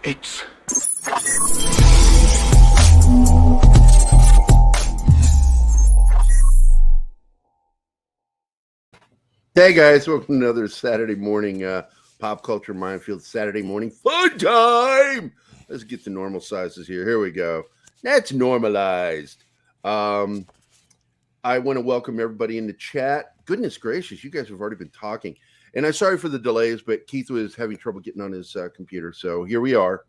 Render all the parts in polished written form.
It's Hey guys, welcome to another Saturday morning pop culture minefield. Saturday morning fun time. Let's get the normal sizes here. Here we go. That's normalized. I want to welcome everybody in the chat. Goodness gracious, you guys have already been talking. And I'm sorry for the delays, but Keith was having trouble getting on his computer. So here we are.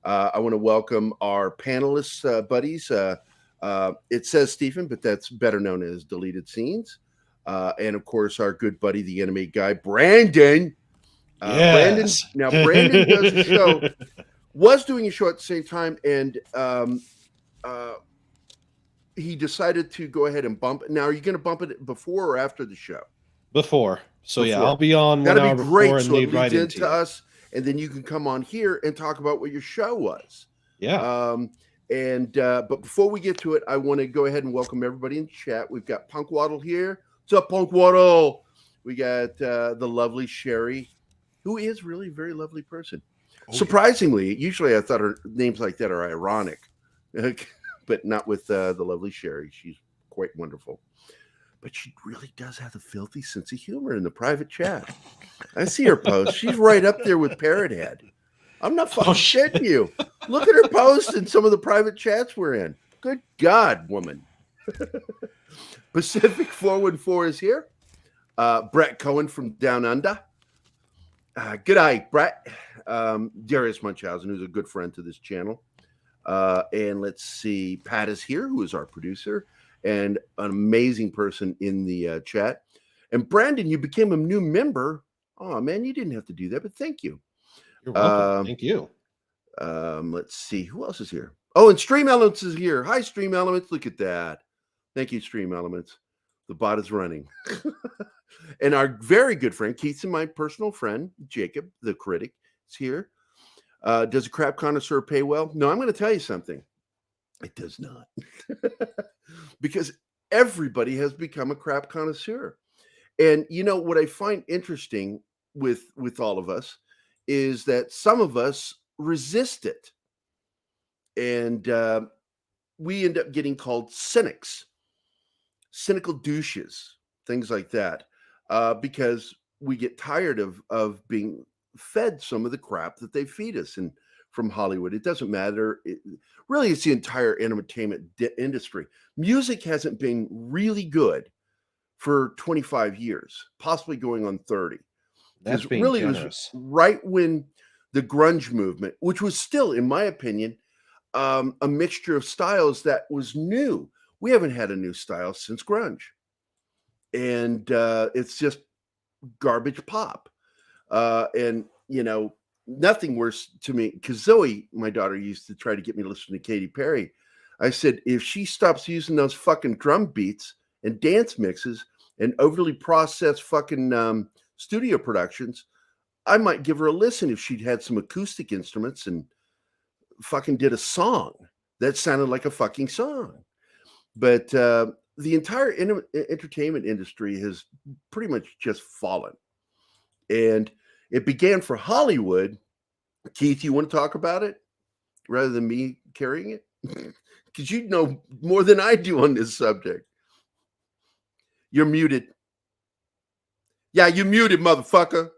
I want to welcome our panelists, buddies. It says Stephen, but that's better known as Deleted Scenes. And of course, our good buddy, the anime guy, Brandon. Yes. Brandon does a show, was doing a show at the same time, and he decided to go ahead and bump it. Now, are you going to bump it before or after the show? Before. So Before. yeah, I'll be on 1 That'd hour be great. before and So it lead leads right into into us, and then you can come on here and talk about what your show was. Yeah. But before we get to it, I want to go ahead and welcome everybody in chat. We've got Punk Waddle here. What's up, Punk Waddle? We got the lovely Sherry, who is really a very lovely person. Surprisingly, usually I thought her names like that are ironic, but not with the lovely Sherry. She's quite wonderful. But she really does have a filthy sense of humor in the private chat. I see her post. She's right up there with Parrot Head. I'm not fucking shitting you. Look at her post and some of the private chats we're in. Good God, woman. Pacific 414 is here. Brett Cohen from Down Under. Good day, Brett. Darius Munchausen, who's a good friend to this channel. And let's see, Pat is here, who is our producer and an amazing person in the chat. And Brandon, you became a new member. Oh, man, you didn't have to do that, but thank you. You're welcome. Thank you. Let's see, who else is here? Oh, and Stream Elements is here. Hi, Stream Elements. Look at that. Thank you, Stream Elements. The bot is running. And our very good friend, Keith, and my personal friend, Jacob, the critic, is here. Does a crap connoisseur pay well? No, I'm going to tell you something. It does not. Because everybody has become a crap connoisseur. And you know what I find interesting with all of us is that some of us resist it. And we end up getting called cynics. Cynical douches, things like that, because we get tired of being fed some of the crap that they feed us and from Hollywood. It doesn't matter. Really, it's the entire entertainment industry. Music hasn't been really good for 25 years, possibly going on 30. That's being really generous. It was right when the grunge movement, which was still, in my opinion, a mixture of styles that was new. We haven't had a new style since grunge. And it's just garbage pop. And, you know, nothing worse to me, because Zoe, my daughter, used to try to get me to listen to Katy Perry. I said, if she stops using those fucking drum beats and dance mixes and overly processed fucking studio productions, I might give her a listen if she'd had some acoustic instruments and fucking did a song that sounded like a fucking song. But the entire entertainment industry has pretty much just fallen. And it began for Hollywood. Keith, you want to talk about it rather than me carrying it? Because you know more than I do on this subject. You're muted. Yeah, you're muted, motherfucker.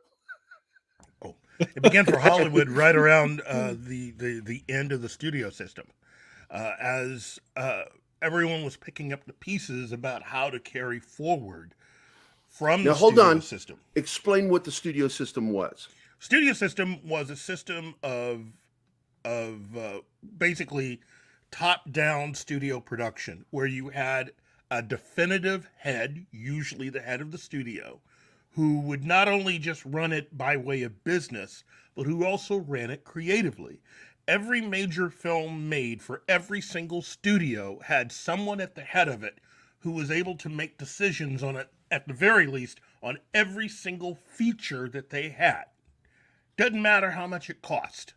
Oh, it began for Hollywood right around the end of the studio system, as everyone was picking up the pieces about how to carry forward from the studio system. Explain what the studio system was. Studio system was a system of basically top-down studio production, where you had a definitive head, usually the head of the studio, who would not only just run it by way of business, but who also ran it creatively. Every major film made for every single studio had someone at the head of it who was able to make decisions on it, at the very least, on every single feature that they had. Doesn't matter how much it cost.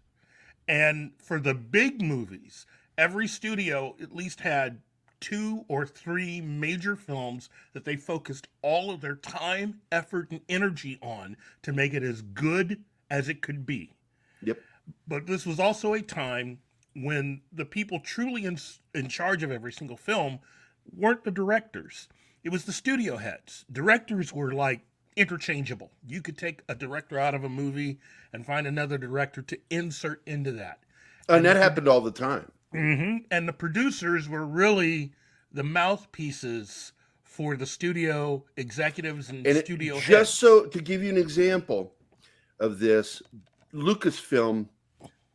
And for the big movies, every studio at least had 2 or 3 major films that they focused all of their time, effort, and energy on to make it as good as it could be. Yep. But this was also a time when the people truly in charge of every single film weren't the directors. It was the studio heads. Directors were like interchangeable. You could take a director out of a movie and find another director to insert into that. And that happened all the time. Mm-hmm. And the producers were really the mouthpieces for the studio executives and studio heads. Just so to give you an example of this, Lucasfilm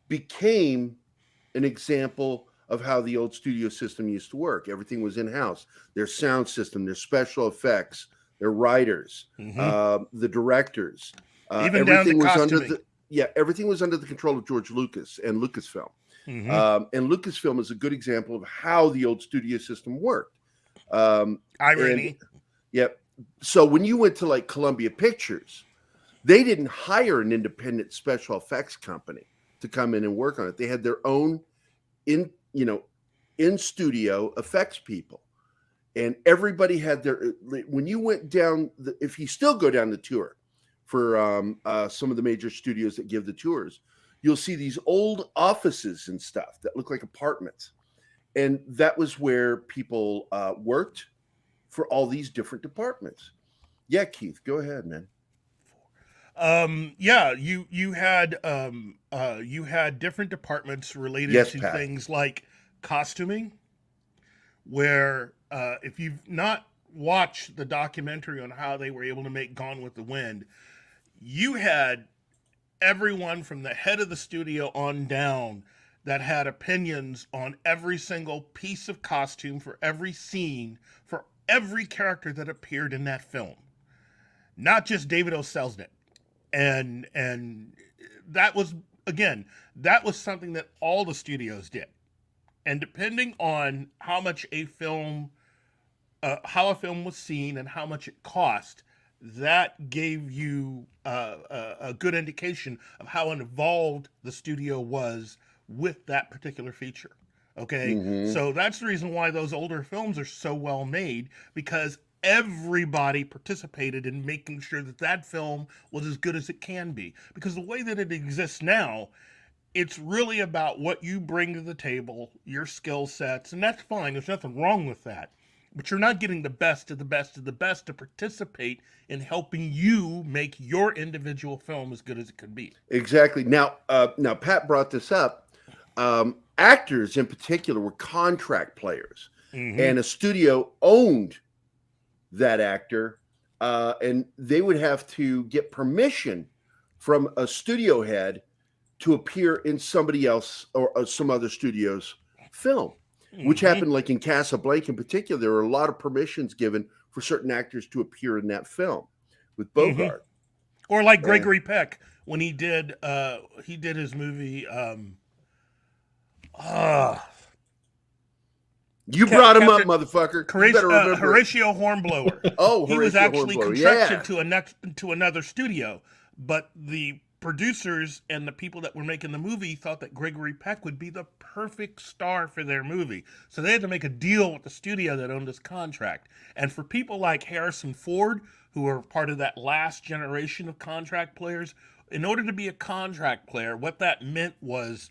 became an example of how the old studio system used to work. Everything was in-house. Their sound system, their special effects, their writers, the directors. Even down to costuming. Everything was under the control of George Lucas and Lucasfilm. And Lucasfilm is a good example of how the old studio system worked. Irony. So when you went to like Columbia Pictures, they didn't hire an independent special effects company to come in and work on it. They had their own in studio effects people, and everybody had their. When you went down, if you still go down the tour for some of the major studios that give the tours, you'll see these old offices and stuff that look like apartments, and that was where people worked for all these different departments. Yeah, Keith, go ahead, man. You had different departments related to Pat. things like costuming, where if you've not watched the documentary on how they were able to make Gone with the Wind, you had everyone from the head of the studio on down that had opinions on every single piece of costume for every scene, for every character that appeared in that film. Not just David O. Selznick. And that was, again, that was something that all the studios did. And depending on how much how a film was seen and how much it cost, that gave you a good indication of how involved the studio was with that particular feature. Okay, so that's the reason why those older films are so well made, because everybody participated in making sure that that film was as good as it can be. Because the way that it exists now, it's really about what you bring to the table, your skill sets, and that's fine. There's nothing wrong with that. But you're not getting the best of the best of the best to participate in helping you make your individual film as good as it could be. Exactly. Now Pat brought this up. Actors in particular were contract players, and a studio owned that actor, and they would have to get permission from a studio head to appear in somebody else or some other studio's film, which happened like in Casablanca in particular. There were a lot of permissions given for certain actors to appear in that film with Bogart. Or like Gregory Peck when he did his movie. You brought him up, motherfucker. Horatio Hornblower. He was actually contracted to another studio, but the producers and the people that were making the movie thought that Gregory Peck would be the perfect star for their movie. So they had to make a deal with the studio that owned this contract. And for people like Harrison Ford, who were part of that last generation of contract players, in order to be a contract player, what that meant was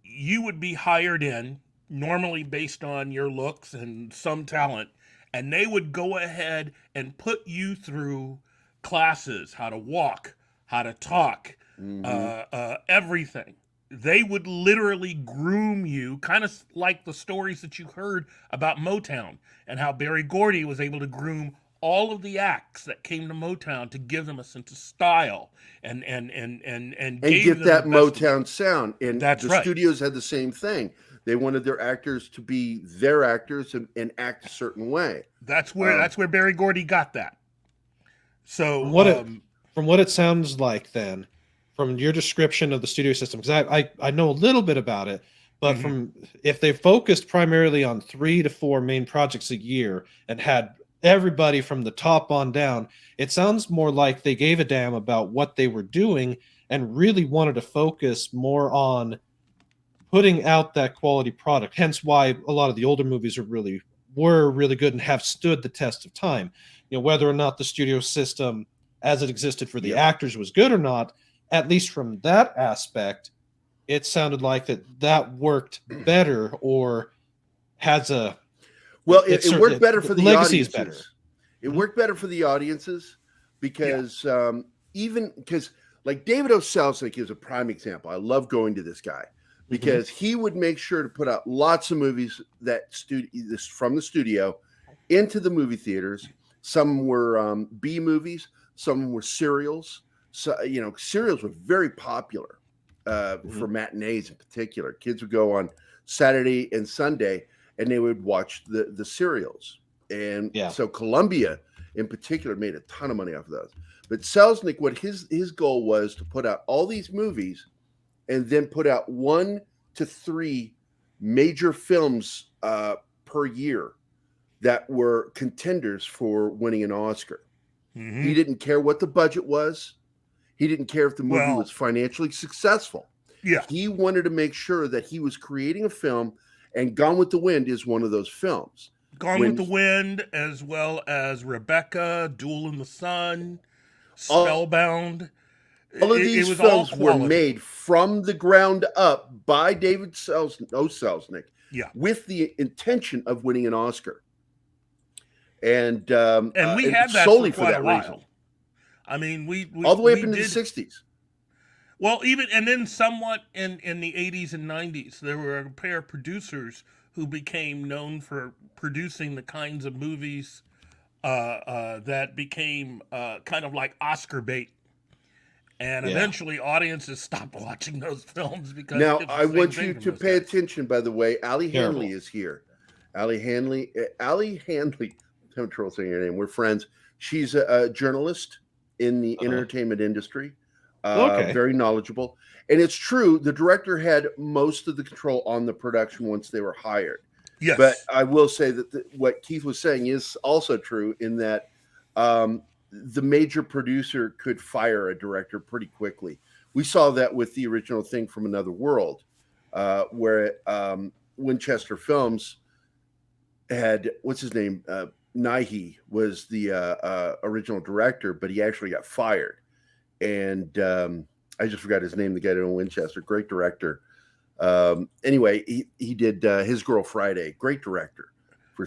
you would be hired in, normally based on your looks and some talent, and they would go ahead and put you through classes, how to walk, how to talk, everything. They would literally groom you, kind of like the stories that you heard about Motown and how Berry Gordy was able to groom all of the acts that came to Motown to give them a sense of style and get that Motown sound. And that's the right. Studios had the same thing. They wanted their actors to be their actors and act a certain way. That's where Berry Gordy got that. So from what it sounds like, then, from your description of the studio system, because I know a little bit about it, but from if they focused primarily on 3 to 4 main projects a year and had everybody from the top on down, it sounds more like they gave a damn about what they were doing and really wanted to focus more on putting out that quality product. Hence why a lot of the older movies were really good and have stood the test of time. Whether or not the studio system as it existed for the actors was good or not, at least from that aspect, it sounded like that worked better, or has a Well, it's it worked better for the legacy is audiences. better. It Mhm. worked better for the audiences because even because like David O. Selznick is a prime example. I love going to this guy because he would make sure to put out lots of movies from the studio into the movie theaters. Some were B movies, some were serials. So serials were very popular for matinees in particular. Kids would go on Saturday and Sunday and they would watch the serials. And so Columbia in particular made a ton of money off of those. But Selznick, what his goal was to put out all these movies and then put out 1 to 3 major films per year that were contenders for winning an Oscar. Mm-hmm. He didn't care what the budget was. He didn't care if the movie was financially successful. Yeah. He wanted to make sure that he was creating a film, and Gone with the Wind is one of those films. Gone with the Wind, as well as Rebecca, Duel in the Sun, Spellbound. All of these films were made from the ground up by David Selznick with the intention of winning an Oscar. And we had that solely for that reason. I mean, we all the way up into the 60s. Well, and then somewhat in the 80s and 90s, there were a pair of producers who became known for producing the kinds of movies that became kind of like Oscar bait. And eventually audiences stopped watching those films because... Now, I want you to pay attention, by the way. Allie Hanley is here. Allie Hanley, I'm having trouble saying her name. We're friends. She's a journalist in the entertainment industry. Very knowledgeable. And it's true, the director had most of the control on the production once they were hired. Yes. But I will say that what Keith was saying is also true in that the major producer could fire a director pretty quickly. We saw that with the original Thing from Another World, where Winchester Films had, what's his name? Nighy was the original director, but he actually got fired. And I just forgot his name, the guy in Winchester, great director. Anyway, he did His Girl Friday, great director.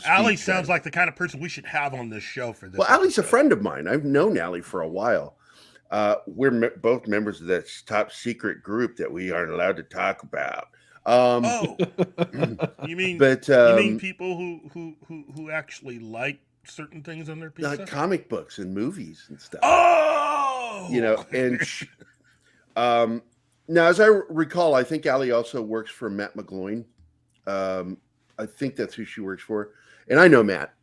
Allie sounds like the kind of person we should have on this show for this. Well, Allie's a friend of mine. I've known Allie for a while. We're both members of that top secret group that we aren't allowed to talk about. You mean people who actually like certain things on their pizza? Like comic books and movies and stuff. And now, as I recall, I think Allie also works for Matt McGloin. I think that's who she works for. And I know Matt.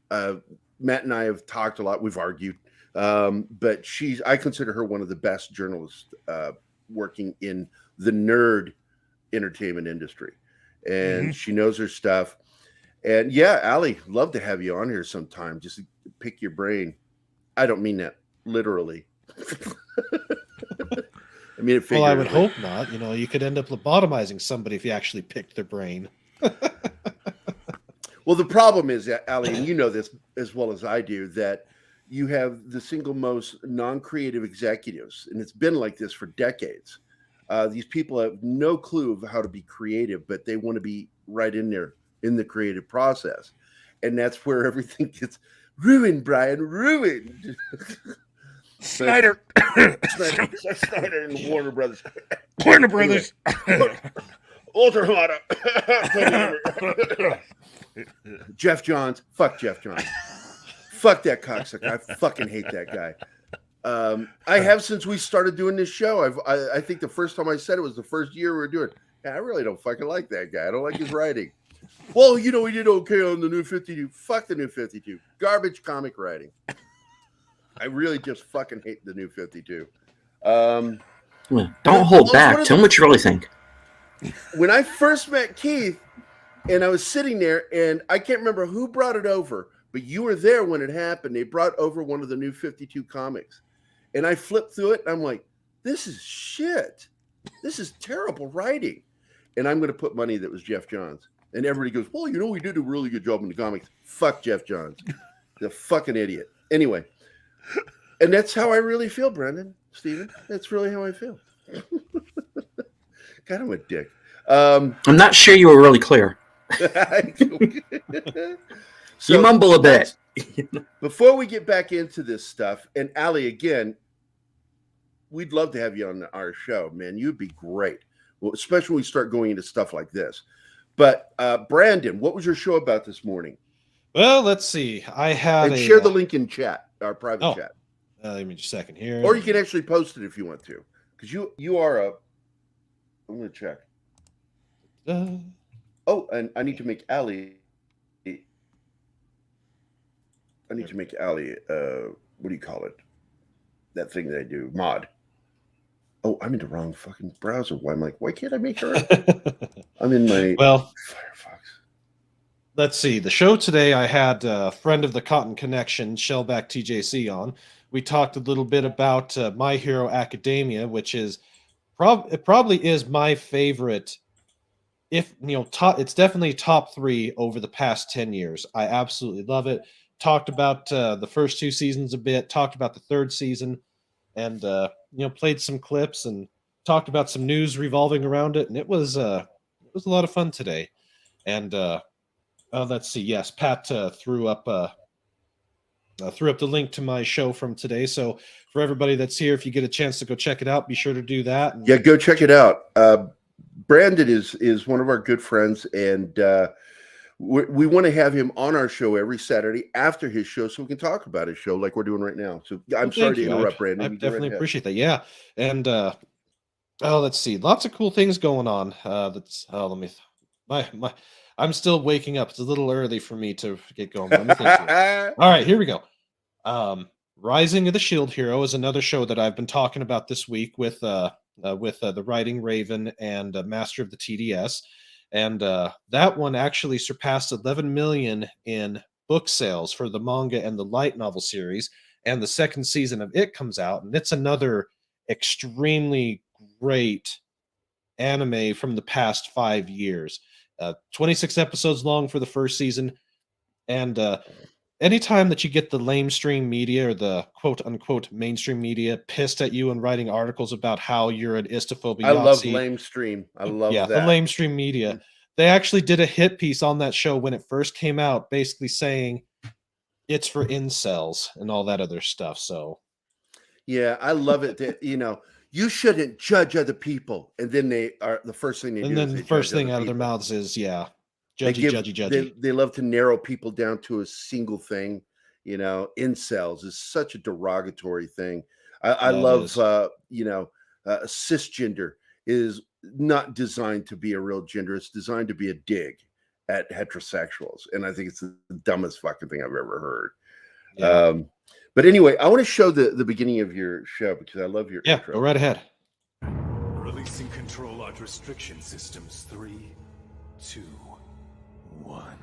Matt and I have talked a lot. We've argued. But I consider her one of the best journalists working in the nerd entertainment industry. And she knows her stuff. And yeah, Allie, love to have you on here sometime. Just pick your brain. I don't mean that literally. I mean it figuratively. Well, I would hope not. You could end up lobotomizing somebody if you actually picked their brain. Well, the problem is, Allie, and you know this as well as I do, that you have the single most non-creative executives, and it's been like this for decades. These people have no clue of how to be creative, but they want to be right in there in the creative process. And that's where everything gets ruined, Brian, ruined. Snyder and Warner Brothers. Warner Brothers. Ultra Jeff Johns. Fuck Jeff Johns. Fuck that cocksucker. I fucking hate that guy. I have since we started doing this show. I think the first time I said it was the first year we were doing it. Yeah, I really don't fucking like that guy. I don't like his writing. Well, he did okay on the New 52. Fuck the New 52. Garbage comic writing. I really just fucking hate the New 52. Don't hold back. Tell me what you really think. When I first met Keith, and I was sitting there, and I can't remember who brought it over, but you were there when it happened. They brought over one of the New 52 comics. And I flipped through it, and I'm like, this is shit. This is terrible writing. And I'm going to put money that was Jeff Johns. And everybody goes, well, he did a really good job in the comics. Fuck Jeff Johns. The fucking idiot. Anyway. And that's how I really feel, Brendan, Steven. That's really how I feel. God, I'm a dick. I'm not sure you were really clear. So you mumble a bit. Before we get back into this stuff, and Ali, again, we'd love to have you on our show, man. You'd be great, well, especially when we start going into stuff like this. But Brandon, what was your show about this morning? Well, let's see. I had share the link in chat, our private chat. Let me just a second here. Or you can actually post it if you want to, because you are a. I'm going to check. And I need to make Ali. I need to make Ali. What do you call it? That thing that I do, mod. Oh, I'm in the wrong fucking browser. Why can't I make her? I'm in my Firefox. Let's see. The show today, I had a friend of the Cotton Connection, Shellback TJC, on. We talked a little bit about My Hero Academia, which is it probably is my favorite. It's definitely top 3 over the past 10 years. I absolutely love it. Talked about the first 2 seasons a bit. Talked about the 3rd season, and played some clips and talked about some news revolving around it. And it was a lot of fun today. And let's see. Yes, Pat threw up the link to my show from today. So for everybody that's here, if you get a chance to go check it out, be sure to do that. Yeah, go check it out. Brandon is one of our good friends, and we want to have him on our show every Saturday after his show, so we can talk about his show like we're doing right now. So I'm sorry to interrupt, Brandon. I definitely appreciate that. Yeah, and let's see, lots of cool things going on. I'm still waking up. It's a little early for me to get going. Let me think here. All right, here we go. Rising of the Shield Hero is another show that I've been talking about this week with the Writing Raven and Master of the TDS. And that one actually surpassed 11 million in book sales for the manga and the light novel series. And the 2nd season of it comes out, and it's another extremely great anime from the past 5 years. 26 episodes long for the 1st season. And anytime that you get the lamestream media or the quote unquote mainstream media pissed at you and writing articles about how you're an istophobic, I love lamestream. I love that. The lamestream media. They actually did a hit piece on that show when it first came out, basically saying it's for incels and all that other stuff. So, yeah, I love it that you shouldn't judge other people, and then the first thing they do. And then the first thing out of their mouths is judgy. They love to narrow people down to a single thing. Incels is such a derogatory thing. I love cisgender is not designed to be a real gender. It's designed to be a dig at heterosexuals, and I think it's the dumbest fucking thing I've ever heard. Yeah. But anyway, I want to show the beginning of your show because I love your intro. Go right ahead. Releasing control art restriction systems 3, 2, 1.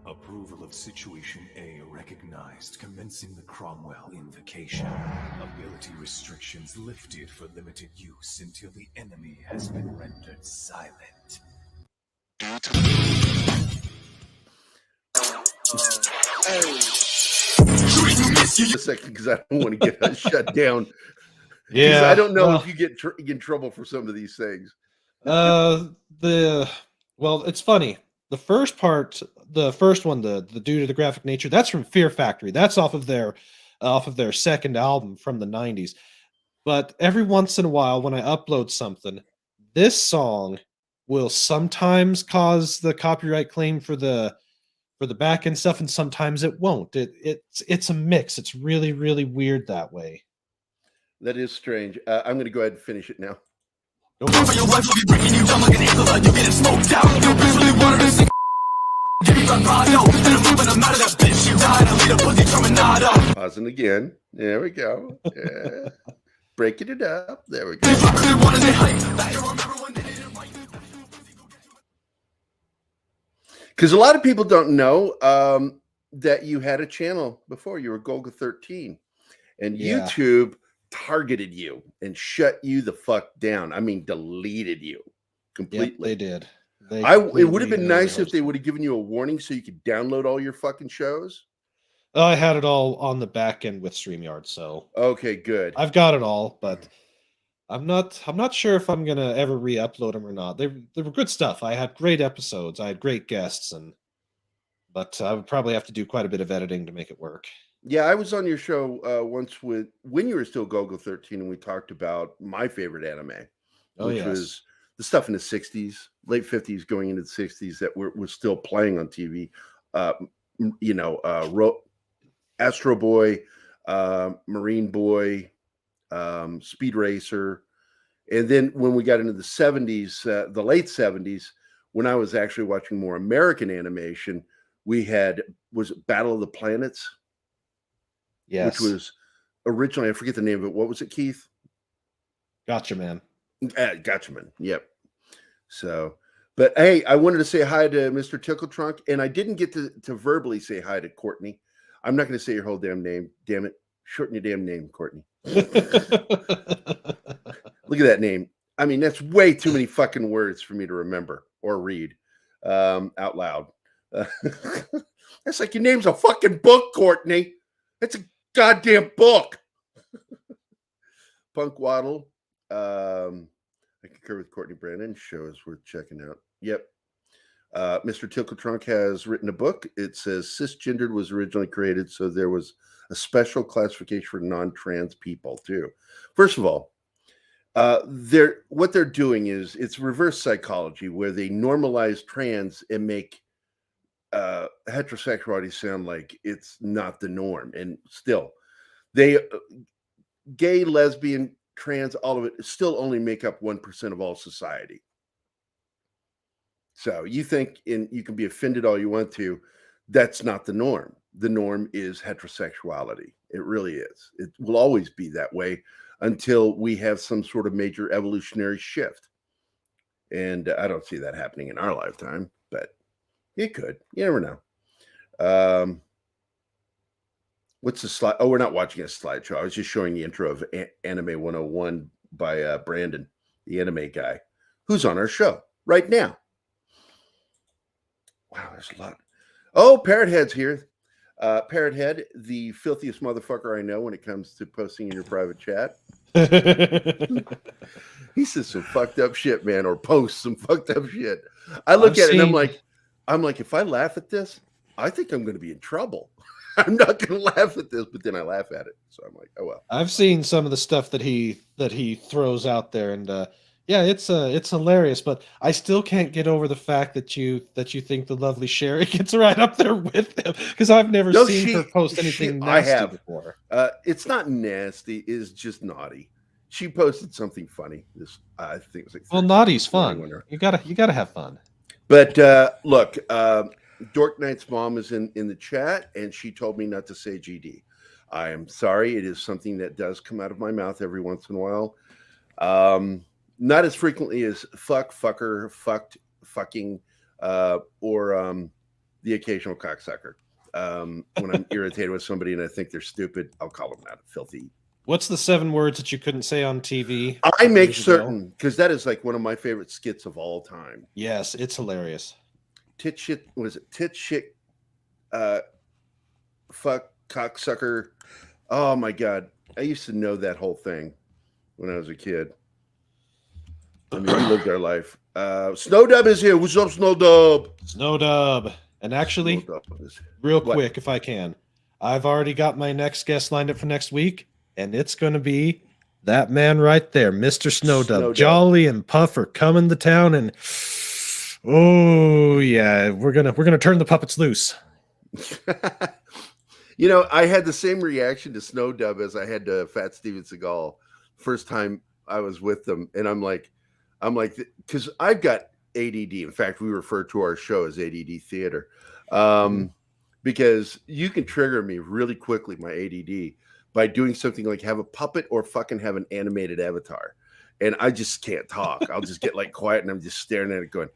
Approval of Situation A recognized, commencing the Cromwell invocation. Ability restrictions lifted for limited use until the enemy has been rendered silent. A second, because I don't want to get shut down. Yeah, I don't know if you get in trouble for some of these things. It's funny. The first part, the first one, the due to the graphic nature, that's from Fear Factory. That's off of their 2nd album from the 90s. But every once in a while, when I upload something, this song will sometimes cause the copyright claim for the back end stuff, and sometimes it won't. It's a mix. It's really, really weird that way. That is strange. I'm going to go ahead and finish it now. Pausing again. There we go. Yeah. Breaking it up. There we go. Because a lot of people don't know that you had a channel before. You were Golga 13, and YouTube targeted you and shut you the fuck down. I mean, deleted you completely. Yep, they did. It would have been nice if they would have given you a warning so you could download all your fucking shows. I had it all on the back end with StreamYard, so okay, good. I've got it all, but I'm not sure if I'm gonna ever re-upload them or not. They were good stuff. I had great episodes. I had great guests, but I would probably have to do quite a bit of editing to make it work. Yeah, I was on your show once with when you were still Gogo 13, and we talked about my favorite anime, Oh which yes. was the stuff in the 60s, late 50s, going into the 60s that was still playing on TV. Uh, Astro Boy, Marine Boy, Speed Racer. And then when we got into the 70s, the late 70s, when I was actually watching more American animation, we had, was it Battle of the Planets? Yes. Which was originally, I forget the name of it. What was it, Keith? Gotcha, man. Gotcha, man. Yep. So, but hey, I wanted to say hi to Mr. Tickle Trunk, and I didn't get to verbally say hi to Courtney. I'm not going to say your whole damn name. Damn it. Shorten your damn name, Courtney. Look at that name. I mean, that's way too many fucking words for me to remember or read out loud. That's like your name's a fucking book, Courtney. It's a goddamn book. Punk Waddle. I concur with Courtney Brandon. Show is worth checking out. Yep. Mr. Tickle Trunk has written a book. It says cisgendered was originally created, so there was a special classification for non-trans people too. First of all, what they're doing is it's reverse psychology, where they normalize trans and make heterosexuality sound like it's not the norm. And still, they gay, lesbian, trans, all of it still only make up 1% of all society. So you think you can be offended all you want to. That's not the norm. The norm is heterosexuality. It really is. It will always be that way until we have some sort of major evolutionary shift. And I don't see that happening in our lifetime, but it could. You never know. What's the slide? Oh, we're not watching a slideshow. I was just showing the intro of Anime 101 by Brandon, the anime guy, who's on our show right now. Wow, there's a lot. Oh, Parrot Head's here. Parrot Head, the filthiest motherfucker I know when it comes to posting in your private chat. He says some fucked up shit, man, or posts some fucked up shit. I look at it and I'm like, if I laugh at this, I think I'm going to be in trouble. I'm not going to laugh at this, but then I laugh at it. So I'm like, oh well. I've seen some of the stuff that he throws out there, and yeah, it's hilarious. But I still can't get over the fact that you think the lovely Sherry gets right up there with him, because I've never seen her post anything nasty before. It's not nasty; it's just naughty. She posted something funny. This I think it was like naughty's fun. You gotta have fun. But look, Dork Knight's mom is in the chat, and she told me not to say GD. I am sorry. It is something that does come out of my mouth every once in a while. Not as frequently as fuck, fucker, fucked, fucking, or the occasional cocksucker. When I'm irritated with somebody and I think they're stupid, I'll call them that. Filthy. What's the 7 words that you couldn't say on TV? I make certain, because that is like one of my favorite skits of all time. Yes, it's hilarious. Tit shit, what is it? Tit shit, fuck, cocksucker. Oh my God. I used to know that whole thing when I was a kid. I mean, we lived our life. Snowdub is here. What's up, Snowdub? Snowdub. And actually, real quick, if I can, I've already got my next guest lined up for next week, and it's going to be that man right there, Mr. Snowdub. Jolly and Puff are coming to town, and oh yeah, we're gonna turn the puppets loose. You know, I had the same reaction to Snowdub as I had to Fat Steven Seagal first time I was with them, and I'm like, because I've got ADD. In fact, we refer to our show as ADD Theater, because you can trigger me really quickly, my ADD, by doing something like have a puppet or fucking have an animated avatar, and I just can't talk. I'll just get like quiet, and I'm just staring at it, going,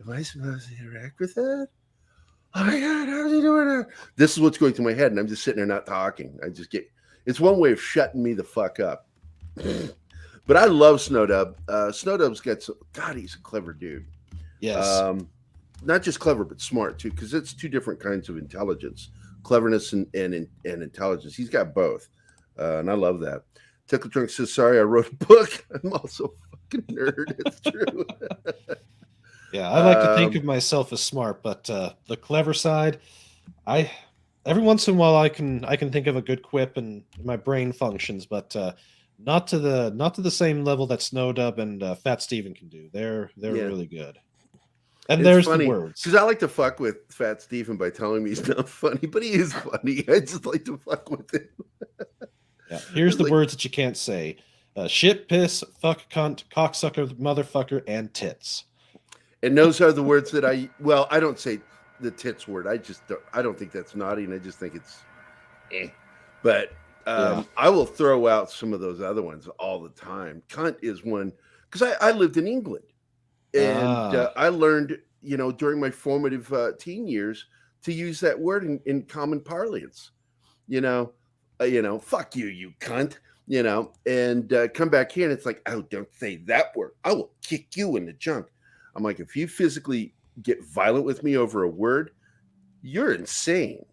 "Am I supposed to interact with that? Oh my God, how's he doing that?" This is what's going through my head, and I'm just sitting there not talking. It's one way of shutting me the fuck up. But I love Snowdub. Snowdub's got God, he's a clever dude. Yes. Not just clever, but smart too, because it's two different kinds of intelligence, cleverness and intelligence. He's got both. And I love that. Tickle Drunk says, sorry, I wrote a book. I'm also a fucking nerd. It's true. Yeah, I like to think of myself as smart, but the clever side, every once in a while I can think of a good quip and my brain functions, but not to the same level that Snow Dub and Fat Steven can do. They're really good. And It's there's funny, the words. because I like to fuck with Fat Steven by telling me he's not funny, but he is funny. I just like to fuck with him. Yeah, here's It's the like- words that you can't say: shit, piss, fuck, cunt, cocksucker, motherfucker, and tits. And those are the words that I don't say the tits word. I don't think that's naughty, and I just think it's But Yeah. I will throw out some of those other ones all the time. Cunt is one, because I lived in England, and I learned, during my formative teen years to use that word in common parlance. Fuck you, you cunt. And come back here and it's like, oh, don't say that word. I will kick you in the junk. I'm like, if you physically get violent with me over a word, you're insane.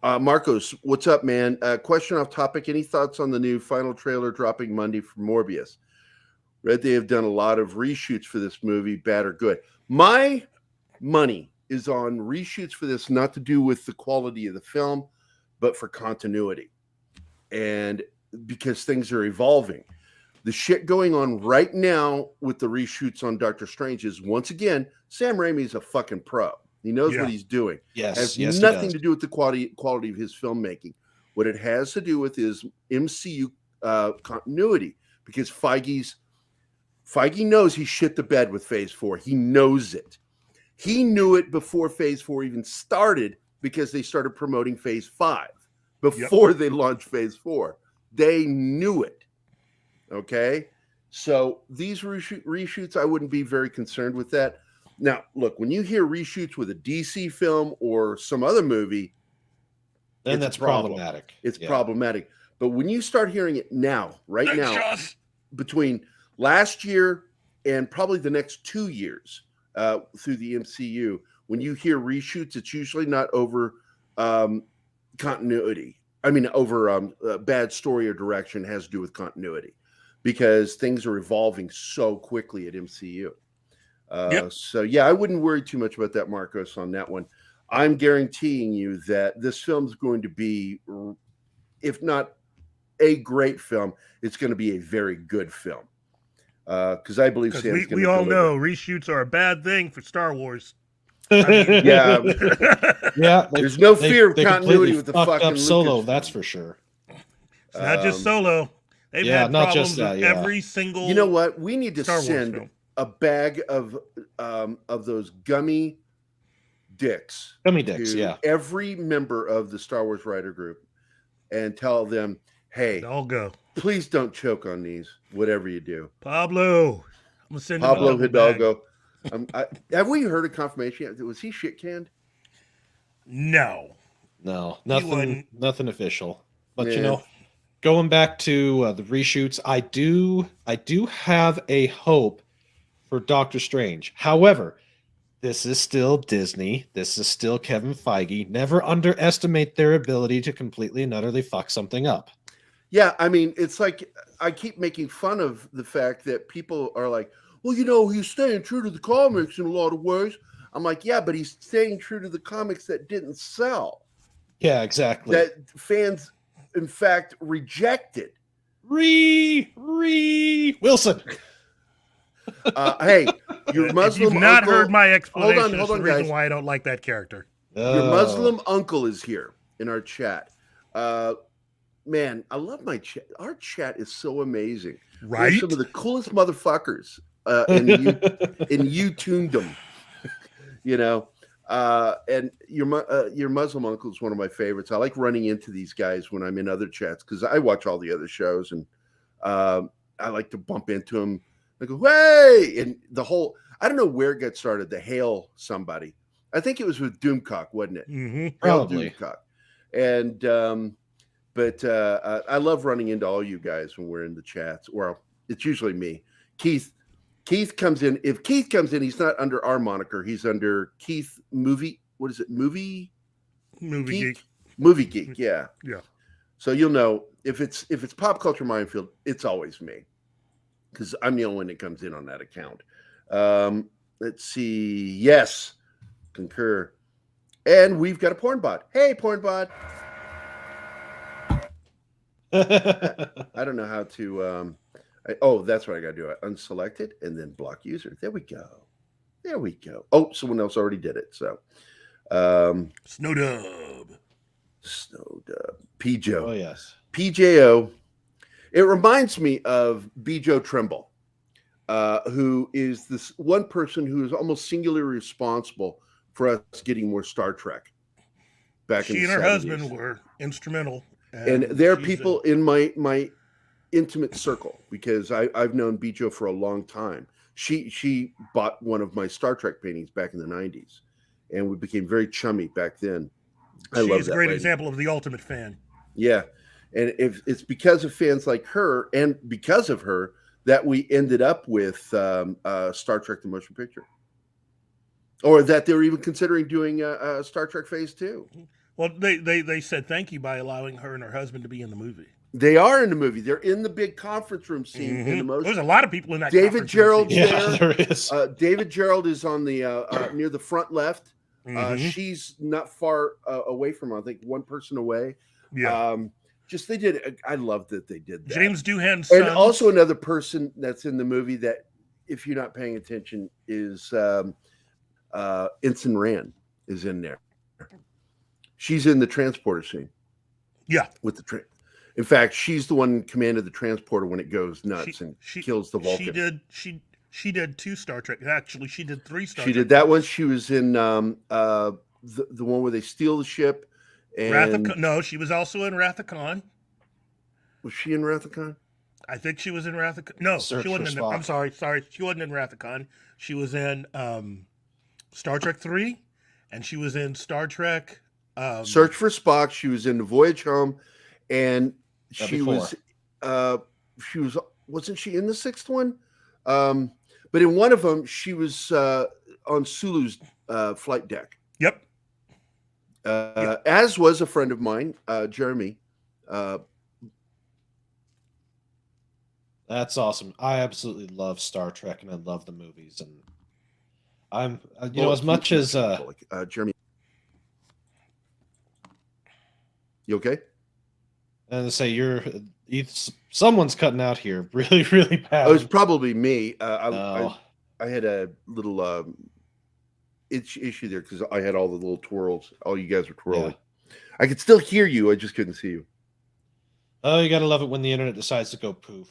Marcos, what's up, man? Question off topic. Any thoughts on the new final trailer dropping Monday for Morbius? Read they have done a lot of reshoots for this movie, bad or good. My money is on reshoots for this, not to do with the quality of the film, but for continuity. And because things are evolving. The shit going on right now with the reshoots on Doctor Strange is, once again, Sam Raimi is a fucking pro. He knows what he's doing. Yes, Has nothing to do with the quality of his filmmaking. What it has to do with is MCU continuity, because Feige knows he shit the bed with Phase 4. He knows it. He knew it before Phase 4 even started, because they started promoting Phase 5 before they launched Phase 4. They knew it. Okay? So these reshoots, I wouldn't be very concerned with that. Now, look, when you hear reshoots with a DC film or some other movie, then that's problematic. It's problematic. But when you start hearing it now, between last year and probably the next 2 years through the MCU, when you hear reshoots, it's usually not over continuity. I mean, over bad story or direction. Has to do with continuity, because things are evolving so quickly at MCU. So, yeah, I wouldn't worry too much about that, Marcos, on that one. I'm guaranteeing you that this film is going to be, if not a great film, it's going to be a very good film. Because I believe Sam's going to we all know reshoots are a bad thing for Star Wars. Yeah. There's no fear of continuity with the fucking up Solo, Lucasfilm. that's for sure. It's not just Solo. They've had not problems just that, with every single. You know what? We need to Star Wars send film. a bag of those gummy dicks. To every member of the Star Wars writer group, and tell them, hey, I'll go. Please don't choke on these, whatever you do. Pablo. I'm gonna send Pablo him a double Hidalgo. Have we heard a confirmation yet? Was he shit canned? No, nothing official. But Man. Going back to the reshoots, I do have a hope for Doctor Strange. However, this is still Disney. This is still Kevin Feige. Never underestimate their ability to completely and utterly fuck something up. Yeah, I mean, it's like I keep making fun of the fact that people are like, well, he's staying true to the comics in a lot of ways. I'm like, yeah, but he's staying true to the comics that didn't sell. Yeah, exactly. That fans, in fact, rejected. Wilson. Hey, your Muslim if you've not uncle, heard my explanation, hold that's on, the reason guys. why I don't like that character. Your Muslim uncle is here in our chat. Man, I love my chat. Our chat is so amazing. We have Right? some of the coolest motherfuckers in YouTubedom. And your Muslim uncle is one of my favorites. I like running into these guys when I'm in other chats, because I watch all the other shows, and I like to bump into them. I go, hey! And the whole, I don't know where it got started, the hail somebody. I think it was with Doomcock, wasn't it? Mm-hmm. Probably. Doomcock. And but I love running into all you guys when we're in the chats. Well, it's usually me. Keith comes in. If Keith comes in, he's not under our moniker. He's under Keith Movie. What is it? Movie Movie Geek? geek. Movie geek, yeah. Yeah. So you'll know if it's pop culture minefield, it's always me, because I'm the only one that comes in on that account. Let's see. Yes, concur. And we've got a porn bot. Hey, porn bot. I don't know how to. That's what I got to do. I unselected and then block user. There we go. There we go. Oh, someone else already did it. So, Snowdub. PJO. Oh yes. PJO. It reminds me of Bijo Trimble, who is this one person who is almost singularly responsible for us getting more Star Trek. Back in the She and her 70s. husband were instrumental. And there are people in my intimate circle, because I've known Bijo for a long time. She bought one of my Star Trek paintings back in the 90s, and we became very chummy back then. I love that. She's a great lady. example of the ultimate fan. Yeah. And if it's because of fans like her and because of her that we ended up with Star Trek the Motion Picture. Or that they were even considering doing Star Trek Phase 2. Well, they said thank you by allowing her and her husband to be in the movie. They are in the movie. They're in the big conference room scene in the motion. There's a lot of people in that. David Gerald's scene. Yeah, there is. David Gerald is on the near the front left. Mhm. She's not far away from her. I think one person away. Yeah. Just they did. I love that they did that. James Doohan's son. And also another person that's in the movie that, if you're not paying attention, is Ensign Rand is in there. She's in the transporter scene. Yeah. With the train. In fact, she's the one in command of the transporter when it goes nuts and kills the Vulcan. She did 2 Star Trek. Actually, she did 3 Star Trek. She did that one. She was in the one where they steal the ship. And no, she was also in Wrath of Khan. Was she in Wrath of Khan? I think she was in Wrath of Khan. No, Search she wasn't for in. Spock. I'm sorry. She wasn't in Wrath of Khan. She was in Star Trek 3, and she was in Star Trek. Search for Spock. She was in The Voyage Home, and she was. Wasn't she in the 6th one? But in one of them, she was on Sulu's flight deck. Yep. As was a friend of mine, Jeremy. That's awesome. I absolutely love Star Trek, and I love the movies. And I'm, as much as Jeremy. You okay? And say someone's cutting out here really, really bad. Oh, it's probably me. Oh. I had a little issue there because I had all the little twirls. All you guys were twirling. Yeah. I could still hear you. I just couldn't see you. Oh, you gotta love it when the internet decides to go poof.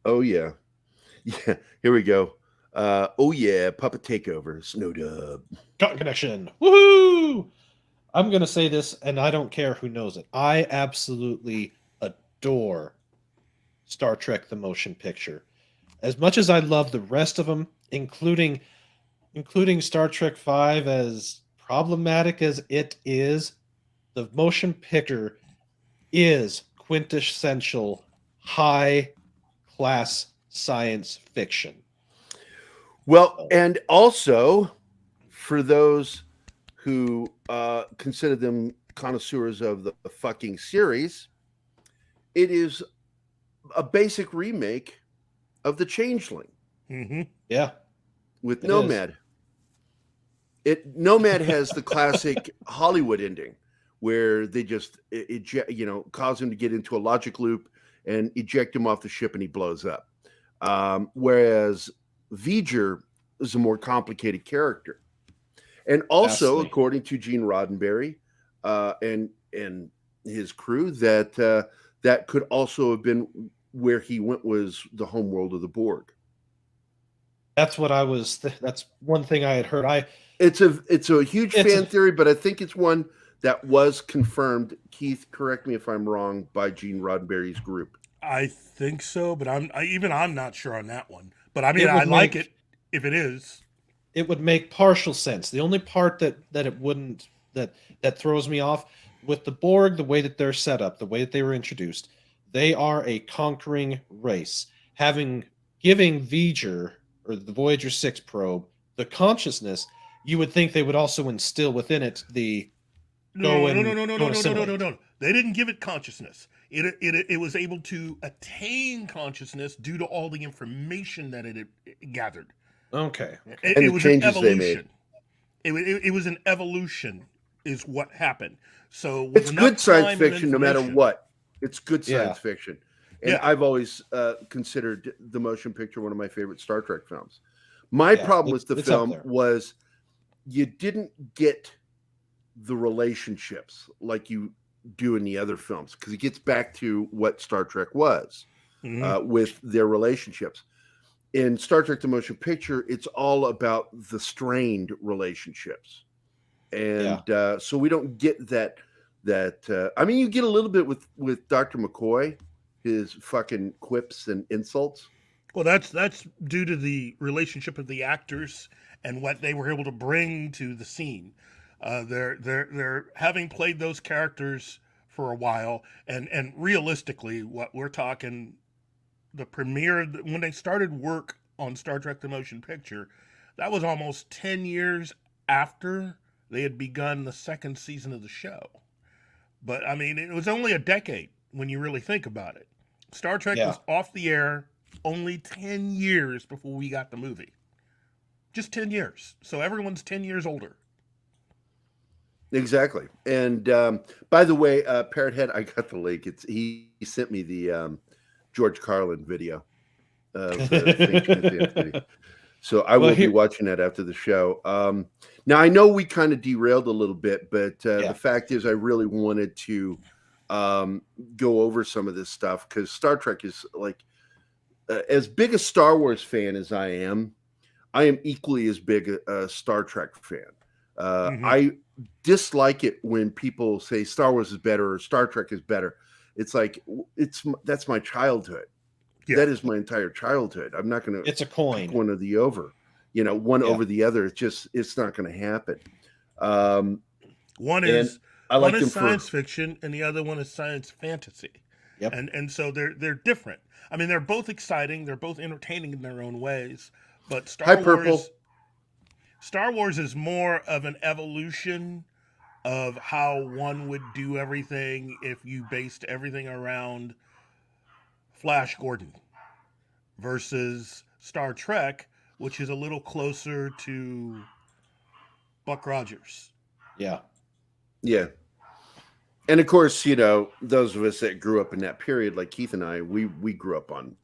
Oh yeah, yeah. Here we go. Oh yeah, puppet takeover. Snowdub. Got connection. Woohoo! I'm gonna say this, and I don't care who knows it. I absolutely adore Star Trek: The Motion Picture. As much as I love the rest of them, including Star Trek V, as problematic as it is, the motion picture is quintessential high-class science fiction. Well, and also for those who consider them connoisseurs of the fucking series, it is a basic remake of The Changeling. Mm-hmm. Yeah. With Nomad. Nomad has the classic Hollywood ending where they just cause him to get into a logic loop and eject him off the ship and he blows up. Whereas V'ger is a more complicated character. And also, according to Gene Roddenberry and his crew, that could also have been where he went, was the homeworld of the Borg. That's what I was. That's one thing I had heard. It's a huge fan theory, but I think it's one that was confirmed. Keith, correct me if I'm wrong, by Gene Roddenberry's group. I think so, but I'm not sure on that one. But I mean, I like it if it is. It would make partial sense. The only part that it wouldn't, that throws me off with the Borg, the way that they're set up, the way that they were introduced, they are a conquering race. Giving V'ger, or the Voyager 6 probe, the consciousness, you would think they would also instill within it the go No, no, and no, no, no, go no, and no, no, no, no, assimilate. no. They didn't give it consciousness. It was able to attain consciousness due to all the information that it gathered. Okay. And It the was an changes they made. evolution. It was an evolution, is what happened. So with It's enough good science time and fiction no matter information, what. It's good Yeah. science fiction. And Yeah. I've always considered the motion picture one of my favorite Star Trek films. My Yeah, problem with the it's up film there. was you didn't get the relationships like you do in the other films, because it gets back to what Star Trek was with their relationships. In Star Trek the Motion Picture, it's all about the strained relationships. And so we don't get that I mean, you get a little bit with Dr. McCoy, his fucking quips and insults. well, that's due to the relationship of the actors and what they were able to bring to the scene. They're having played those characters for a while, and realistically, what we're talking, the premiere when they started work on Star Trek: The Motion Picture, that was almost 10 years after they had begun the second season of the show. But I mean, it was only a decade when you really think about it. Star Trek was off the air only 10 years before we got the movie. Just 10 years. So everyone's 10 years older. Exactly. And by the way, Parrot Head, I got the link. He sent me the George Carlin video of Think Smith Anthony. So I will be watching that after the show. Now, I know we kind of derailed a little bit, but the fact is I really wanted to go over some of this stuff, because Star Trek is like, as big a Star Wars fan as I am equally as big a Star Trek fan. I dislike it when people say Star Wars is better or Star Trek is better. It's like, that's my childhood. Yeah. That is my entire childhood. I'm not going to. It's a coin. Pick one or the over. One over the other. It's not going to happen. One is science fiction, and the other one is science fantasy. Yep. And so they're different. I mean, they're both exciting. They're both entertaining in their own ways. But Star Wars is more of an evolution of how one would do everything if you based everything around Flash Gordon, versus Star Trek, which is a little closer to Buck Rogers. Yeah. Yeah. And of course, those of us that grew up in that period, like Keith and I, we grew up on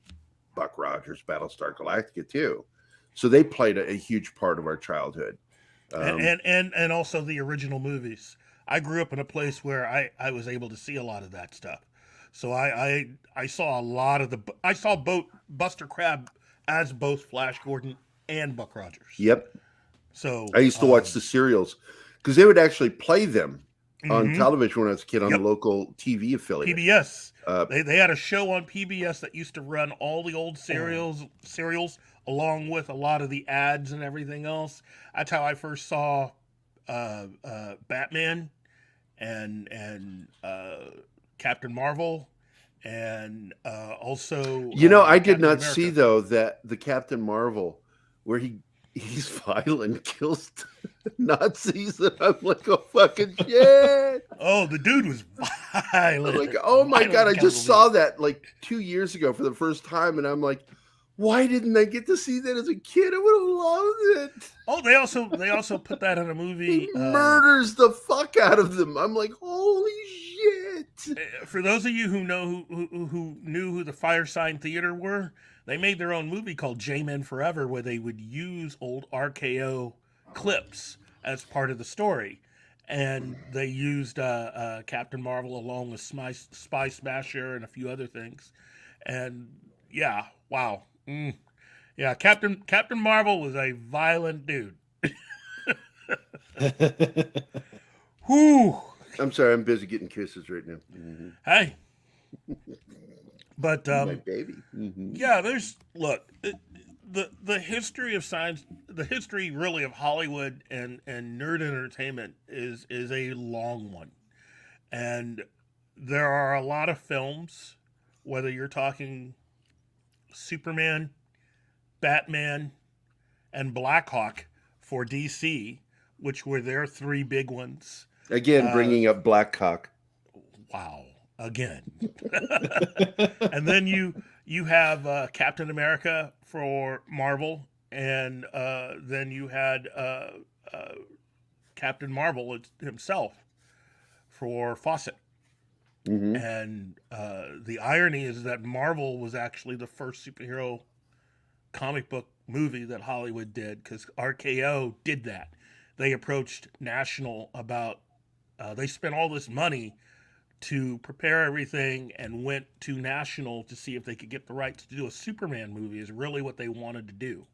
Buck Rogers, Battlestar Galactica too. So they played a huge part of our childhood. And also the original movies. I grew up in a place where I was able to see a lot of that stuff. So I saw a lot of I saw both Buster Crabbe as both Flash Gordon and Buck Rogers. Yep. So I used to watch the serials, because they would actually play them on television when I was a kid on the local TV affiliate. PBS. They had a show on PBS that used to run all the old serials along with a lot of the ads and everything else. That's how I first saw Batman and Captain Marvel, and also I did Captain not America. see though that the Captain Marvel where he's violent, kills Nazis, and I'm like, oh fucking shit. Oh, the dude was violent. I'm like, oh my Violent god, I just casualty. saw that like 2 years ago for the first time, and I'm like, why didn't I get to see that as a kid? I would have loved it. Oh, they also put that in a movie. He murders the fuck out of them. I'm like, holy shit. For those of you who know who knew who the Fire Sign Theater were, they made their own movie called J-Men Forever, where they would use old RKO clips as part of the story. And they used Captain Marvel along with Spy Smasher and a few other things. And yeah, wow. Yeah, Captain Marvel was a violent dude. Whew. I'm sorry, I'm busy getting kisses right now. Mm-hmm. Hey. But my baby. Mm-hmm. Yeah, the history of science, the history really of Hollywood and nerd entertainment is a long one. And there are a lot of films, whether you're talking Superman, Batman, and Blackhawk for DC, which were their three big ones. Again, bringing up Black Cock. Wow. Again. And then you have Captain America for Marvel, and then you had Captain Marvel himself for Fawcett. Mm-hmm. And the irony is that Marvel was actually the first superhero comic book movie that Hollywood did, because RKO did that. They approached National about, they spent all this money to prepare everything and went to National to see if they could get the rights to do a Superman movie, is really what they wanted to do.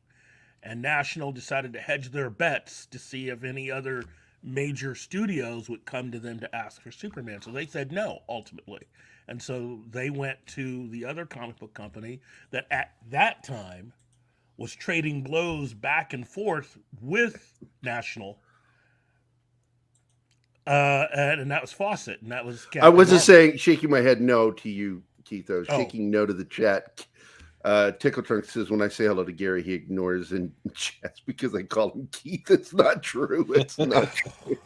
And National decided to hedge their bets to see if any other major studios would come to them to ask for Superman. So they said no, ultimately. And so they went to the other comic book company that at that time was trading blows back and forth with National. And that was Fawcett, and that was Captain I wasn't Marvel. shaking my head no to you, Keith. I was Oh. shaking no to the chat. Tickle Trunk says, when I say hello to Gary, he ignores in chats because I call him Keith. It's not true. It's not true.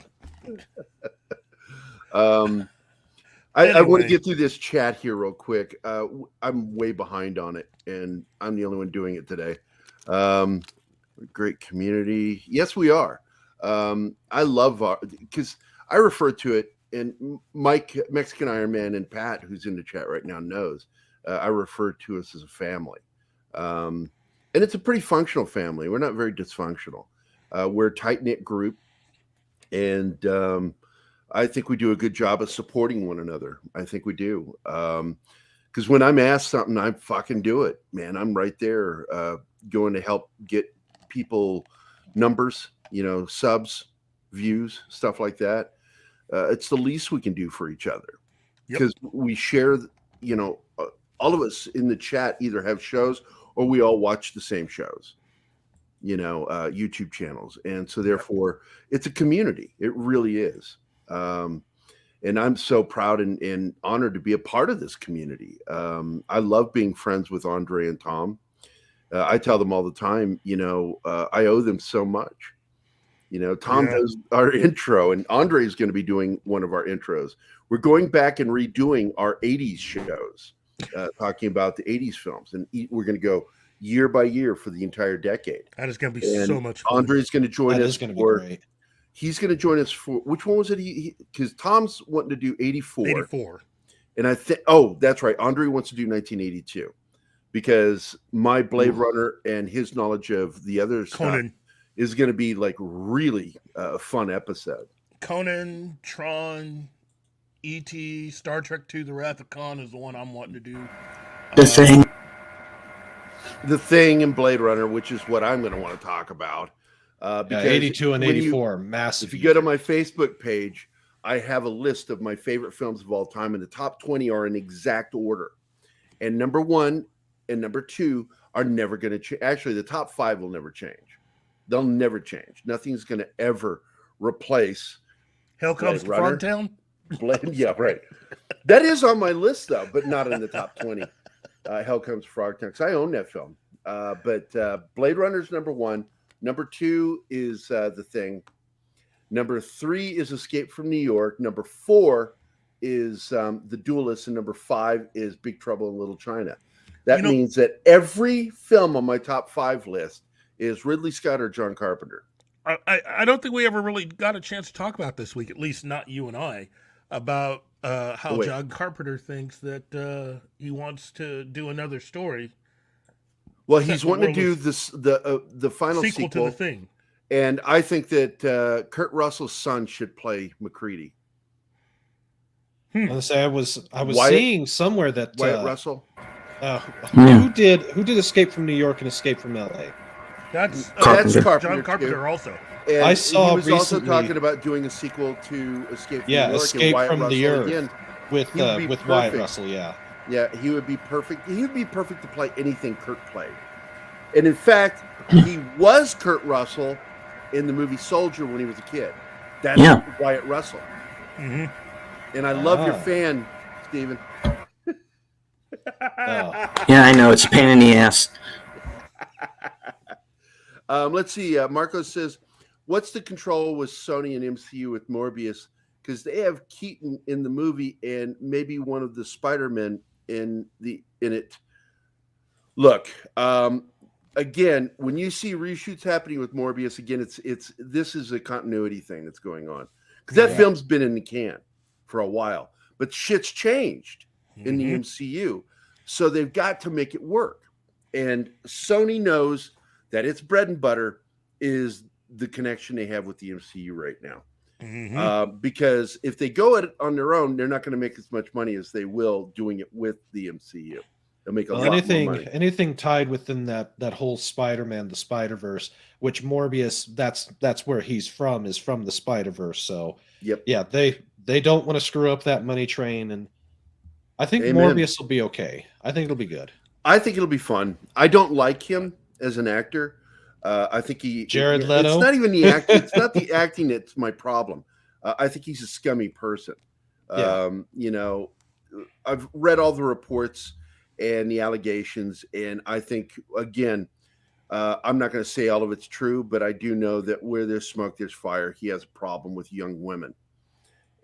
I want to get through this chat here real quick. I'm way behind on it, and I'm the only one doing it today. Great community. Yes, we are. I love because I refer to it, and Mike, Mexican Iron Man, and Pat, who's in the chat right now, knows I refer to us as a family. And it's a pretty functional family. We're not very dysfunctional. We're a tight-knit group, and I think we do a good job of supporting one another. I think we do. Because when I'm asked something, I fucking do it, man. I'm right there going to help get people numbers, subs, views, stuff like that. It's the least we can do for each other, because we share, all of us in the chat either have shows or we all watch the same shows, YouTube channels. And so therefore it's a community. It really is. And I'm so proud and honored to be a part of this community. I love being friends with Andre and Tom. I tell them all the time, I owe them so much. Tom does our intro, and Andre is going to be doing one of our intros. We're going back and redoing our 80s shows, talking about the 80s films, and we're going to go year by year for the entire decade. That is going to be so much fun. Andre's going to join us. That is going to be great. He's going to join us for, which one was it? Because Tom's wanting to do 84. 84. And I think, that's right. Andre wants to do 1982, because my Blade Runner and his knowledge of the other stuff is going to be like really a fun episode. Conan, Tron, E.T., Star Trek II, The Wrath of Khan is the one I'm wanting to do. The Thing and Blade Runner, which is what I'm going to want to talk about. Because 82 and 84, massive. If you go to my Facebook page, I have a list of my favorite films of all time, and the top 20 are in exact order. And number 1 and number 2 are never going to change. Actually, the top 5 will never change. They'll never change. Nothing's going to ever replace Hell Comes to Frogtown? Yeah, right. That is on my list, though, but not in the top 20. Hell Comes to Frogtown, because I own that film. But Blade Runner's number 1. Number 2 is The Thing. Number 3 is Escape from New York. Number 4 is The Duelist. And number 5 is Big Trouble in Little China. That means that every film on my top 5 list is Ridley Scott or John Carpenter. I don't think we ever really got a chance to talk about this week, at least not you and I, about how John Carpenter thinks that he wants to do another story. Well, he's wanting to do the final sequel to The Thing. And I think that Kurt Russell's son should play MacReady. I was say I was Wyatt, seeing somewhere that Wyatt Russell. Who did Escape from New York and Escape from LA? That's Carpenter. John Carpenter too. Also. And I saw he was recently, also talking about doing a sequel to Escape from New York. Escape and from Wyatt the Russell Earth again. with Wyatt Russell. Yeah, he would be perfect. He would be perfect to play anything Kurt played. And in fact, he was Kurt Russell in the movie Soldier when he was a kid. That's Wyatt Russell. Mm-hmm. And I love your fan, Steven. Yeah, I know. It's a pain in the ass. Let's see. Marco says, what's the control with Sony and MCU with Morbius? because they have Keaton in the movie and maybe one of the Spider-Men in it. Look, again, when you see reshoots happening with Morbius, again, this is a continuity thing that's going on, because that film's been in the can for a while, but shit's changed in the MCU, so they've got to make it work. And Sony knows that its bread and butter is the connection they have with the MCU right now. Because if they go at it on their own, they're not going to make as much money as they will doing it with the MCU. They'll make a lot more money. Anything tied within that whole Spider-Man, the Spider-Verse, which Morbius, that's where he's from, is from the Spider-Verse. So yeah, they don't want to screw up that money train, and I think Morbius will be okay. I think it'll be good. I think it'll be fun. I don't like him as an actor. I think Jared Leto. It's not even the acting. It's not the acting that's my problem. I think he's a scummy person. You know, I've read all the reports and the allegations, and I think, again, I'm not going to say all of it's true, but I do know that where there's smoke, there's fire. He has a problem with young women,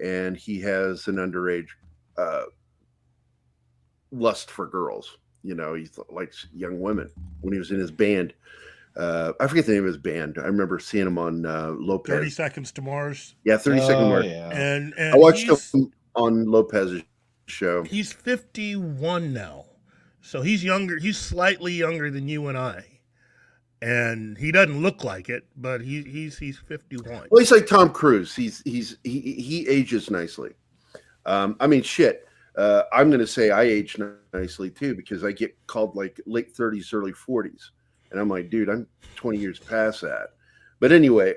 and he has an underage lust for girls. You know, he likes young women. When he was in his band, I forget the name of his band. I remember seeing him on Lopez. 30 Seconds to Mars. Yeah, 30 Seconds to Mars. Yeah. And I watched him on Lopez's show. He's 51 now. So he's younger. He's slightly younger than you and I. And he doesn't look like it, but he's 51. Well, he's like Tom Cruise. He ages nicely. I mean, shit. I'm going to say I age nicely too, because I get called like late 30s, early 40s. And I'm like, dude, I'm 20 years past that. But anyway,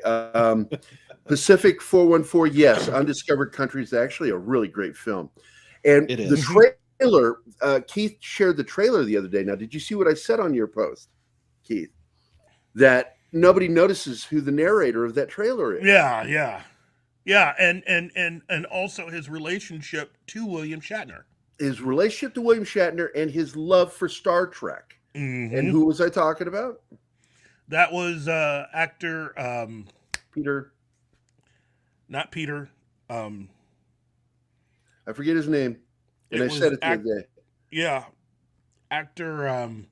Pacific 414, yes, Undiscovered Country is actually a really great film. And the trailer, Keith shared the trailer the other day. Now, did you see what I said on your post, Keith? That nobody notices who the narrator of that trailer is. Yeah, and also his relationship to William Shatner. His relationship to William Shatner and his love for Star Trek. And who was I talking about? That was actor Peter. Not Peter. I forget his name. And I said it the other day. Yeah. Actor. I'm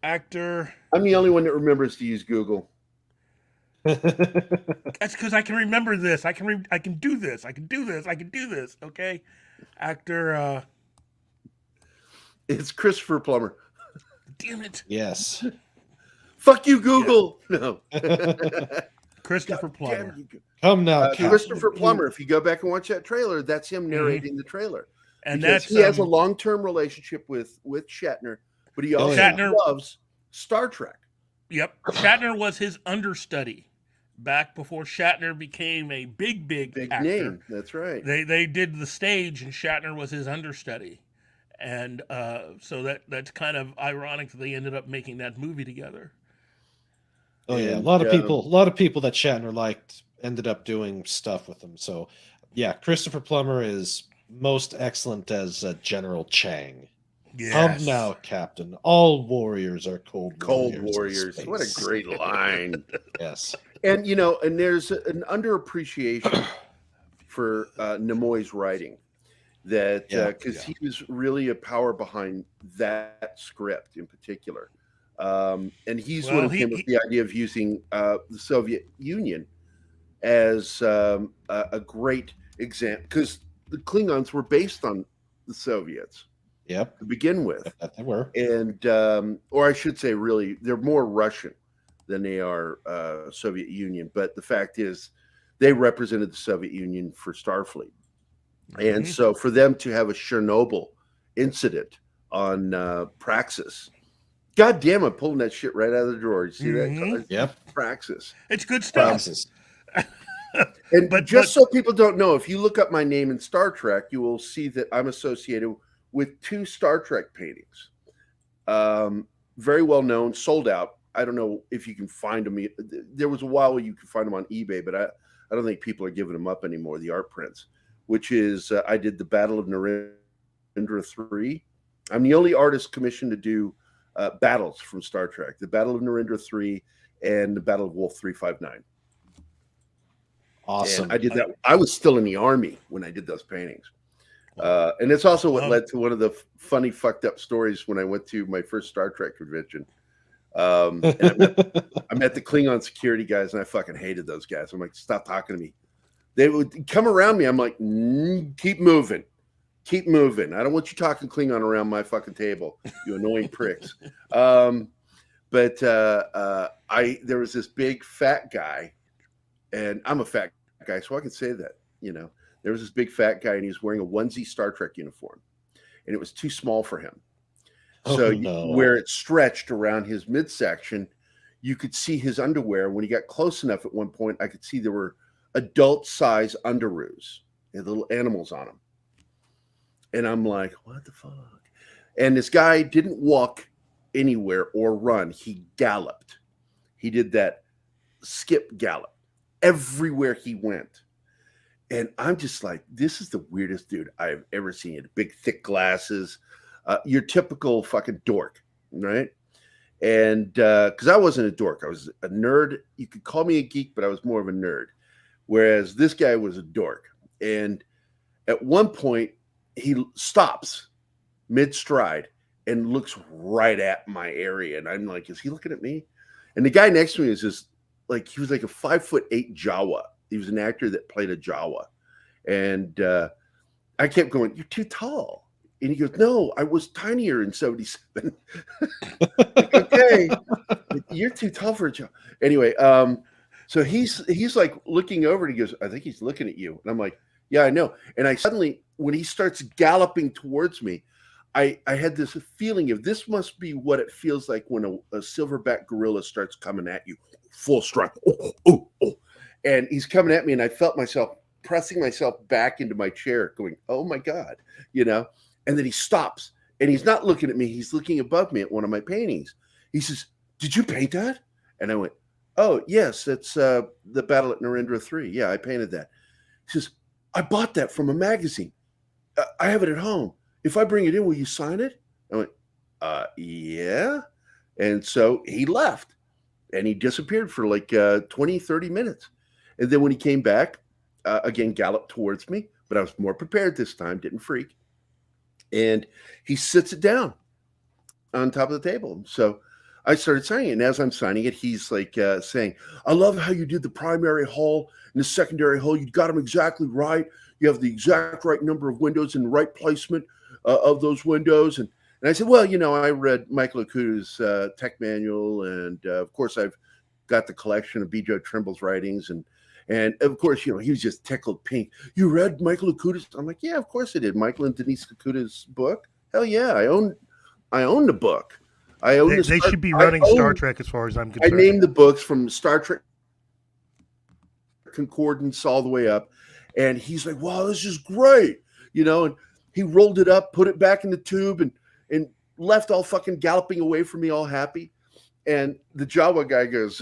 the only one that remembers to use Google. That's because I can remember this. I can do this. I can do this. Okay. Actor. It's Christopher Plummer. Damn it. Yes. Fuck you, Google. Yeah. No. Christopher Plummer. Come now, Christopher Plummer. If you go back and watch that trailer, that's him narrating the trailer. And he has a long-term relationship with Shatner, but he also loves Star Trek. Yep. Shatner was his understudy back before Shatner became a big actor. Name. That's right. They did the stage, and Shatner was his understudy. And so that's kind of ironic that they ended up making that movie together. Oh yeah, a lot of people that Shatner liked ended up doing stuff with him. So yeah, Christopher Plummer is most excellent as General Chang. Yes. Come now, Captain. All warriors are cold warriors. What a great line. Yes. And and there's an underappreciation for Nimoy's writing. That because he was really a power behind that script in particular, and he's one of came up with the idea of using the Soviet Union as a great example, because the Klingons were based on the Soviets. Yep. To begin with, they were, and or I should say, really, they're more Russian than they are Soviet Union. But the fact is, they represented the Soviet Union for Starfleet. And so for them to have a Chernobyl incident on Praxis, God damn, I'm pulling that shit right out of the drawer. You see that? Yep. Praxis. It's good stuff. Praxis. And so people don't know, if you look up my name in Star Trek, you will see that I'm associated with 2 Star Trek paintings. Very well known, sold out. I don't know if you can find them. There was a while where you could find them on eBay, but I don't think people are giving them up anymore, the art prints. Which is, I did the Battle of Narendra 3. I'm the only artist commissioned to do battles from Star Trek. The Battle of Narendra 3 and the Battle of Wolf 359. Awesome. And I did that. I was still in the Army when I did those paintings. And it's also what led to one of the funny, fucked up stories when I went to my first Star Trek convention. And I met the Klingon security guys, and I fucking hated those guys. I'm like, stop talking to me. They would come around me. I'm like, keep moving. Keep moving. I don't want you talking Klingon around my fucking table, you annoying pricks. But there was this big fat guy, and I'm a fat guy, so I can say that, there was this big fat guy, and he was wearing a onesie Star Trek uniform, and it was too small for him. Where it stretched around his midsection, you could see his underwear. When he got close enough at one point, I could see there were adult-size underoos. They had little animals on them. And I'm like, what the fuck? And this guy didn't walk anywhere or run. He galloped. He did that skip gallop everywhere he went. And I'm just like, this is the weirdest dude I've ever seen. He had big, thick glasses. Your typical fucking dork, right? And because I wasn't a dork. I was a nerd. You could call me a geek, but I was more of a nerd. Whereas this guy was a dork. And at one point, he stops mid-stride and looks right at my area. And I'm like, is he looking at me? And the guy next to me is just like, he was like a 5'8" Jawa. He was an actor that played a Jawa. And I kept going, you're too tall. And he goes, no, I was tinier in 77. Like, okay, you're too tall for a Jawa. Anyway, so he's like looking over and he goes, I think he's looking at you. And I'm like, yeah, I know. And I suddenly, when he starts galloping towards me, I had this feeling of this must be what it feels like when a silverback gorilla starts coming at you full stride. Oh. And he's coming at me, and I felt myself pressing myself back into my chair going, oh my God, and then he stops, and he's not looking at me. He's looking above me at one of my paintings. He says, did you paint that? And I went, oh, yes, it's the Battle at Narendra 3. Yeah, I painted that. He says, I bought that from a magazine. I have it at home. If I bring it in, will you sign it? I went, yeah. And so he left, and he disappeared for like 20, 30 minutes. And then when he came back, again, galloped towards me, but I was more prepared this time, didn't freak. And he sits it down on top of the table. So I started signing it. And as I'm signing it, he's like saying, I love how you did the primary hull and the secondary hull. You got them exactly right. You have the exact right number of windows and the right placement of those windows. And I said, well, I read Michael Okuda's tech manual. And of course, I've got the collection of B. Joe Trimble's writings. And of course, he was just tickled pink. You read Michael Okuda's? I'm like, yeah, of course I did. Michael and Denise Okuda's book. Hell yeah, I own the book. I own. They should be running Star Trek, as far as I'm concerned. I named the books from Star Trek Concordance all the way up, and he's like, "Wow, this is great," And he rolled it up, put it back in the tube, and left all fucking galloping away from me, all happy. And the Jawa guy goes.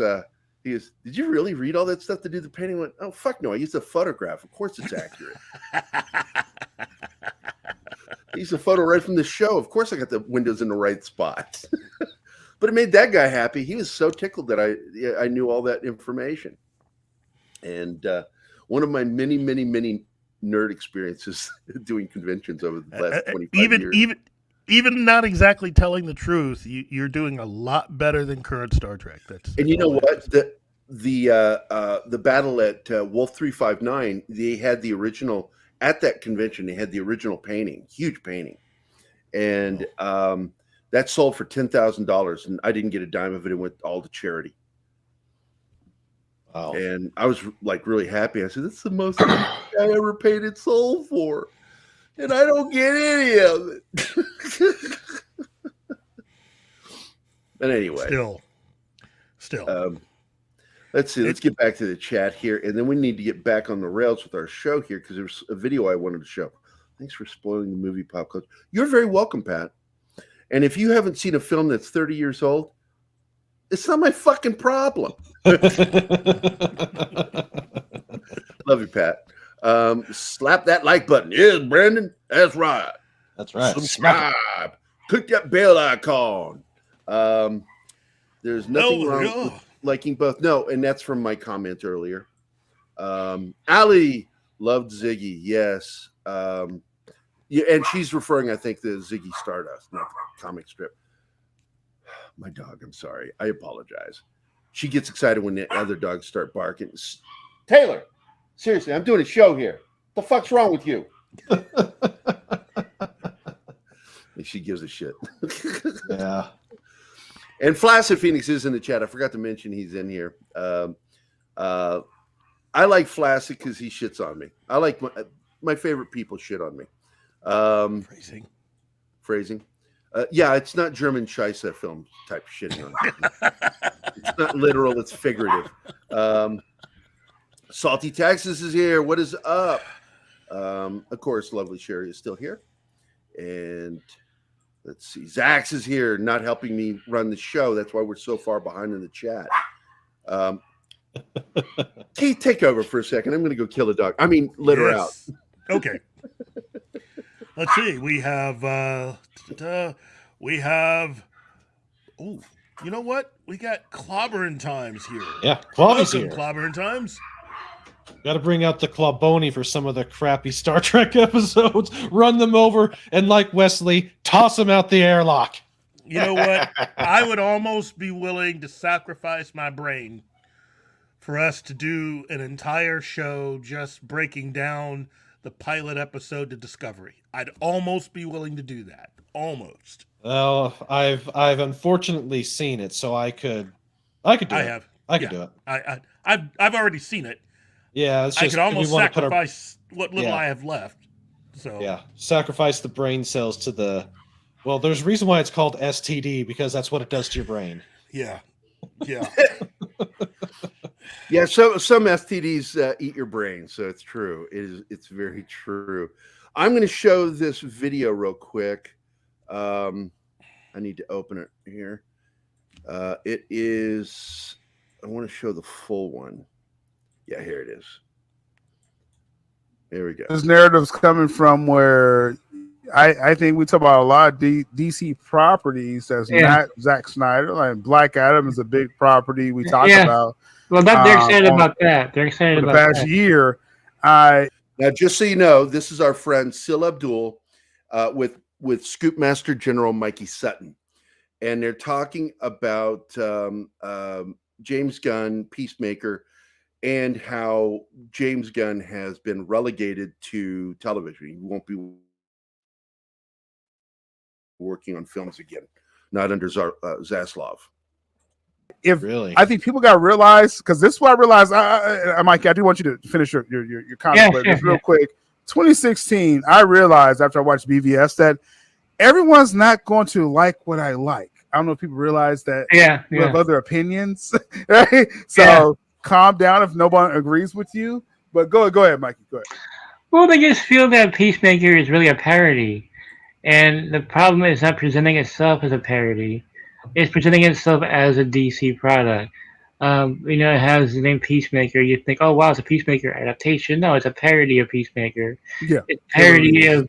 He goes, did you really read all that stuff to do the painting? I went, oh, fuck no. I used a photograph. Of course it's accurate. I used a photo right from the show. Of course I got the windows in the right spot. But it made that guy happy. He was so tickled that I knew all that information. And one of my many, many, many nerd experiences doing conventions over the last 25 years. Even not exactly telling the truth, you're doing a lot better than current Star Trek. And you know what? The battle at Wolf 359, they had the original at that convention. They had the original painting, huge painting, and that sold for $10,000, and I didn't get a dime of it. It went all to charity. Wow! And I was like really happy. I said, "This is the most I ever painted soul for." And I don't get any of it. But anyway. Still. Let's see. Let's get back to the chat here. And then we need to get back on the rails with our show here because there's a video I wanted to show. Thanks for spoiling the movie pop culture. You're very welcome, Pat. And if you haven't seen a film that's 30 years old, it's not my fucking problem. Love you, Pat. Slap that like button. Yes, Brandon. That's right. That's right. Subscribe. Click that bell icon. There's nothing wrong with liking both. No, and that's from my comment earlier. Allie loved Ziggy. Yes. Yeah, and she's referring, I think, to Ziggy Stardust, not the comic strip. My dog, I'm sorry. I apologize. She gets excited when the other dogs start barking. Taylor, seriously, I'm doing a show here. The fuck's wrong with you? And she gives a shit. Yeah. And Flaccid Phoenix is in the chat. I forgot to mention he's in here. I like Flaccid because he shits on me. I like my favorite people shit on me. Phrasing. Yeah, it's not German Scheisse film type shitting on me. It's not literal, it's figurative. Salty Texas is here. What is up? Of course, lovely Sherry is still here. And let's see. Zax is here, not helping me run the show. That's why we're so far behind in the chat. Keith, take over for a second. I'm going to go kill a dog. I mean, let her out. Okay. Let's see. We have. Oh, you know what? We got Clobbering Times here. Yeah, Clobby's Welcome, here. Clobbering Times. Got to bring out the Clawbony for some of the crappy Star Trek episodes. Run them over and, like Wesley, toss them out the airlock. You know what? I would almost be willing to sacrifice my brain for us to do an entire show just breaking down the pilot episode to Discovery. I'd almost be willing to do that. Almost. Well, I've unfortunately seen it, so I could do it. I could do it. I've already seen it. Yeah, it's just, I could almost we sacrifice what little I have left. So yeah, sacrifice the brain cells to the. Well, there's a reason why it's called STD, because that's what it does to your brain. Yeah. Yeah, so some STDs eat your brain, so it's true. It's very true. I'm going to show this video real quick. I need to open it here. It is. I want to show the full one. Yeah, here it is. Here we go. This narrative's coming from where I think we talk about a lot of DC properties that's not Zack Snyder. Like Black Adam is a big property we talk about. Well, they're excited about that. They're excited for the about past that. year. Now, just so you know, this is our friend Sil Abdul with Scoopmaster General Mikey Sutton, and they're talking about James Gunn, Peacemaker, and how James Gunn has been relegated to television. He won't be working on films again, not under Zaslav. I think people got to realize, because this is what I realized. Mike, I do want you to finish your comment, but just real quick. 2016, I realized after I watched BVS that everyone's not going to like what I like. I don't know if people realize that. You have other opinions, right? So calm down if no one agrees with you. But go ahead, Mikey. Go ahead. Well, they just feel that Peacemaker is really a parody, and the problem is not presenting itself as a parody. It's presenting itself as a DC product. It has the name Peacemaker. You think, oh wow, it's a Peacemaker adaptation. No, it's a parody of Peacemaker. Yeah, it's a parody of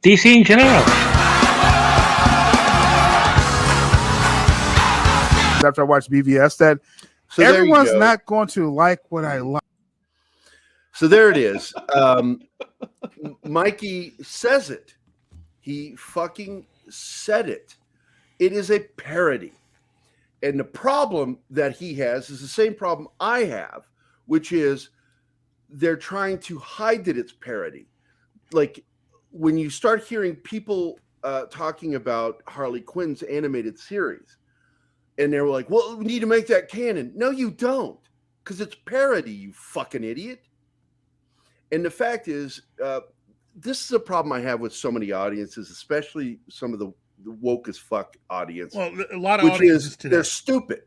DC in general. After I watched BVS, that everyone's not going to like what I like. So there it is. Mikey says it. He fucking said it. It is a parody. And the problem that he has is the same problem I have, which is they're trying to hide that it's parody. Like when you start hearing people talking about Harley Quinn's animated series, and they're like, well, we need to make that canon. No, you don't, because it's parody, you fucking idiot. And the fact is, this is a problem I have with so many audiences, especially some of the woke as fuck audience. Well, a lot of audiences today, they're stupid.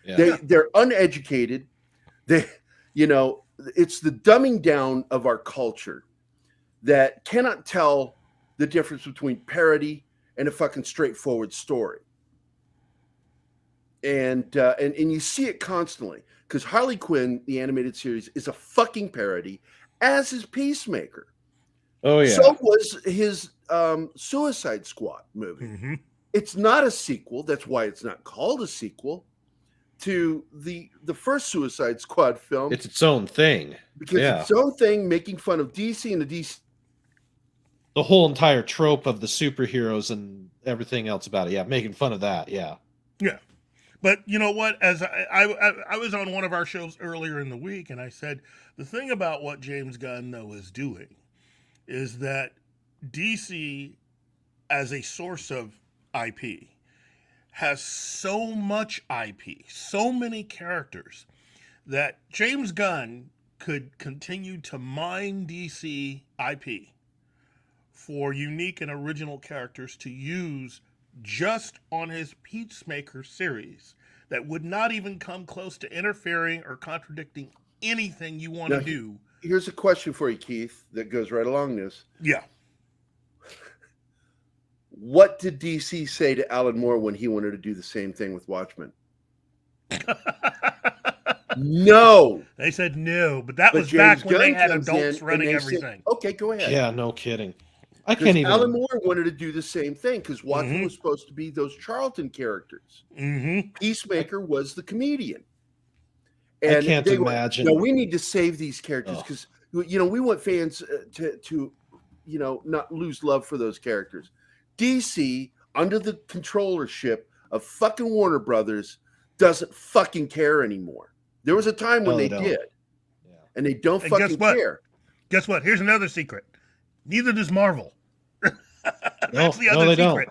Yeah. They're uneducated. It's the dumbing down of our culture that cannot tell the difference between parody and a fucking straightforward story. And you see it constantly, because Harley Quinn, the animated series, is a fucking parody, as is Peacemaker. Oh yeah. So was his Suicide Squad movie. Mm-hmm. It's not a sequel. That's why it's not called a sequel. to the first Suicide Squad film. It's its own thing. Because it's its own thing, making fun of DC and the whole entire trope of the superheroes and everything else about it. Yeah, making fun of that. Yeah. Yeah. But you know what? As I was on one of our shows earlier in the week, and I said, the thing about what James Gunn, though, is doing is that DC, as a source of IP, has so much IP, so many characters, that James Gunn could continue to mine DC IP for unique and original characters to use just on his Peacemaker series that would not even come close to interfering or contradicting anything you want to do. Here's a question for you, Keith, that goes right along this. Yeah. What did DC say to Alan Moore when he wanted to do the same thing with Watchmen? No. They said no, but that was back when they had adults running everything. Said, okay, go ahead. Yeah, no kidding. I can't even. Alan Moore wanted to do the same thing because Watchmen was supposed to be those Charlton characters. Peacemaker was the comedian. And I can't imagine. No, we need to save these characters because we want fans to not lose love for those characters. DC, under the controllership of fucking Warner Brothers, doesn't fucking care anymore. There was a time when they did, and they don't fucking care. Guess what? Here's another secret. Neither does Marvel. That's the no, other they secret.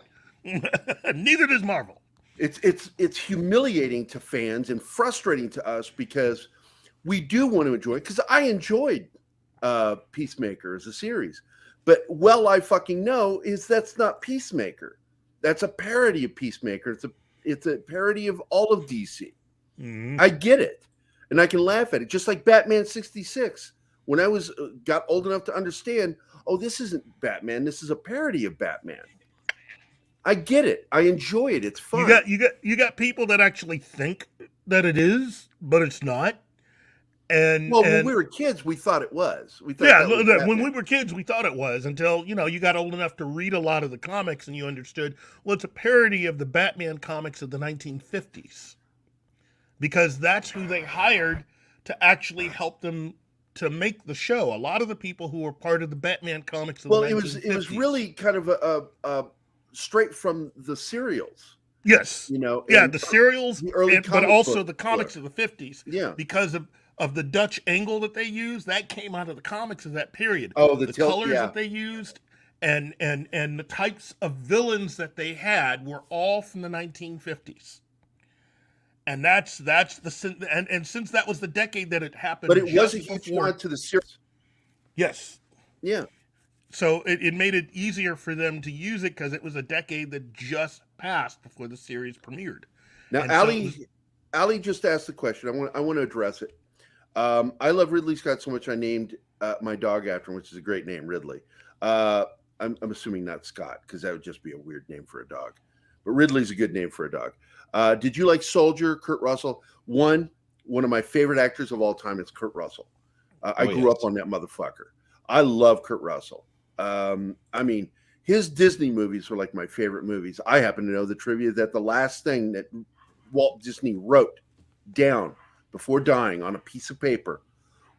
Neither does Marvel. It's humiliating to fans and frustrating to us because we do want to enjoy it. Because I enjoyed Peacemaker as a series, but I fucking know that's not Peacemaker. That's a parody of Peacemaker. It's a parody of all of DC. I get it, and I can laugh at it. Just like Batman 66. When I got old enough to understand, this isn't Batman. This is a parody of Batman. I get it. I enjoy it. It's fun. You got people that actually think that it is, but it's not. And when we were kids, we thought it was. When we were kids, we thought it was until you got old enough to read a lot of the comics and you understood. Well, it's a parody of the Batman comics of the 1950s, because that's who they hired to actually help them to make the show. A lot of the people who were part of the Batman comics of the 1950s. It was really kind of a straight from the serials. Yes. The serials, but also the comics of the 50s. Yeah. Because of the Dutch angle that they used, that came out of the comics of that period. The colors that they used and the types of villains that they had were all from the 1950s. And that's and since that was the decade that it happened, but it was a huge nod to the series. Yes. Yeah. So it made it easier for them to use it because it was a decade that just passed before the series premiered. Now, Ali just asked the question. I want to address it. I love Ridley Scott so much I named my dog after him, which is a great name, Ridley. I'm assuming not Scott, because that would just be a weird name for a dog. But Ridley's a good name for a dog. Did you like Soldier, Kurt Russell? One of my favorite actors of all time is Kurt Russell. I grew up on that motherfucker. I love Kurt Russell. I mean, his Disney movies were like my favorite movies. I happen to know the trivia that the last thing that Walt Disney wrote down before dying on a piece of paper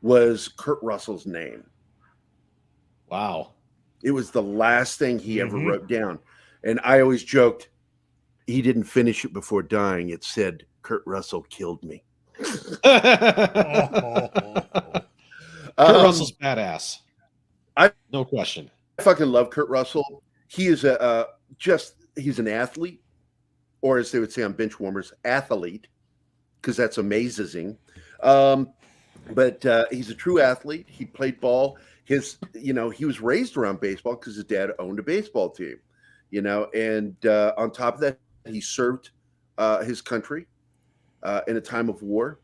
was Kurt Russell's name. Wow. It was the last thing he ever wrote down. And I always joked, he didn't finish it before dying. It said, Kurt Russell killed me. Kurt Russell's badass. No question. I fucking love Kurt Russell. He is he's an athlete, or as they would say on Benchwarmers, athlete, because that's amazing. But he's a true athlete. He played ball. He was raised around baseball because his dad owned a baseball team, and on top of that, he served his country in a time of war.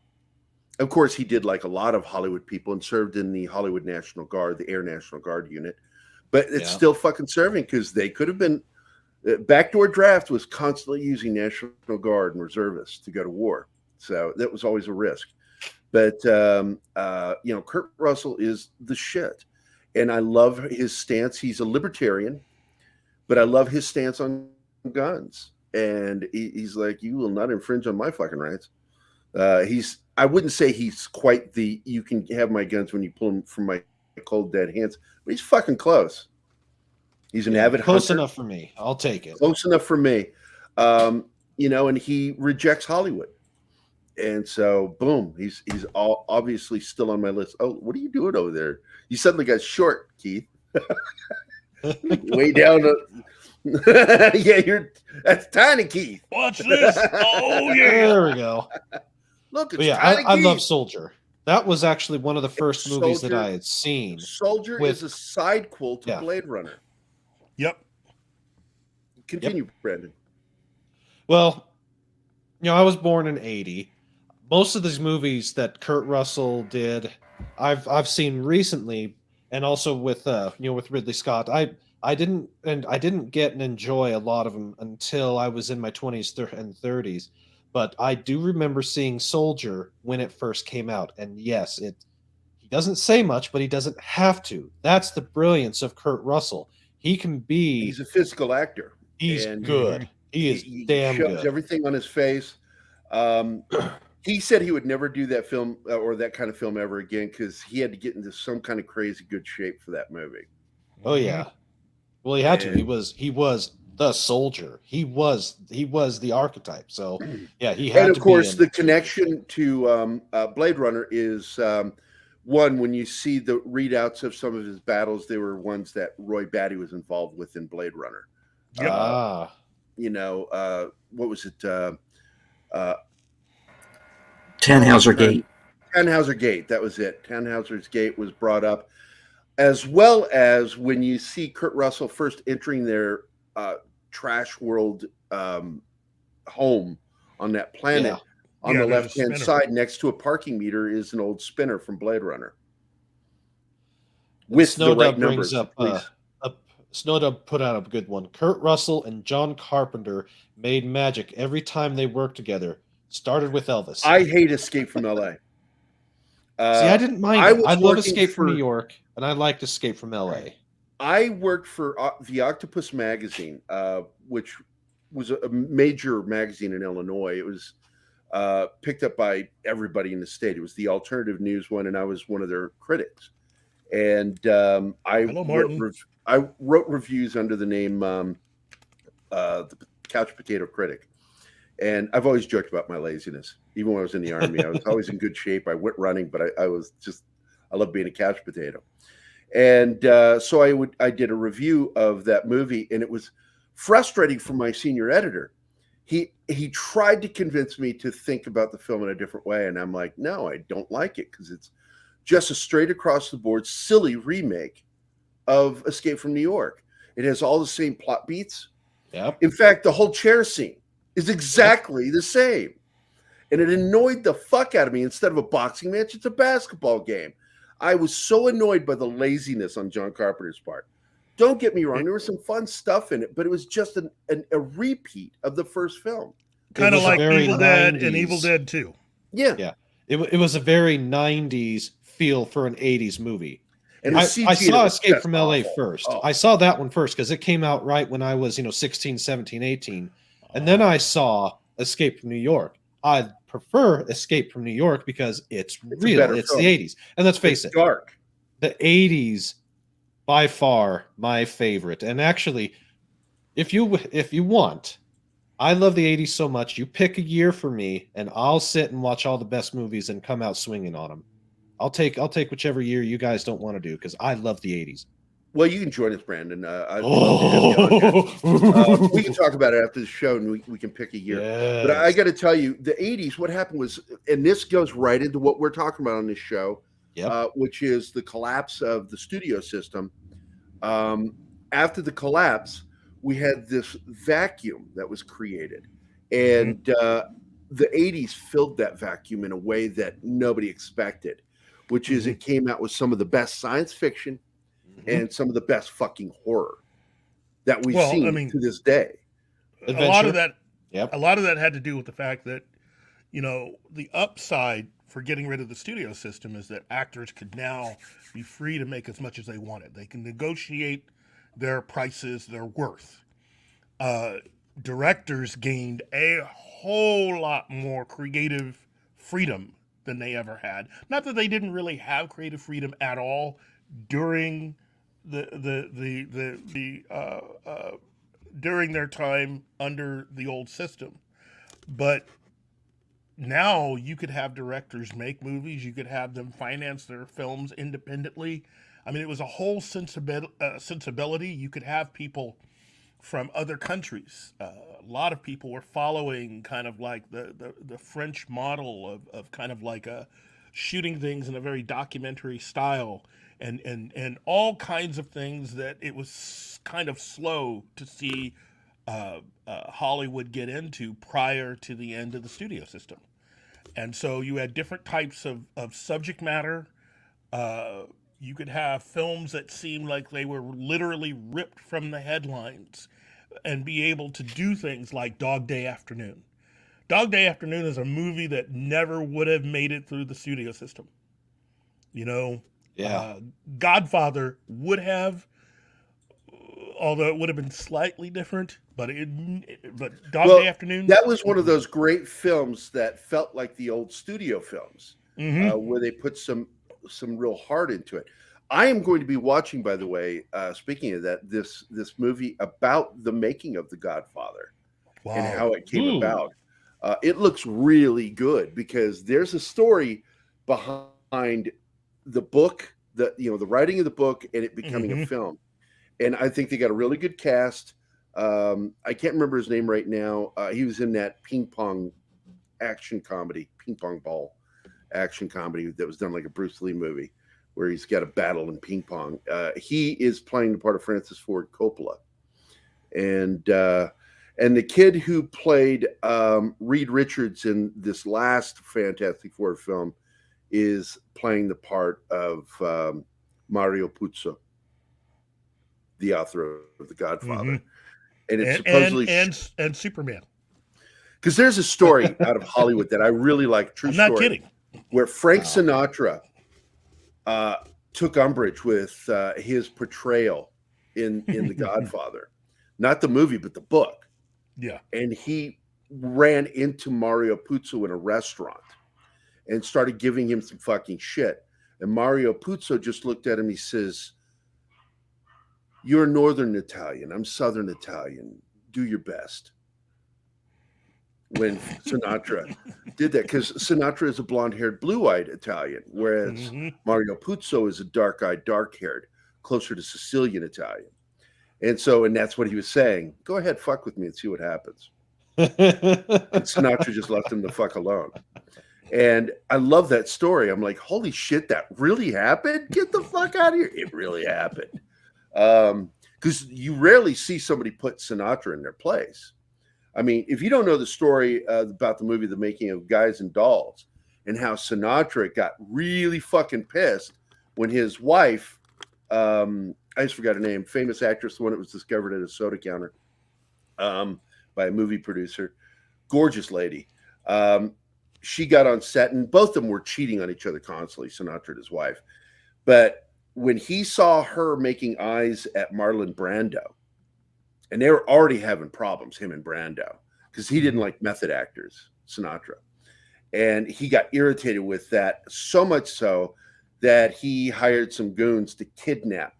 Of course, he did like a lot of Hollywood people and served in the Hollywood National Guard, the Air National Guard unit. But it's still fucking serving because they could have been backdoor draft was constantly using National Guard and reservists to go to war. So that was always a risk. But, Kurt Russell is the shit. And I love his stance. He's a libertarian, but I love his stance on guns. And he's like, you will not infringe on my fucking rights. I wouldn't say he's quite the you can have my guns when you pull them from my cold dead hands, but he's fucking close. He's an avid close hunter. enough for me. I'll take it. Close enough for me. And he rejects Hollywood. And so, boom, he's obviously still on my list. Oh, what are you doing over there? You suddenly got short, Keith. Way down. That's tiny, Keith. Watch this. Oh, yeah. There we go. Look, it's But yeah, tiny I Keith. love Soldier. That was actually one of the first movies that I had seen. Soldier is a sidequel to Blade Runner. Yep. Continue, Brandon. Well, I was born in '80. Most of these movies that Kurt Russell did, I've seen recently, and also with with Ridley Scott. I didn't get and enjoy a lot of them until I was in my 20s and 30s. But I do remember seeing Soldier when it first came out, and yes, he doesn't say much, but he doesn't have to. That's the brilliance of Kurt Russell. He can be. He's a physical actor. He's good. He is damn shoves good. Everything on his face. He said he would never do that film or that kind of film ever again because he had to get into some kind of crazy good shape for that movie. Oh yeah. Well, he had to. He was the soldier. He was the archetype. So yeah, he had. And of to course, be the connection to Blade Runner is one. When you see the readouts of some of his battles, they were ones that Roy Batty was involved with in Blade Runner. Yep. What was it? Tannhauser Gate. Tannhauser Gate. That was it. Tannhauser's Gate was brought up, as well as when you see Kurt Russell first entering their trash world home on that planet. Yeah. On the left-hand side, next to a parking meter, is an old spinner from Blade Runner. With the right numbers. Snowdub put out a good one. Kurt Russell and John Carpenter made magic every time they worked together. Started with Elvis. I hate Escape from L.A. See, I didn't mind it. I love Escape from New for- York, and I liked Escape from L.A. I worked for the Octopus magazine, which was a major magazine in Illinois. It was picked up by everybody in the state. It was the alternative news one, and I was one of their critics. And I wrote reviews under the name the Couch Potato Critic. And I've always joked about my laziness. Even when I was in the Army, I was always in good shape. I went running, but I love being a couch potato. And so I did a review of that movie, and it was frustrating for my senior editor. He tried to convince me to think about the film in a different way, and I'm like, no, I don't like it because it's just a straight across the board silly remake of Escape from New York. It has all the same plot beats. Yep. In fact, the whole chair scene is exactly the same. And it annoyed the fuck out of me. Instead of a boxing match, it's a basketball game. I was so annoyed by the laziness on John Carpenter's part. Don't get me wrong, there was some fun stuff in it, but it was just a repeat of the first film. Kind of like Evil Dead 90s. and Evil Dead 2. Yeah. Yeah. It was a very 90s feel for an 80s movie. And I the CG saw was Escape just from LA awful. first. Oh. I saw that one first because it came out right when I was 16, 17, 18. And then I saw Escape from New York. I prefer Escape from New York because it's real. It's film. the 80s. And let's face It's it, dark. the 80s by far my favorite. And actually, if you want, I love the 80s so much. You pick a year for me, and I'll sit and watch all the best movies and come out swinging on them. I'll take whichever year you guys don't want to do because I love the 80s. Well, you can join us, Brandon. I'd love to have you on. We can talk about it after the show, and we can pick a year. Yes. But I got to tell you, the 80s, what happened was, and this goes right into what we're talking about on this show, Yep. which is the collapse of the studio system. After the collapse, we had this vacuum that was created. And the 80s filled that vacuum in a way that nobody expected, which is it came out with some of the best science fiction and some of the best fucking horror that we've seen to this day. A lot of that Yep. had to do with the fact that, the upside for getting rid of the studio system is that actors could now be free to make as much as they wanted. They can negotiate their prices, their worth. Directors gained a whole lot more creative freedom than they ever had. Not that they didn't really have creative freedom at all during during their time under the old system, but now you could have directors make movies. You could have them finance their films independently. I mean, it was a whole sensibility. You could have people from other countries. A lot of people were following kind of like the French model of kind of like shooting things in a very documentary style, and all kinds of things that it was kind of slow to see Hollywood get into prior to the end of the studio system. And so you had different types of subject matter. You could have films that seemed like they were literally ripped from the headlines and be able to do things like Dog Day Afternoon. Dog Day Afternoon is a movie that never would have made it through the studio system. You know, Godfather would have, although it would have been slightly different, but Dog Day Afternoon. That was one of those great films that felt like the old studio films, where they put some real heart into it. I am going to be watching, by the way, speaking of that, this movie about the making of The Godfather and how it came about. It looks really good because there's a story behind the book, the writing of the book, and it becoming a film. And I think they got a really good cast. I can't remember his name right now. He was in that ping pong ball action comedy that was done like a Bruce Lee movie where he's got a battle in ping pong. He is playing the part of Francis Ford Coppola. And the kid who played Reed Richards in this last Fantastic Four film is playing the part of Mario Puzo, the author of The Godfather. And it's supposedly and Superman. Because there's a story out of Hollywood that I really like, true story. I'm not kidding. Where Frank Sinatra took umbrage with his portrayal in The Godfather. Not the movie, but the book. Yeah. And he ran into Mario Puzo in a restaurant and started giving him some fucking shit. And Mario Puzo just looked at him. He says, "You're Northern Italian. I'm Southern Italian. Do your best." When Sinatra did that, because Sinatra is a blonde-haired, blue-eyed Italian, whereas Mario Puzo is a dark-eyed, dark-haired, closer to Sicilian Italian. And that's what he was saying. Go ahead, fuck with me and see what happens. And Sinatra just left him the fuck alone. And I love that story. I'm like, holy shit, that really happened? Get the fuck out of here. It really happened. Because you rarely see somebody put Sinatra in their place. I mean, if you don't know the story about the movie The Making of Guys and Dolls and how Sinatra got really fucking pissed when his wife, I just forgot her name, famous actress, the one that was discovered at a soda counter by a movie producer, gorgeous lady. She got on set and both of them were cheating on each other constantly, Sinatra and his wife. But when he saw her making eyes at Marlon Brando, and they were already having problems, him and Brando, because he didn't like method actors, Sinatra. And he got irritated with that, so much so that he hired some goons to kidnap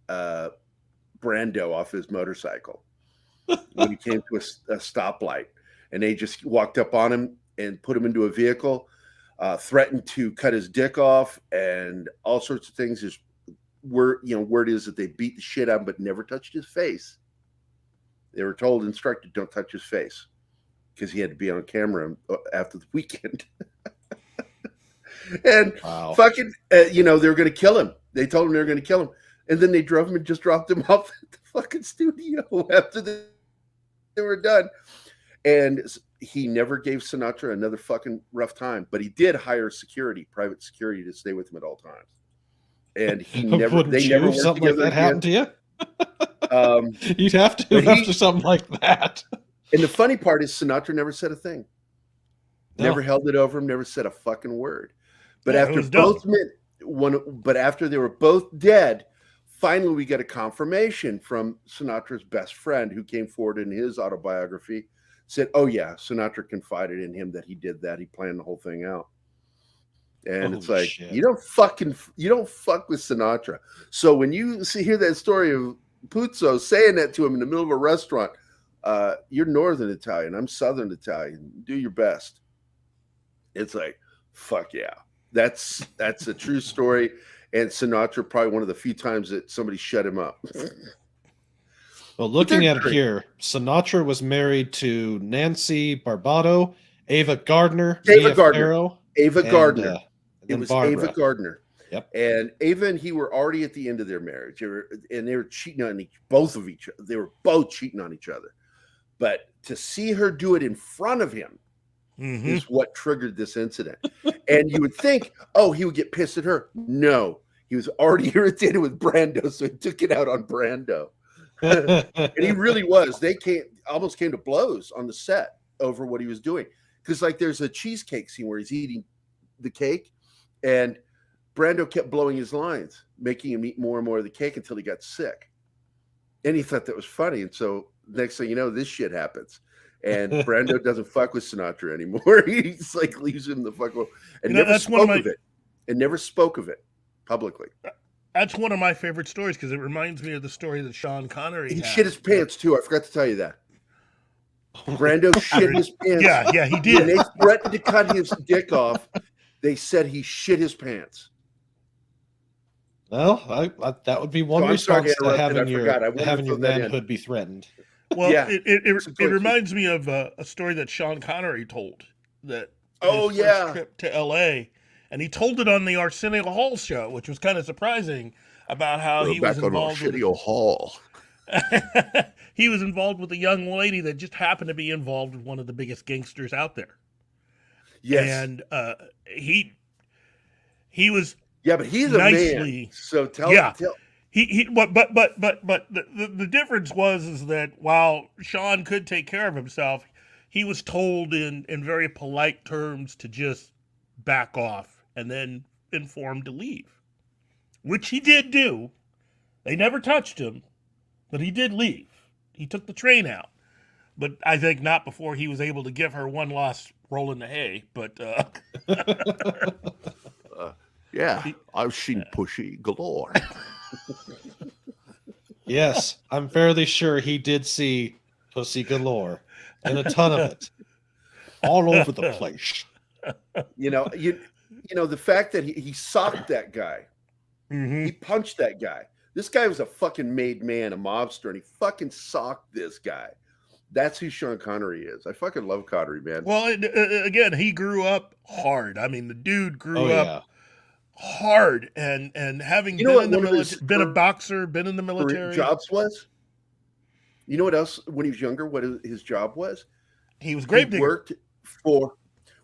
Brando off his motorcycle when he came to a stoplight. And they just walked up on him and put him into a vehicle, threatened to cut his dick off and all sorts of things. Word is that they beat the shit out of him, but never touched his face. They were told, instructed, don't touch his face because he had to be on camera after the weekend. And fucking, they were going to kill him. They told him they were going to kill him. And then they drove him and just dropped him off at the fucking studio after they were done. And he never gave Sinatra another fucking rough time, but he did hire private security to stay with him at all times. And he never, they never worked something like that happened to you? You'd have to after something like that. And the funny part is Sinatra never said a thing. No. Never held it over him, never said a fucking word. But after after they were both dead, finally we get a confirmation from Sinatra's best friend who came forward in his autobiography said, "Oh yeah, Sinatra confided in him that he did that. He planned the whole thing out." And it's Holy like, shit. you don't fuck with Sinatra. So when you hear that story of Puzo saying that to him in the middle of a restaurant, you're Northern Italian, I'm Southern Italian. Do your best. It's like, fuck yeah. That's a true story. And Sinatra, probably one of the few times that somebody shut him up. Well, looking they're at it great. here, Sinatra was married to Nancy Barbado, Ava Gardner, Ava Mia Gardner. Farrow, Ava and, Gardner. and It then was Barbara. Ava Gardner. Yep. And Ava and he were already at the end of their marriage. They were cheating on both of each other. They were both cheating on each other. But to see her do it in front of him is what triggered this incident. And you would think, oh, he would get pissed at her. No, he was already irritated with Brando, so he took it out on Brando. And he really was. They almost came to blows on the set over what he was doing. Because like there's a cheesecake scene where he's eating the cake, and Brando kept blowing his lines, making him eat more and more of the cake until he got sick. And he thought that was funny. And so next thing you know, this shit happens. And Brando doesn't fuck with Sinatra anymore. He's like leaves him the fuck alone. And never spoke of it. And never spoke of it publicly. That's one of my favorite stories because it reminds me of the story that Sean Connery had. Shit his pants too. I forgot to tell you that. Brando shit his pants. Yeah, he did. When they threatened to cut his dick off, they said he shit his pants. Well, that would be one response to having your manhood be threatened. Well, yeah, it reminds me of a story that Sean Connery told that his first trip to L.A. And he told it on the Arsenio Hall show, which was kind of surprising about how he was involved with Arsenio Hall. He was involved with a young lady that just happened to be involved with one of the biggest gangsters out there. Yes, and he was but he's a man. So tell. But the difference was that while Sean could take care of himself, he was told in very polite terms to just back off and then informed to leave, which he did do. They never touched him, but he did leave. He took the train out, but I think not before he was able to give her one last roll in the hay. But I've seen Pushy galore. Yes, I'm fairly sure he did see pussy galore and a ton of it all over the place. You know, the fact that he socked that guy, he punched that guy. This guy was a fucking made man, a mobster, and he fucking socked this guy. That's who Sean Connery is. I fucking love Connery, man. Well, again, he grew up hard. I mean, the dude grew up hard, and having been in the military, been a boxer, been in the military. Jobs was. You know what else? When he was younger, what his job was? He was grave digger. Worked for.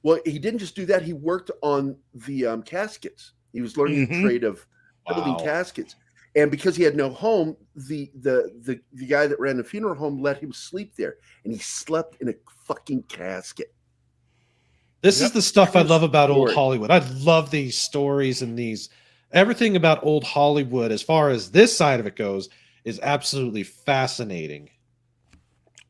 Well, he didn't just do that. He worked on the caskets. He was learning the trade of building caskets. And because he had no home, the guy that ran the funeral home let him sleep there, and he slept in a fucking casket. This is the stuff I love about old Hollywood. I love these stories and everything about old Hollywood, as far as this side of it goes, is absolutely fascinating.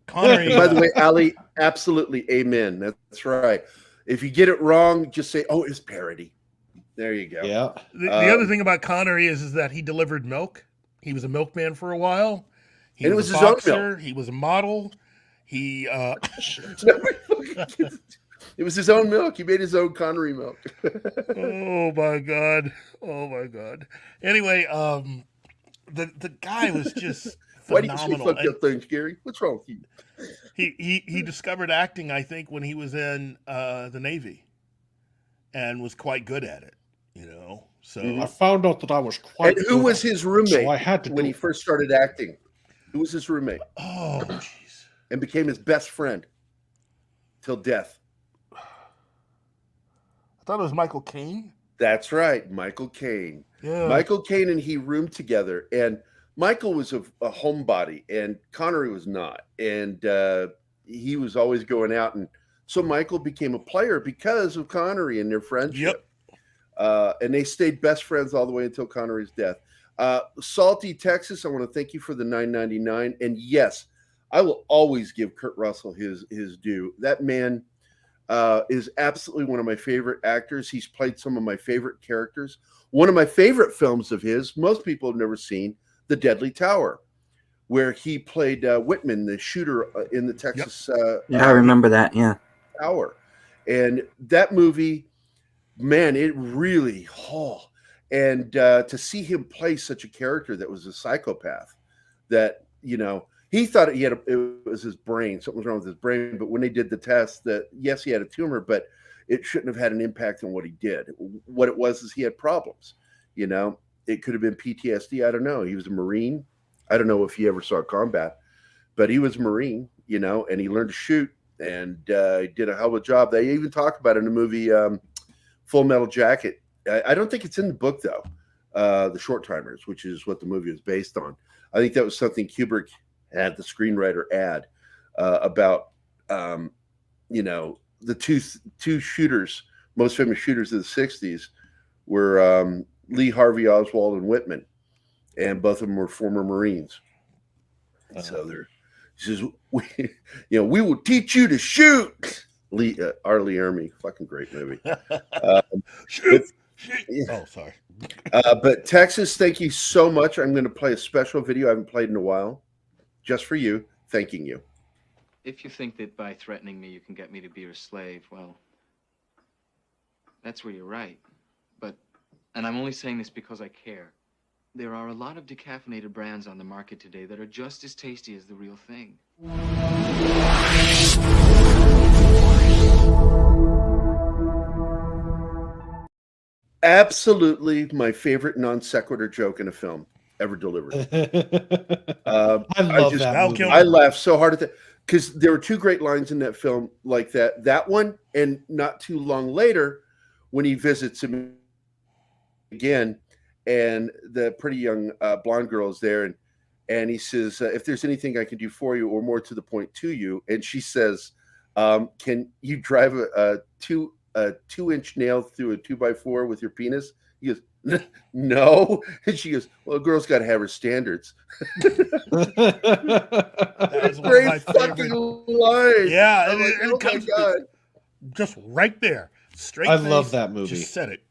Connery, by the way, Ali, absolutely, amen. That's right. If you get it wrong, just say, "Oh, it's parody." There you go. Yeah. The other thing about Connery is that he delivered milk. He was a milkman for a while. It was his own milk. He was a model. It was his own milk. He made his own Connery milk. Oh my god. Anyway, the guy was just phenomenal. Why do you say fuck that thing, Gary? What's wrong with you? He discovered acting, I think, when he was in the Navy, and was quite good at it. You know, so I found out that I was quite. And who was his roommate? So I had to when he first started acting. Who was his roommate? Oh, jeez. And became his best friend till death. I thought it was Michael Caine. That's right, Michael Caine. Yeah, Michael Caine and he roomed together, and Michael was a homebody, and Connery was not, and he was always going out, and so Michael became a player because of Connery and their friendship. Yep. And they stayed best friends all the way until Connery's death. Salty, Texas, I want to thank you for the $9.99. And yes, I will always give Kurt Russell his due. That man is absolutely one of my favorite actors. He's played some of my favorite characters. One of my favorite films of his, most people have never seen, The Deadly Tower, where he played Whitman, the shooter in the Texas. Yeah, I remember that. Yeah. Tower. And that movie, man, it really, and to see him play such a character that was a psychopath, that, you know, he thought it was his brain, something was wrong with his brain. But when they did the test, that yes, he had a tumor, but it shouldn't have had an impact on what he did. What it was is he had problems. You know, it could have been PTSD. I don't know. He was a Marine. I don't know if he ever saw combat, but he was a Marine, you know, and he learned to shoot and he did a hell of a job. They even talk about it in the movie Full Metal Jacket. I don't think it's in the book, though, The Short Timers, which is what the movie was based on. I think that was something Kubrick had the screenwriter add about, you know, the two shooters, most famous shooters of the 60s were Lee Harvey Oswald and Whitman, and both of them were former Marines. So he says, we will teach you to shoot. Lee Ermey, fucking great movie. Shoot. Oh, sorry. But Texas, thank you so much. I'm going to play a special video I haven't played in a while, just for you, thanking you. If you think that by threatening me you can get me to be your slave, well, that's where you're right. And I'm only saying this because I care. There are a lot of decaffeinated brands on the market today that are just as tasty as the real thing. Absolutely my favorite non sequitur joke in a film ever delivered. I love that movie. I laughed so hard at that because there were two great lines in that film like that. That one, and not too long later, when he visits him again, and the pretty young blonde girl is there, and he says, if there's anything I can do for you, or more to the point to you, and she says, can you drive a 2-inch nail through a 2x4 with your penis? He goes, no. And she goes, well, a girl's got to have her standards. That was great fucking line. Yeah, like, and oh my God. Just right there. Straight. I love that movie. Just said it.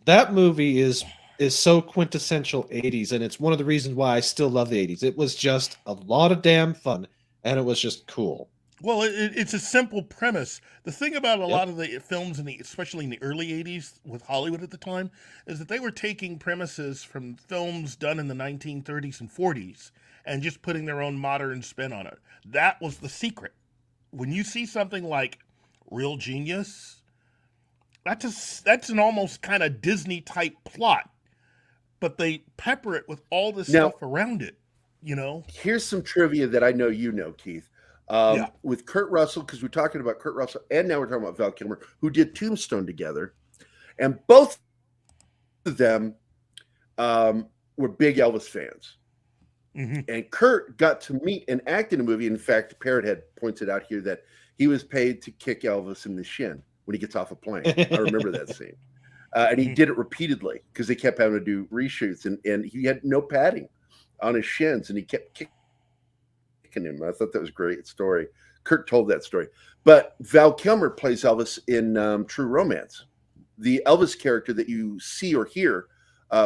That movie is so quintessential 80s, and it's one of the reasons why I still love the 80s. It was just a lot of damn fun, and it was just cool. Well, it's a simple premise. The thing about a lot of the films, especially in the early 80s with Hollywood at the time, is that they were taking premises from films done in the 1930s and 40s and just putting their own modern spin on it. That was the secret. When you see something like Real Genius, that's an almost kind of Disney-type plot, but they pepper it with all this stuff around it, you know? Here's some trivia that I know you know, Keith. With Kurt Russell, because we're talking about Kurt Russell, and now we're talking about Val Kilmer, who did Tombstone together, and both of them were big Elvis fans. Mm-hmm. And Kurt got to meet and act in a movie. In fact, Parrothead points it out here that he was paid to kick Elvis in the shin when he gets off a plane. I remember that scene. And he did it repeatedly because they kept having to do reshoots, and he had no padding on his shins, and he kept kicking him. I thought that was a great story. Kurt told that story. But Val Kilmer plays Elvis in True Romance. The Elvis character that you see or hear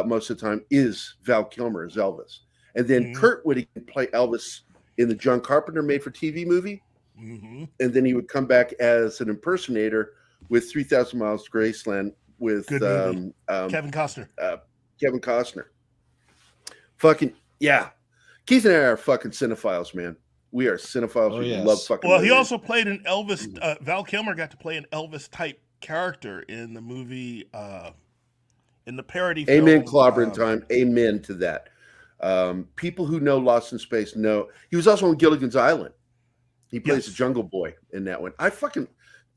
most of the time is Val Kilmer as Elvis. And then Kurt would play Elvis in the John Carpenter made-for-TV movie. Mm-hmm. And then he would come back as an impersonator with 3,000 Miles to Graceland with Kevin Costner. Kevin Costner. Fucking, yeah. Keith and I are fucking cinephiles, man. We are cinephiles. We love fucking Well, movies. He also played an Elvis. Val Kilmer got to play an Elvis-type character in the movie, in the parody film. Amen, clobbering time. Amen to that. People who know Lost in Space know. He was also on Gilligan's Island. He plays the Jungle Boy in that one.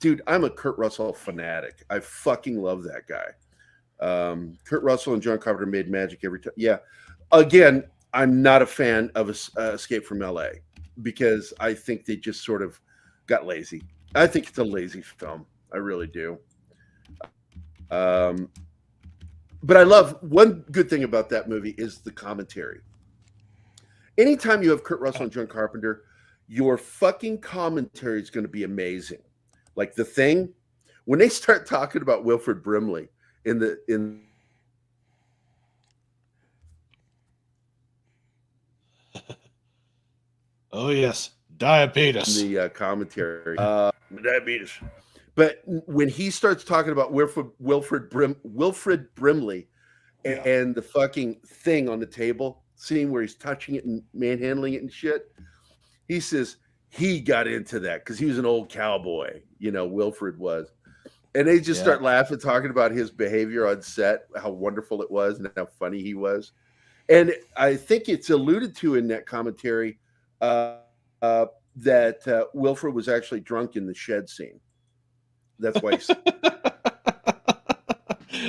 Dude, I'm a Kurt Russell fanatic. I fucking love that guy. Kurt Russell and John Carpenter made magic every time. Yeah. Again, I'm not a fan of Escape from LA because I think they just sort of got lazy. I think it's a lazy film. I really do. But I love one good thing about that movie is the commentary. Anytime you have Kurt Russell and John Carpenter, your fucking commentary is going to be amazing. Like The Thing, when they start talking about Wilfred Brimley in Oh yes, diabetes. the commentary, diabetes. But when he starts talking about Wilfred Brimley and the fucking thing on the table, scene where he's touching it and manhandling it and shit, he says he got into that because he was an old cowboy, Wilfred was. And they just start laughing, talking about his behavior on set, how wonderful it was and how funny he was. And I think it's alluded to in that commentary that Wilfred was actually drunk in the shed scene. That's why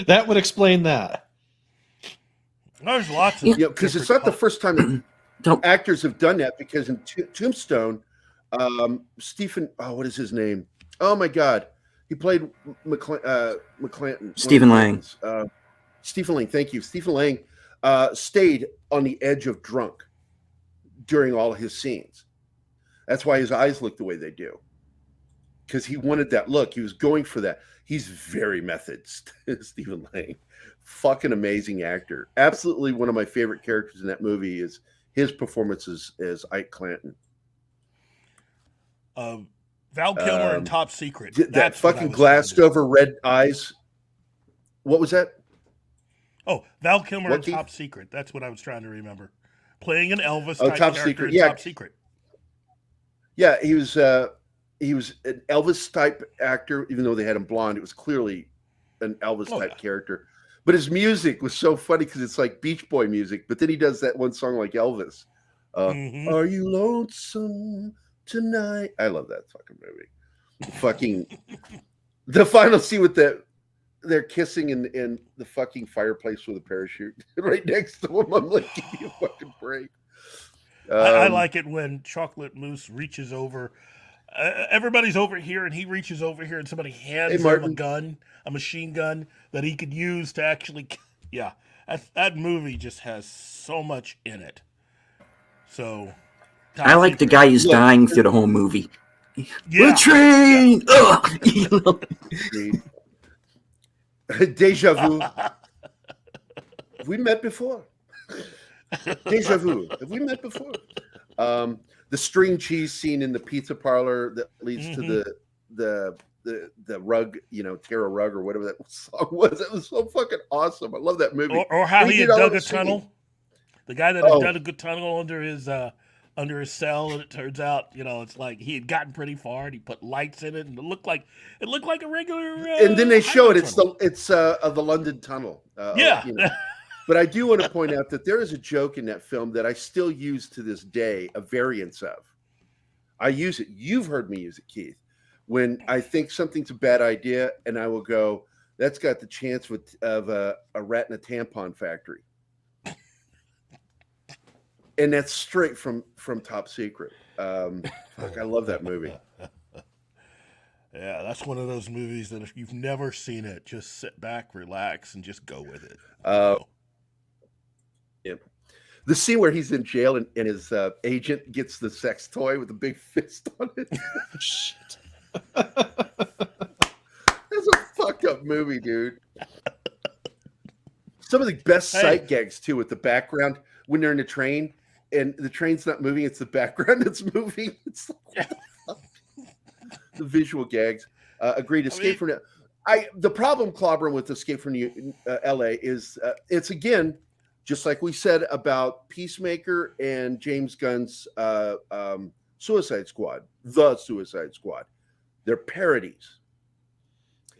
that would explain that. There's lots of because it's not the first time that actors have done that. Because in Tombstone, Stephen, what is his name? Oh my God, he played McClanton. Stephen Lang. Stephen Lang, thank you. Stephen Lang stayed on the edge of drunk during all his scenes. That's why his eyes look the way they do. Because he wanted that look. He was going for that. He's very method, Stephen Lang. Fucking amazing actor. Absolutely one of my favorite characters in that movie is his performance as Ike Clanton. Val Kilmer in Top Secret. That fucking glassed over red eyes. What was that? Oh, Val Kilmer in Top Secret. That's what I was trying to remember. Playing an Elvis type Top character Secret. in Top Secret. Yeah, he was an Elvis type actor, even though they had him blonde. It was clearly an Elvis type character. But his music was so funny because it's like Beach Boy music. But then he does that one song like Elvis. Are you lonesome tonight? I love that fucking movie. The final scene with they're kissing in the fucking fireplace with a parachute right next to him. I'm like, give me a fucking break. I like it when Chocolate Mousse reaches over. Everybody's over here, and he reaches over here, and somebody hands him a gun, a machine gun that he could use to actually. Yeah, that movie just has so much in it. So, I like the guy who's dying through the whole movie. Yeah. Train. Deja vu. Have we met before? Deja vu. Have we met before? The string cheese scene in the pizza parlor that leads to the rug, Terra rug or whatever that song was. That was so fucking awesome. I love that movie. Or how he had dug a tunnel. The guy that had dug a good tunnel under his cell, and it turns out, it's like he had gotten pretty far, and he put lights in it, and it looked like a regular. And then they show it. It's the London Tunnel. But I do want to point out that there is a joke in that film that I still use to this day, a variance of. I use it. You've heard me use it, Keith. When I think something's a bad idea, and I will go, that's got the chance of a rat in a tampon factory. And that's straight from Top Secret. I love that movie. Yeah, that's one of those movies that if you've never seen it, just sit back, relax, and just go with it. The scene where he's in jail and his agent gets the sex toy with a big fist on it. Shit. That's a fucked up movie, dude. Some of the best sight gags too, with the background when they're in the train and the train's not moving, it's the background that's moving. It's like, the visual gags. Agreed. Escape from the problem, clobbering with Escape from L.A. is it's again just like we said about Peacemaker and James Gunn's Suicide Squad, The Suicide Squad. They're parodies.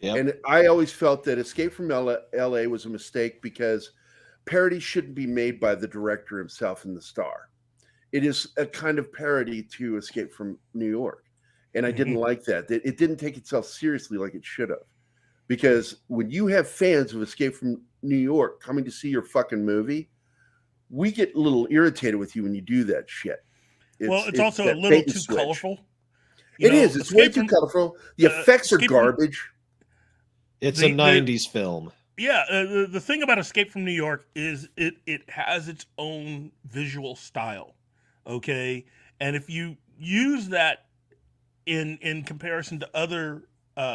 Yep. And I always felt that Escape from L.A. was a mistake because parody shouldn't be made by the director himself and the star. It is a kind of parody to Escape from New York. And I didn't like that. It didn't take itself seriously like it should have. Because when you have fans of Escape from New York coming to see your fucking movie, we get a little irritated with you when you do that shit. It's also a little too colorful. It is. It's way too colorful. The effects are garbage. It's a 90s film. Yeah, the thing about Escape from New York is it has its own visual style, okay? And if you use that in comparison to other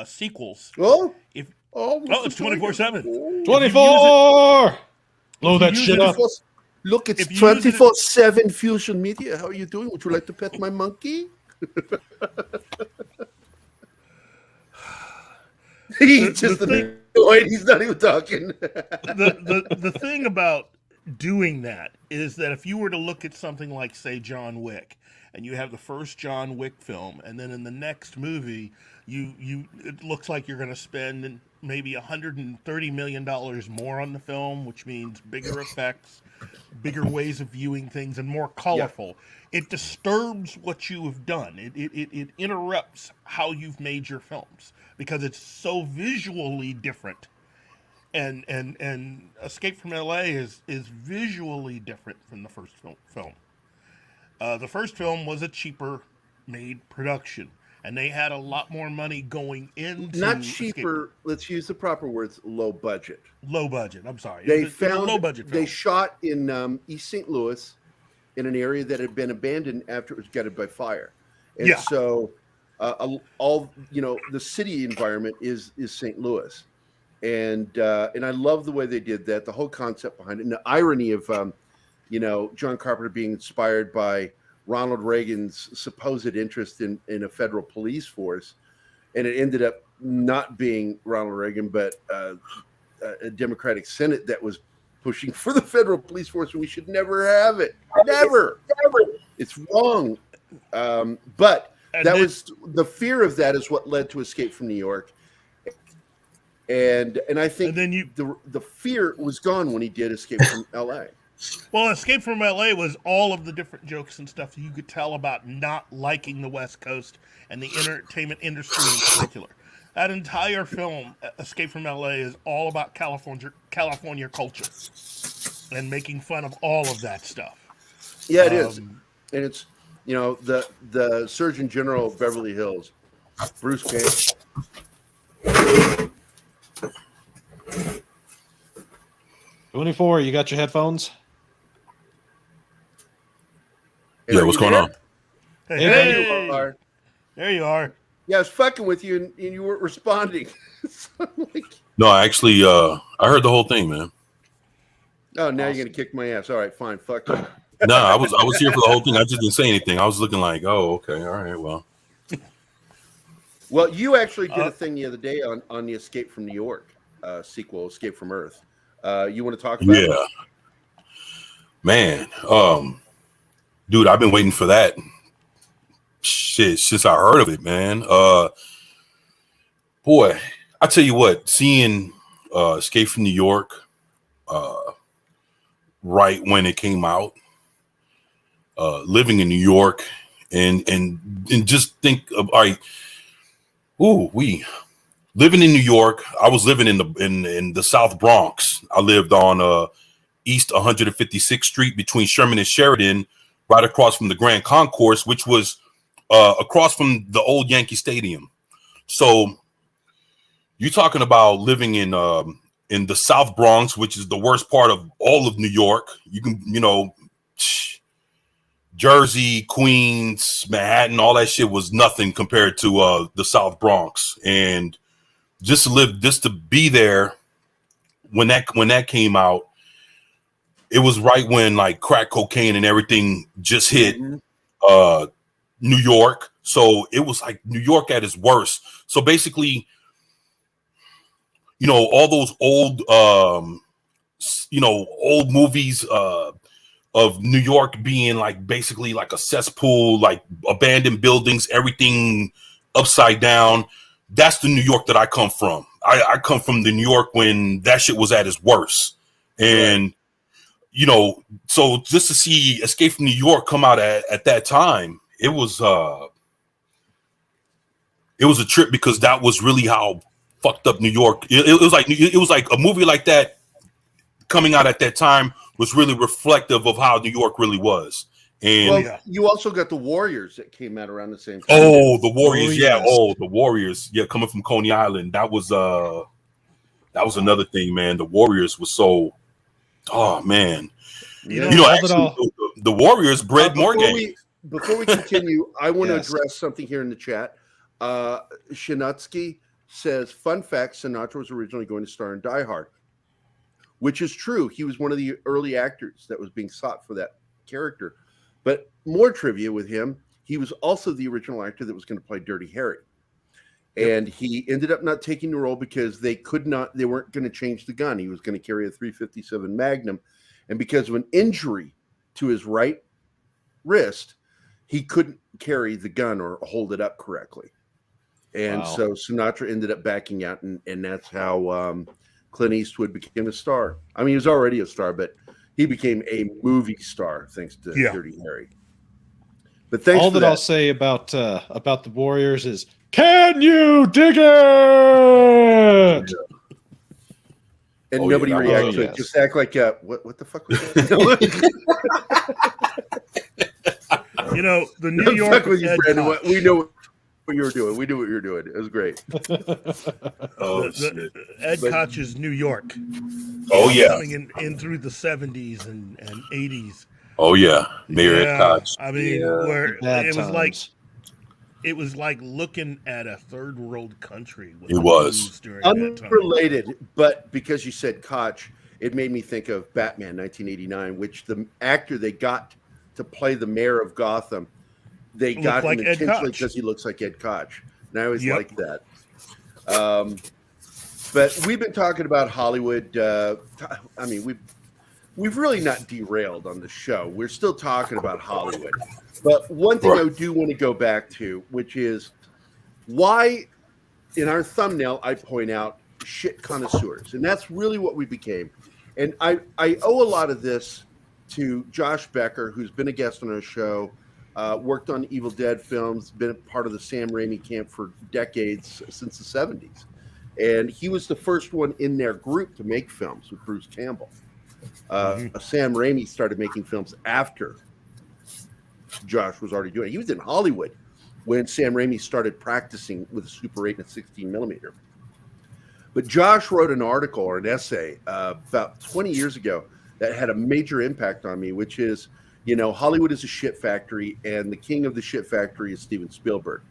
sequels, Oh, if what's it's the tiger? 24/7. 24. Blow that shit up. Look, it's If you use it- 24/7 Fusion Media. How are you doing? Would you like to pet my monkey? He's just annoyed. He's not even talking. the thing about doing that is that if you were to look at something like, say, John Wick, and you have the first John Wick film, and then in the next movie, it looks like you're going to spend maybe $130 million more on the film, which means bigger effects, bigger ways of viewing things, and more colorful. Yeah. It disturbs what you have done. It interrupts how you've made your films because it's so visually different. And Escape from LA is visually different from the first film. The first film was a cheaper made production, and they had a lot more money going into. Not cheaper. Let's use the proper words. Low budget. Low budget. I'm sorry. They it was a low budget film. They shot in East St. Louis, in an area that had been abandoned after it was gutted by fire, and so all the city environment is St. Louis, and I love the way they did that. The whole concept behind it, and the irony of John Carpenter being inspired by Ronald Reagan's supposed interest in a federal police force, and it ended up not being Ronald Reagan, but a Democratic Senate that was pushing for the federal police force, and we should never have it. Never. It's wrong. But that was the fear of that is what led to Escape from New York. And I think the fear was gone when he did Escape from LA. Well, Escape from LA was all of the different jokes and stuff you could tell about not liking the West Coast and the entertainment industry in particular. That entire film, Escape from LA, is all about California culture and making fun of all of that stuff. Yeah, it is. And it's, the Surgeon General of Beverly Hills, Bruce Campbell. 24, you got your headphones? Yeah, what's going on? Hey. There you are. Yeah, I was fucking with you, and you weren't responding. So no, actually, I heard the whole thing, man. Oh, now you're gonna kick my ass. All right, fine, fuck you. No, I was here for the whole thing. I just didn't say anything. I was looking like, oh, okay, all right, well. Well, you actually did a thing the other day on the Escape from New York sequel, Escape from Earth. You want to talk about it? Yeah. Man, dude, I've been waiting for that shit since I heard of it, man. Boy, I tell you what, seeing Escape from New York right when it came out, living in New York and just think of, all right, living in New York. I was living in the South Bronx. I lived on East 156th Street between Sherman and Sheridan, right across from the Grand Concourse, which was across from the old Yankee Stadium. So you're talking about living in the South Bronx, which is the worst part of all of New York. You can, Jersey, Queens, Manhattan, all that shit was nothing compared to the South Bronx. And just to be there when that came out, it was right when like crack cocaine and everything just hit New York. So it was like New York at its worst. So basically, all those old movies of New York being like basically like a cesspool, like abandoned buildings, everything upside down. That's the New York that I come from. I come from the New York when that shit was at its worst. And, so just to see Escape from New York come out at that time, it was a trip because that was really how fucked up New York. It was like a movie like that coming out at that time was really reflective of how New York really was. And you also got the Warriors that came out around the same time. Oh, the Warriors, yeah. Oh, the Warriors, yeah, coming from Coney Island. That was another thing, man. The Warriors was so, oh man. Actually, the Warriors bred more games. before we continue, I want Yes. to address something here in the chat. Shinutsky says, fun fact, Sinatra was originally going to star in Die Hard, which is true. He was one of the early actors that was being sought for that character. But more trivia with him, he was also the original actor that was going to play Dirty Harry. And he ended up not taking the role because they weren't going to change the gun. He was going to carry a .357 Magnum. And because of an injury to his right wrist, he couldn't carry the gun or hold it up correctly. And so Sinatra ended up backing out, and that's how Clint Eastwood became a star. I mean, he was already a star, but he became a movie star thanks to Dirty Harry. But thanks all for that I'll say about the Warriors is, can you dig it? And nobody reacts to it. Just act like, what the fuck was that? You know, the New York. We know what you were doing. We knew what you were doing. It was great. Ed Koch's New York. Oh, yeah. Coming in through the 70s and 80s. Oh, yeah. Mayor Ed Koch. I mean, where it was times. it was like looking at a third world country. It was. Unrelated, but because you said Koch, it made me think of Batman 1989, which the actor they got to play the mayor of Gotham, they got him intentionally because he looks like Ed Koch. And I always like that. But we've been talking about Hollywood. I mean, we've really not derailed on the show. We're still talking about Hollywood. But one thing I do want to go back to, which is why in our thumbnail I point out shit connoisseurs. And that's really what we became. And I owe a lot of this to Josh Becker, who's been a guest on our show, worked on Evil Dead films, been a part of the Sam Raimi camp for decades, since the 70s. And he was the first one in their group to make films with Bruce Campbell. Sam Raimi started making films after Josh was already doing it. He was in Hollywood when Sam Raimi started practicing with a Super 8 and a 16 millimeter. But Josh wrote an article or an essay about 20 years ago that had a major impact on me, which is, you know, Hollywood is a shit factory, and the king of the shit factory is Steven Spielberg.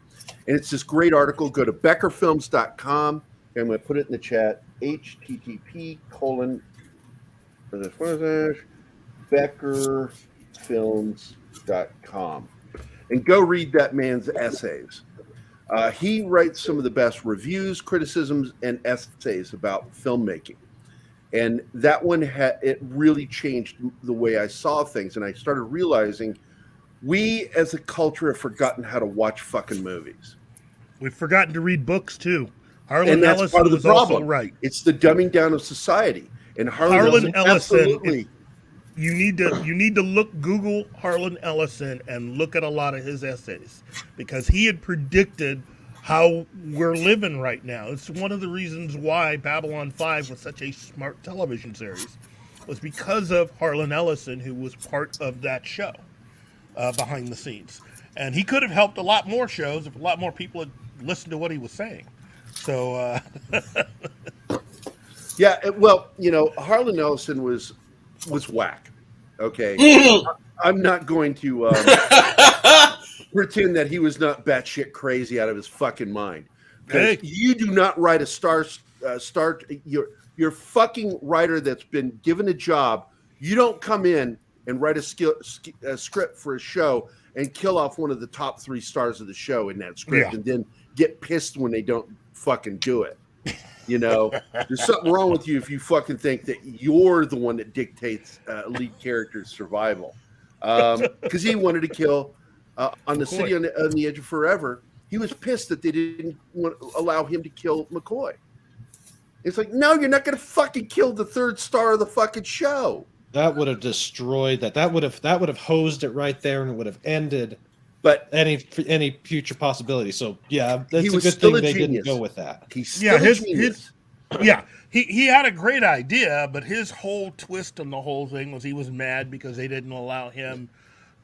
And it's this great article. Go to beckerfilms.com. I'm going to put it in the chat. http://beckerfilms.com. And go read that man's essays. He writes some of the best reviews, criticisms, and essays about filmmaking. And that one, it really changed the way I saw things. And I started realizing we as a culture have forgotten how to watch fucking movies. We've forgotten to read books, too. Harlan and that's Ellison part of the was problem. also right. It's the dumbing down of society. And Harlan Ellison absolutely. You need to Google Harlan Ellison and look at a lot of his essays, because he had predicted how we're living right now. It's one of the reasons why Babylon 5 was such a smart television series, was because of Harlan Ellison, who was part of that show behind the scenes. And he could have helped a lot more shows if a lot more people had listened to what he was saying. So, yeah, well, you know, Harlan Ellison was whack. Okay, I'm not going to pretend that he was not batshit crazy out of his fucking mind. Because you do not write a your fucking writer that's been given a job. You don't come in and write a script for a show and kill off one of the top 3 stars of the show in that script, and then get pissed when they don't fucking do it. You know, there's something wrong with you if you fucking think that you're the one that dictates lead character's survival. Because he wanted to kill on the City on the Edge of Forever. He was pissed that they didn't allow him to kill McCoy. It's like, no, you're not going to fucking kill the 3rd star of the fucking show. That would have destroyed that. That would have hosed it right there, and it would have ended. But any future possibility. So yeah, that's a good thing they didn't go with that. He's still a genius. He had a great idea, but his whole twist on the whole thing was he was mad because they didn't allow him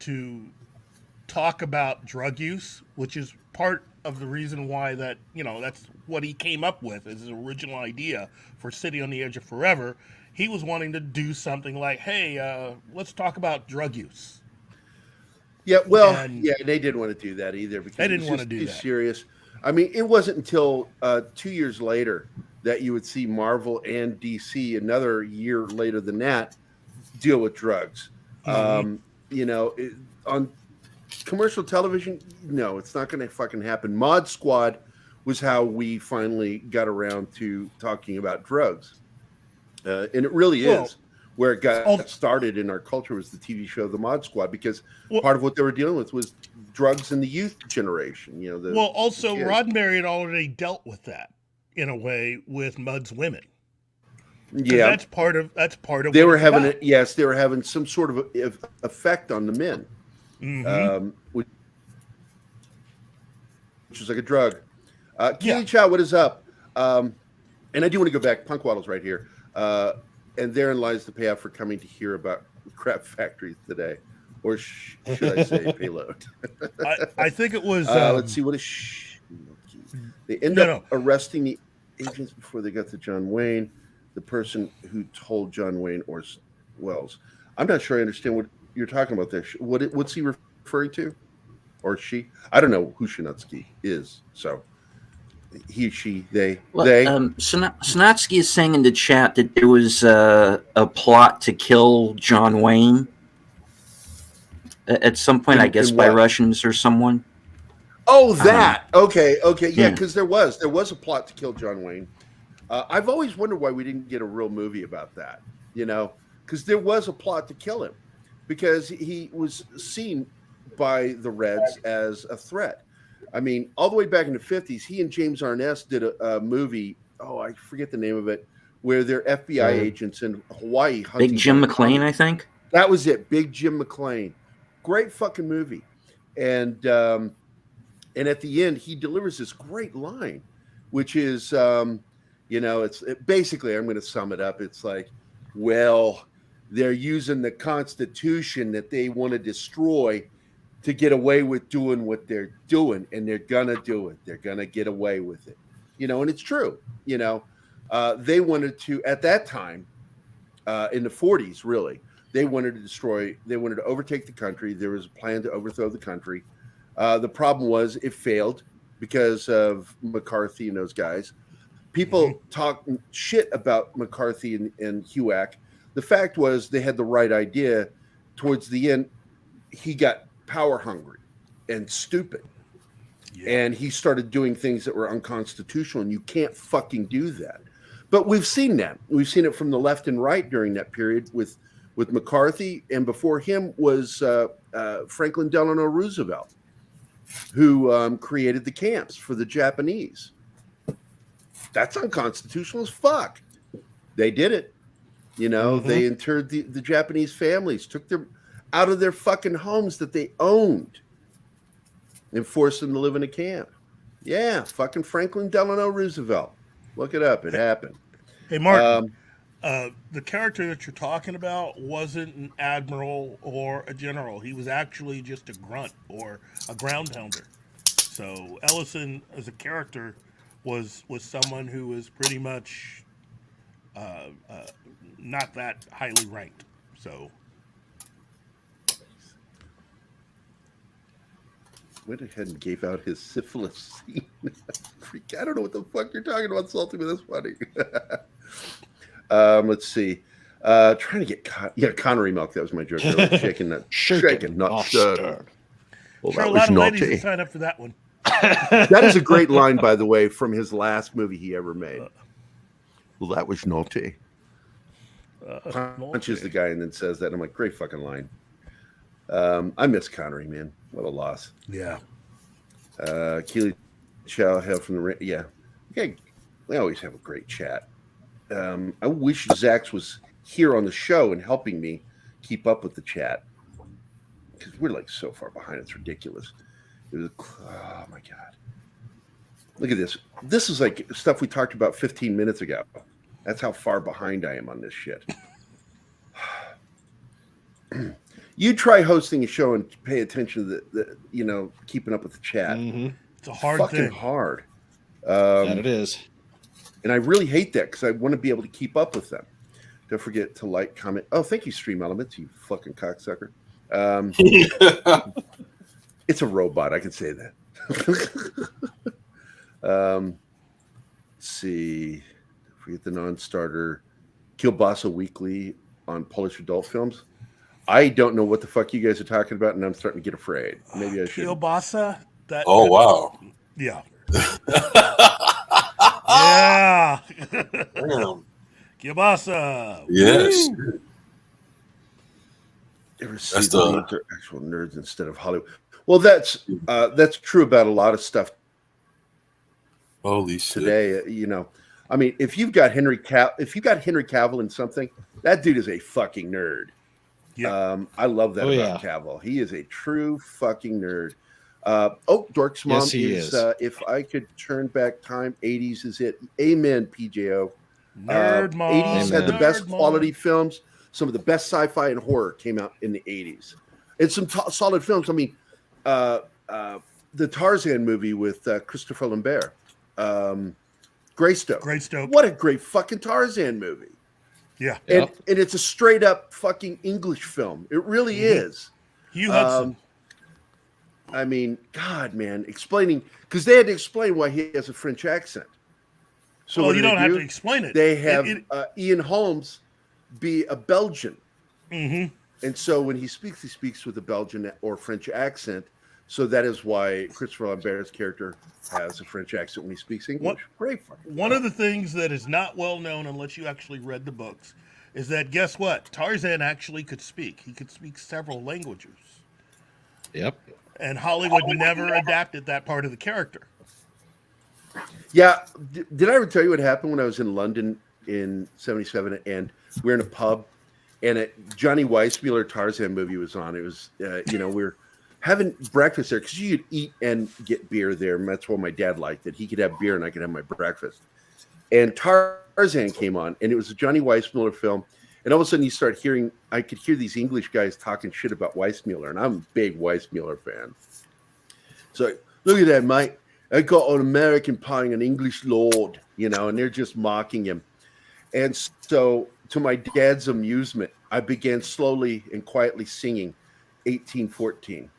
to talk about drug use, which is part of the reason why that's what he came up with as his original idea for City on the Edge of Forever. He was wanting to do something like, hey, let's talk about drug use. Yeah, well, And yeah, they didn't want to do that either because they it didn't was want to just do too that. serious. I mean, it wasn't until 2 years later that you would see Marvel and DC another year later than that deal with drugs. You know, on commercial television, no, it's not going to fucking happen. Mod Squad was how we finally got around to talking about drugs, and it really Well, is where it got al- started in our culture was the TV show The Mod Squad because well, part of what they were dealing with was drugs in the youth generation. You know, the also kids. Roddenberry had already dealt with that in a way with Mud's women. Yeah, that's part of they what were it's having about. it. Yes, they were having some sort of effect on the men, which was like a drug. Keely Chow, what is up? And I do want to go back. Punk Waddle's right here. And therein lies the payoff for coming to hear about crap factories today. Or should I say payload? I think it was. Let's see. What is they end up arresting the agents before they got to John Wayne, the person who told John Wayne or Wells. I'm not sure I understand what you're talking about there. What's he referring to? Or she? I don't know who Shinatsky is. So he, she, they. Sinatsky is saying in the chat that there was a plot to kill John Wayne at some point, I guess, by Russians or someone. Oh, that. Okay. Yeah, because there was a plot to kill John Wayne. I've always wondered why we didn't get a real movie about that, you know, because there was a plot to kill him because he was seen by the Reds as a threat. I mean, all the way back in the 50s, he and James Arness did a movie. Oh, I forget the name of it, where they're FBI agents in Hawaii. Big Jim McClane, I think. That was it. Big Jim McClane. Great fucking movie. And at the end, he delivers this great line, which is, you know, basically, I'm going to sum it up. It's like, well, they're using the Constitution that they want to destroy to get away with doing what they're doing, and they're gonna do it. They're gonna get away with it, you know. And it's true, you know. They wanted to at that time, in the 40s, really. They wanted to overtake the country. There was a plan to overthrow the country. The problem was it failed because of McCarthy and those guys. People talk shit about McCarthy and HUAC. The fact was they had the right idea. Towards the end, he got power hungry and stupid. And he started doing things that were unconstitutional, and you can't fucking do that. But we've seen that. We've seen it from the left and right during that period with McCarthy, and before him was Franklin Delano Roosevelt, who created the camps for the Japanese. That's unconstitutional as fuck. They did it. You know, they interred the Japanese families, took them out of their fucking homes that they owned and forced them to live in a camp. Yeah, fucking Franklin Delano Roosevelt. Look it up. It happened. Hey, Martin, the character that you're talking about wasn't an admiral or a general. He was actually just a grunt or a ground pounder. So Ellison, as a character, was someone who was pretty much not that highly ranked. So went ahead and gave out his syphilis scene. I don't know what the fuck you're talking about, Salty, but that's funny. Let's see. Trying to get Connery milk. That was my joke. Shaken, not stirred. Well, sure, that a was lot of naughty. ladies sign up for that one. That is a great line, by the way, from his last movie he ever made. Well, that was naughty. Punches the guy and then says that. I'm like, great fucking line. I miss Connery, man. What a loss. Yeah. Keely Chow, hail from the yeah. Okay, we always have a great chat. I wish Zax was here on the show and helping me keep up with the chat because we're like so far behind. It's ridiculous. Oh my god! Look at this. This is like stuff we talked about 15 minutes ago. That's how far behind I am on this shit. You try hosting a show and pay attention to the you know, keeping up with the chat. It's a hard fucking thing. Hard. That it is. And I really hate that because I want to be able to keep up with them. Don't forget to like, comment. Oh, thank you, Stream Elements, you fucking cocksucker. It's a robot. I can say that. Let's see. Forget the non-starter. Kielbasa Weekly on Polish adult films. I don't know what the fuck you guys are talking about, and I'm starting to get afraid. Maybe I should. Kielbasa? Oh, wow. Yeah. Yeah. Damn. Kielbasa. Yes. Woo! Ever see the names are actual nerds instead of Hollywood? Well, that's true about a lot of stuff. Holy shit. Today, I mean, if you've got Henry Cavill in something, that dude is a fucking nerd. Yeah. I love that about Cavill. He is a true fucking nerd. Dork's mom is if I could turn back time, 80s is it. Amen, PJO. Nerd mom. 80s had the best quality films. Some of the best sci-fi and horror came out in the 80s. And some solid films. I mean, the Tarzan movie with Christopher Lambert. Greystoke. What a great fucking Tarzan movie. Yeah. And it's a straight up fucking English film. It really is. Hugh Hudson. I mean, God, man, explaining, because they had to explain why he has a French accent. So you don't have to explain it. They have Ian Holmes be a Belgian. Mm-hmm. And so when he speaks with a Belgian or French accent. So that is why Christopher Lambert's character has a French accent when he speaks English. One of the things that is not well known unless you actually read the books is that, guess what? Tarzan actually could speak. He could speak several languages. Yep. And Hollywood never adapted that part of the character. Yeah. Did I ever tell you what happened when I was in London in 77 and we were in a pub and a Johnny Weissmuller Tarzan movie was on? It was, we were having breakfast there because you could eat and get beer there. And that's what my dad liked, that he could have beer and I could have my breakfast. And Tarzan came on, and it was a Johnny Weissmuller film. And all of a sudden I could hear these English guys talking shit about Weissmuller, and I'm a big Weissmuller fan. So, look at that, mate. I got an American playing an English lord, and they're just mocking him. And so, to my dad's amusement, I began slowly and quietly singing 1814.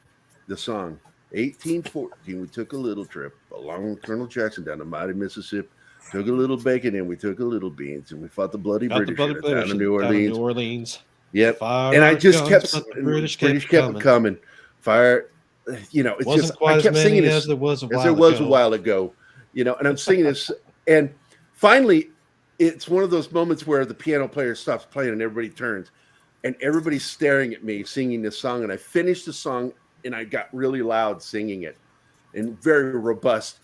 The song 1814. We took a little trip along Colonel Jackson down the mighty Mississippi. Took a little bacon and we took a little beans and we fought the bloody British down in New Orleans. Yep. And I just kept British kept coming. Fire. It's wasn't just quite I kept as singing many this as there was a while ago. And I'm singing this, and finally, it's one of those moments where the piano player stops playing and everybody turns, and everybody's staring at me singing this song. And I finished the song. And I got really loud singing it and very robust.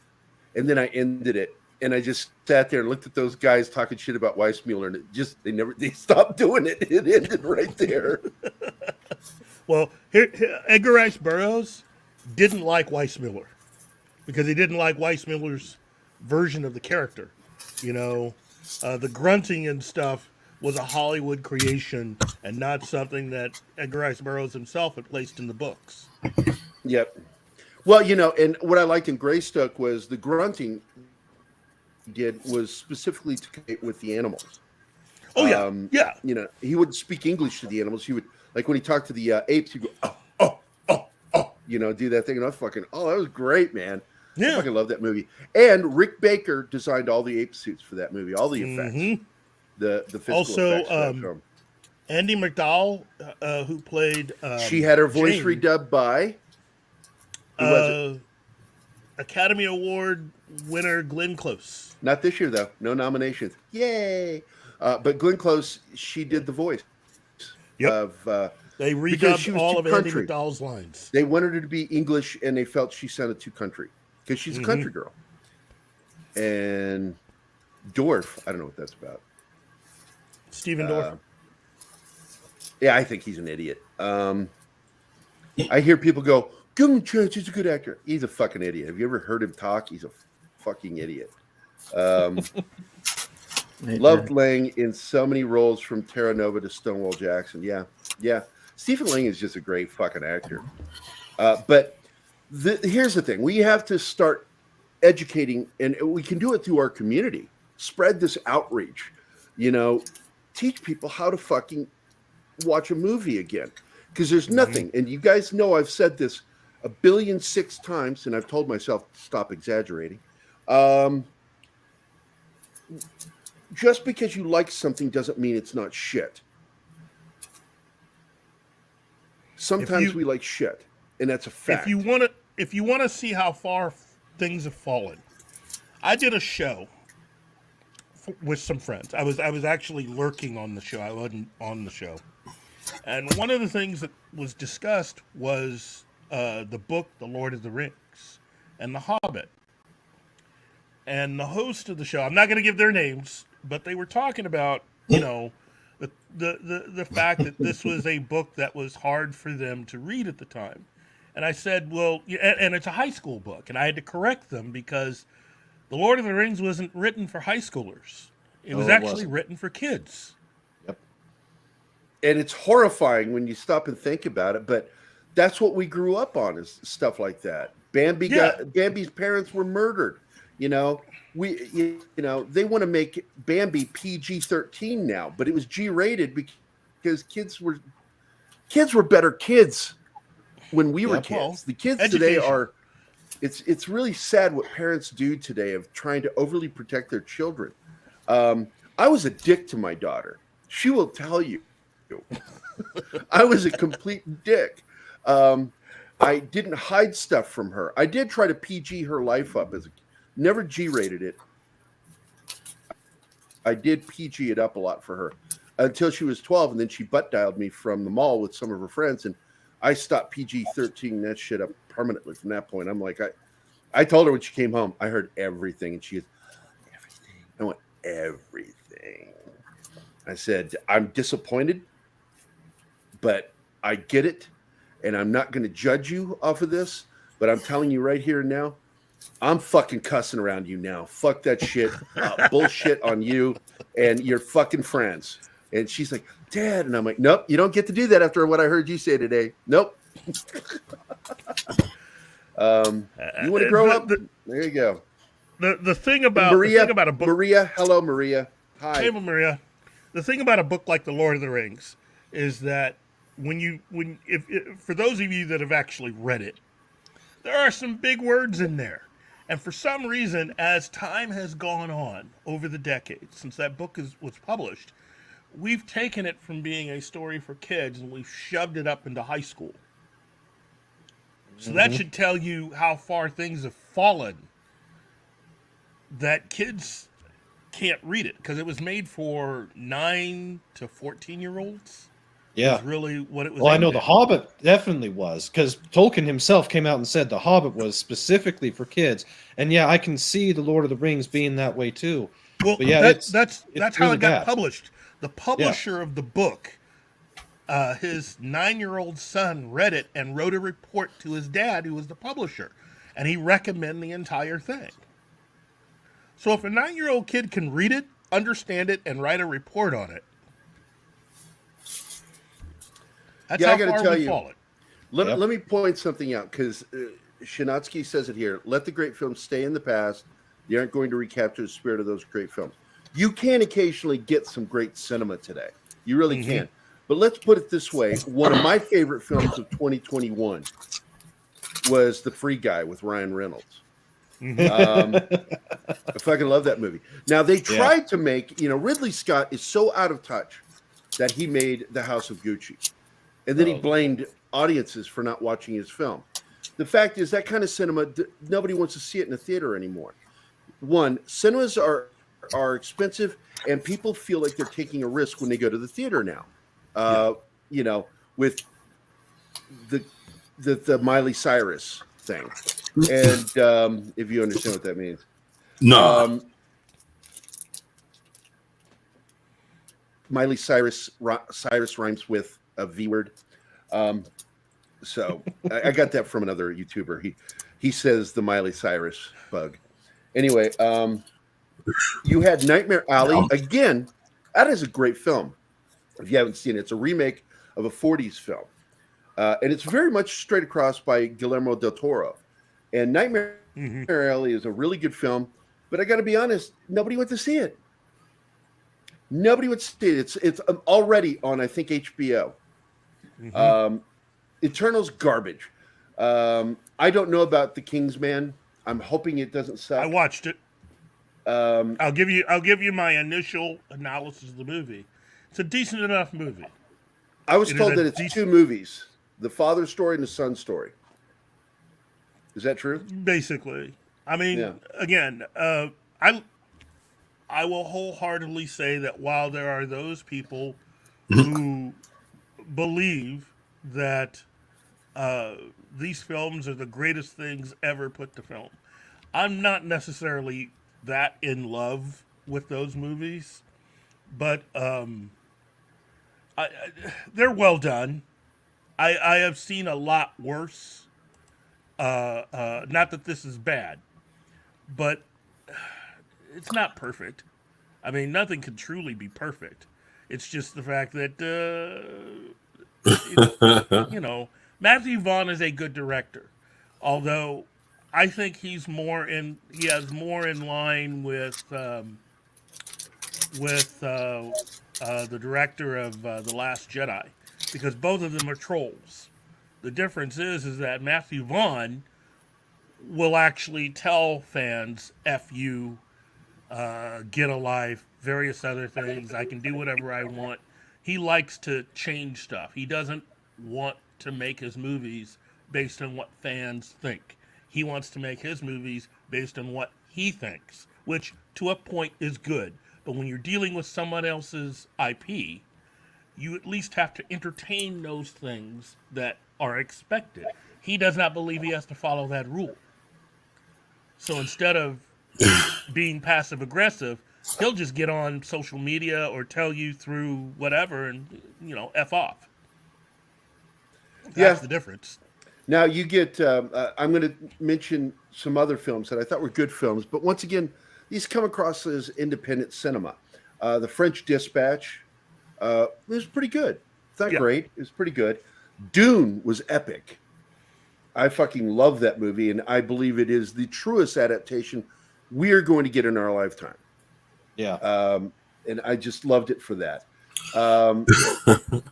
And then I ended it. And I just sat there and looked at those guys talking shit about Weissmuller. And they stopped doing it. It ended right there. Well, Edgar Rice Burroughs didn't like Weissmuller because he didn't like Weissmuller's version of the character. The grunting and stuff was a Hollywood creation and not something that Edgar Rice Burroughs himself had placed in the books. Yep. Well, and what I liked in Greystoke was the grunting he did was specifically to communicate with the animals. Oh, yeah. Yeah. He wouldn't speak English to the animals. He would, like when he talked to the apes, he'd go, do that thing. And I was that was great, man. Yeah. I fucking love that movie. And Rick Baker designed all the ape suits for that movie, all the effects. Mm-hmm. The physical effects for that film. Andy McDowell, who played she had her voice Jane, redubbed by Academy Award winner Glenn Close. Not this year though, no nominations. Yay! But Glenn Close, she did the voice. Yep. They redubbed all of Andy McDowell's lines. They wanted her to be English, and they felt she sounded too country because she's a country girl. And Dorff, I don't know what that's about. Stephen Dorff. Yeah, I think he's an idiot. I hear people go, give him a chance, he's a good actor. He's a fucking idiot. Have you ever heard him talk? He's a fucking idiot. Loved Lang in so many roles from Terra Nova to Stonewall Jackson. Yeah. Stephen Lang is just a great fucking actor. But here's the thing. We have to start educating, and we can do it through our community. Spread this outreach. Teach people how to fucking watch a movie again. because there's nothing. And you guys know I've said this 1,000,000,006 times, and I've told myself to stop exaggerating. Just because you like something doesn't mean it's not shit. Sometimes we like shit, and that's a fact. If you want to see how far things have fallen, I did a show with some friends. I was actually lurking on the show. I wasn't on the show. And one of the things that was discussed was the book, The Lord of the Rings, and The Hobbit. And the host of the show, I'm not going to give their names, but they were talking about, the fact that this was a book that was hard for them to read at the time. And I said, well, and it's a high school book. And I had to correct them because The Lord of the Rings wasn't written for high schoolers. It was actually written for kids. Yep. And it's horrifying when you stop and think about it, but that's what we grew up on, is stuff like that. Bambi's parents were murdered. They want to make Bambi PG-13 now, but it was G-rated because kids were better kids when we were kids. Well, the kids today are. It's really sad what parents do today of trying to overly protect their children. I was a dick to my daughter. She will tell you. I was a complete dick. I didn't hide stuff from her. I did try to PG her life up never G-rated it. I did PG it up a lot for her until she was 12, and then she butt dialed me from the mall with some of her friends, and I stopped PG-13 that shit up permanently from that point. I'm like, I told her when she came home, I heard everything, and she goes, everything. I went, everything. I said, I'm disappointed, but I get it, and I'm not going to judge you off of this, but I'm telling you right here and now, I'm fucking cussing around you now. Fuck that shit. Bullshit on you and your fucking friends. And she's like, Dad. And I'm like, nope, you don't get to do that after what I heard you say today. Nope. You want to grow up? There you go. The thing about a book. Maria, hello, Maria. Hi. Hey, Maria. The thing about a book like The Lord of the Rings is that if for those of you that have actually read it, there are some big words in there. And for some reason, as time has gone on over the decades since that book was published, we've taken it from being a story for kids and we've shoved it up into high school. So that should tell you how far things have fallen, that kids can't read it because it was made for 9 to 14-year-olds. Yeah, is really what it was. Well, I know The Hobbit definitely was, because Tolkien himself came out and said The Hobbit was specifically for kids. And yeah, I can see The Lord of the Rings being that way too. Well, but yeah, that's really how it got bad. published. The publisher of the book, his 9-year-old son read it and wrote a report to his dad, who was the publisher, and he recommended the entire thing. So if a 9-year-old kid can read it, understand it, and write a report on it, that's how I got to tell you. Let me point something out, because Shinatsky says it here. Let the great films stay in the past. They aren't going to recapture the spirit of those great films. You can occasionally get some great cinema today. You really can. But let's put it this way. One of my favorite films of 2021 was The Free Guy with Ryan Reynolds. I fucking love that movie. Now, they tried to make, Ridley Scott is so out of touch that he made The House of Gucci. And then he blamed audiences for not watching his film. The fact is, that kind of cinema, nobody wants to see it in a theater anymore. One, cinemas are expensive, and people feel like they're taking a risk when they go to the theater now. With the Miley Cyrus thing. And if you understand what that means. No. Miley Cyrus rhymes with a V word. So I got that from another YouTuber. He says the Miley Cyrus bug. Anyway, you had Nightmare Alley. Again, that is a great film. If you haven't seen it, it's a remake of a 40s film. And it's very much straight across by Guillermo del Toro. And Nightmare Alley is a really good film. But I got to be honest, nobody went to see it. Nobody would see it. It's already on, I think, HBO. Eternal's garbage. I don't know about The Kingsman. I'm hoping it doesn't suck. I watched it. I'll give you my initial analysis of the movie. It's a decent enough movie. I was told that it's two movies: the father story and the son story. Is that true? Basically, I mean, again, I will wholeheartedly say that while there are those people who believe that these films are the greatest things ever put to film, I'm not necessarily that in love with those movies, but they're well done. I have seen a lot worse. Not that this is bad, but it's not perfect. I mean, nothing can truly be perfect. It's just the fact that Matthew Vaughn is a good director, although I think he has more in line with the director of The Last Jedi, because both of them are trolls. The difference is that Matthew Vaughn will actually tell fans "F you," get a life, various other things. I can do whatever I want. He likes to change stuff. He doesn't want to make his movies based on what fans think. He wants to make his movies based on what he thinks, which to a point is good. But when you're dealing with someone else's IP, you at least have to entertain those things that are expected. He does not believe he has to follow that rule. So instead of being passive aggressive, he'll just get on social media or tell you through whatever and, F off. That's the difference. Now you get, I'm going to mention some other films that I thought were good films, but once again, these come across as independent cinema. The French Dispatch was pretty good. It's not great. It was pretty good. Dune was epic. I fucking love that movie, and I believe it is the truest adaptation we're going to get in our lifetime. Yeah. And I just loved it for that.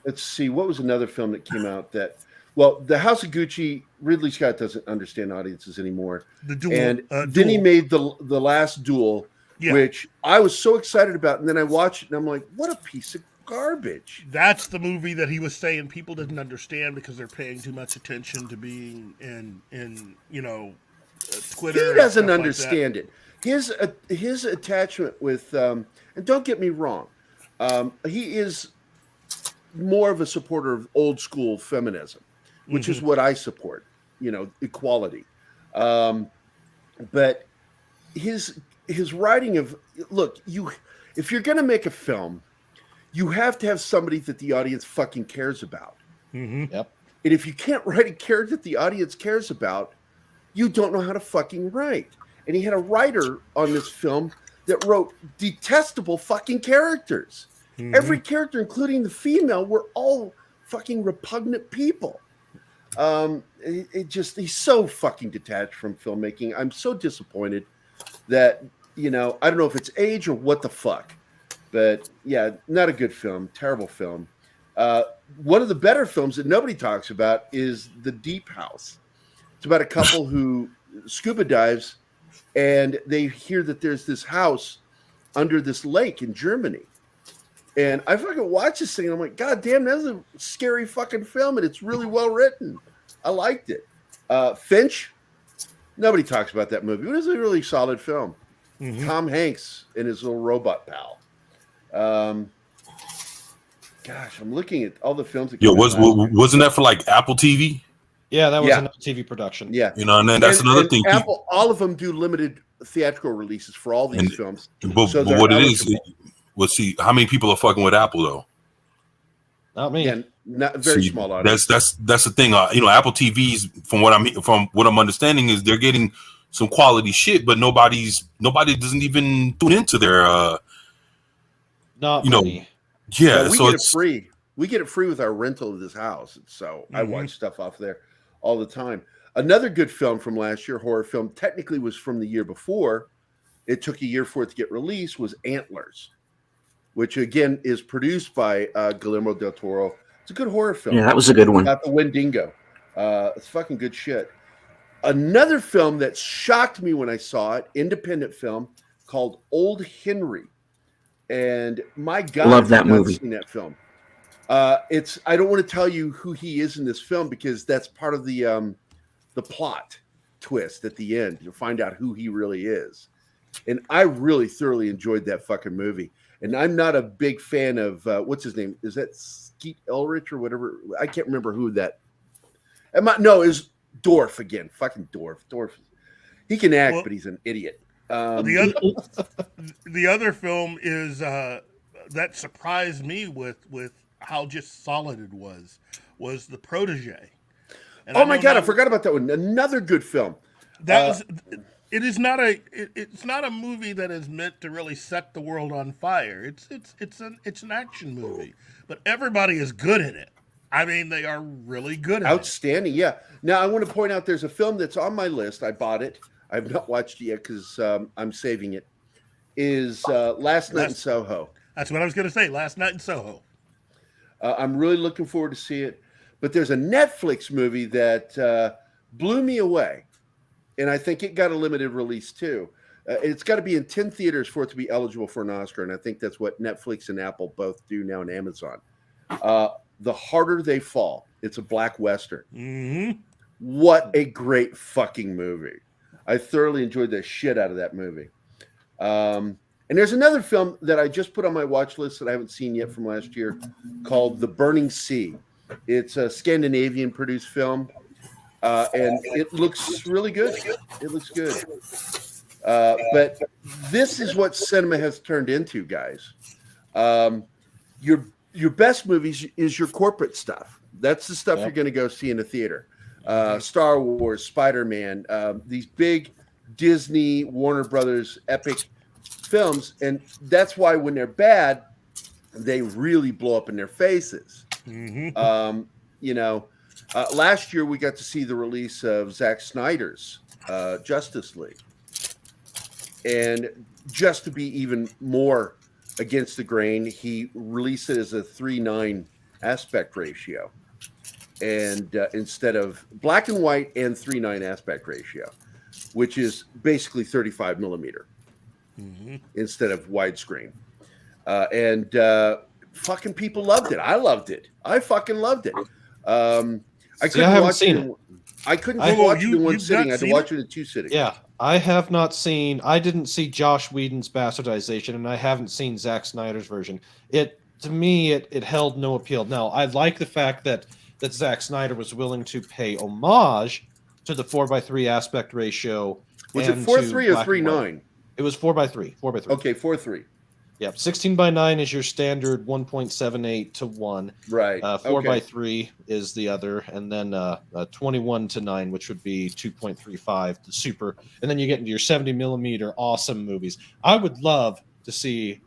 Let's see. What was another film that came out that... Well, The House of Gucci, Ridley Scott doesn't understand audiences anymore. The Duel. And then he made the Last Duel, which I was so excited about. And then I watched it, and I'm like, what a piece of garbage. That's the movie that he was saying people didn't understand because they're paying too much attention to being in Twitter. He doesn't understand it. His attachment with, and don't get me wrong, he is more of a supporter of old school feminism, which is what I support, equality. But his writing of, look, if you're going to make a film, you have to have somebody that the audience fucking cares about. Mm-hmm. Yep. And if you can't write a character that the audience cares about, you don't know how to fucking write. And he had a writer on this film that wrote detestable fucking characters. Mm-hmm. Every character, including the female, were all fucking repugnant people. He's so fucking detached from filmmaking. I'm so disappointed that, I don't know if it's age or what the fuck. But yeah, not a good film. Terrible film. One of the better films that nobody talks about is The Deep House. It's about a couple who scuba dives, and they hear that there's this house under this lake in Germany. And I fucking watched this thing, and I'm like, God damn, that's a scary fucking film, and it's really well written. I liked it. Finch, nobody talks about that movie. It was a really solid film. Mm-hmm. Tom Hanks and his little robot pal. Gosh, I'm looking at all the films that wasn't that for like Apple TV? Yeah, that was an TV production. Yeah, and then that's another thing. Apple, all of them do limited theatrical releases for all these films. But what it is, see how many people are fucking with Apple though? Not me. Yeah, not very small audience. That's the thing. Apple TVs, from what I'm understanding, is they're getting some quality shit, but nobody doesn't even tune into their. Not me. Yeah, we get it free. We get it free with our rental of this house. So I watch stuff off there all the time. Another good film from last year, horror film, technically was from the year before. It took a year for it to get released, was Antlers, which again is produced by Guillermo del Toro. It's a good horror film. Yeah, that was a good one. About the Wendigo. It's fucking good shit. Another film that shocked me when I saw it, independent film called Old Henry. And my God, Love that I've not movie. seen that film. I don't want to tell you who he is in this film because that's part of the plot twist at the end. You'll find out who he really is. And I really thoroughly enjoyed that fucking movie. And I'm not a big fan of what's his name? Is that Skeet Ulrich or whatever? I can't remember who that. No, it was Dorf again. Fucking Dorf. He can act, but he's an idiot. The other film is that surprised me with how just solid it was The Protege. And oh my God, I forgot about that one. Another good film. It's not a movie that is meant to really set the world on fire. It's an action movie, but everybody is good in it. I mean, they are really good at it. Outstanding, yeah. Now, I want to point out there's a film that's on my list. I bought it. I have not watched it yet because I'm saving it. Is Last Night in Soho. That's what I was going to say, Last Night in Soho. I'm really looking forward to see it. But there's a Netflix movie that blew me away. And I think it got a limited release too. It's got to be in 10 theaters for it to be eligible for an Oscar. And I think that's what Netflix and Apple both do now, and Amazon. The Harder They Fall. It's a black Western. Mm-hmm. What a great fucking movie. I thoroughly enjoyed the shit out of that movie. And there's another film that I just put on my watch list that I haven't seen yet from last year called The Burning Sea. It's a Scandinavian produced film. And it looks really good. It looks good. But this is what cinema has turned into, guys. Your best movies is your corporate stuff. That's the stuff you're going to go see in a theater. Star Wars, Spider-Man, these big Disney, Warner Brothers epic films. And that's why when they're bad, they really blow up in their faces. Mm-hmm. Last year we got to see the release of Zack Snyder's Justice League. And just to be even more against the grain, he released it as a 3:9 aspect ratio. And instead of black and white and 3:9 aspect ratio, which is basically 35 millimeter instead of widescreen. And fucking people loved it. I loved it. I fucking loved it. I couldn't watch it. I couldn't watch it in one sitting. I had to watch it in two sittings. Yeah, I have not seen. I didn't see Josh Whedon's bastardization, and I haven't seen Zack Snyder's version. To me, it held no appeal. Now, I like the fact that Zack Snyder was willing to pay homage to the 4:3 aspect ratio. Was it 4:3 or 3:9? It was 4:3. 4:3. Okay, 4:3. Yep, 16:9 is your standard 1.78 to 1. Right. 4:3 is the other, and then 21:9, which would be 2.35, the super. And then you get into your 70 millimeter awesome movies. I would love to see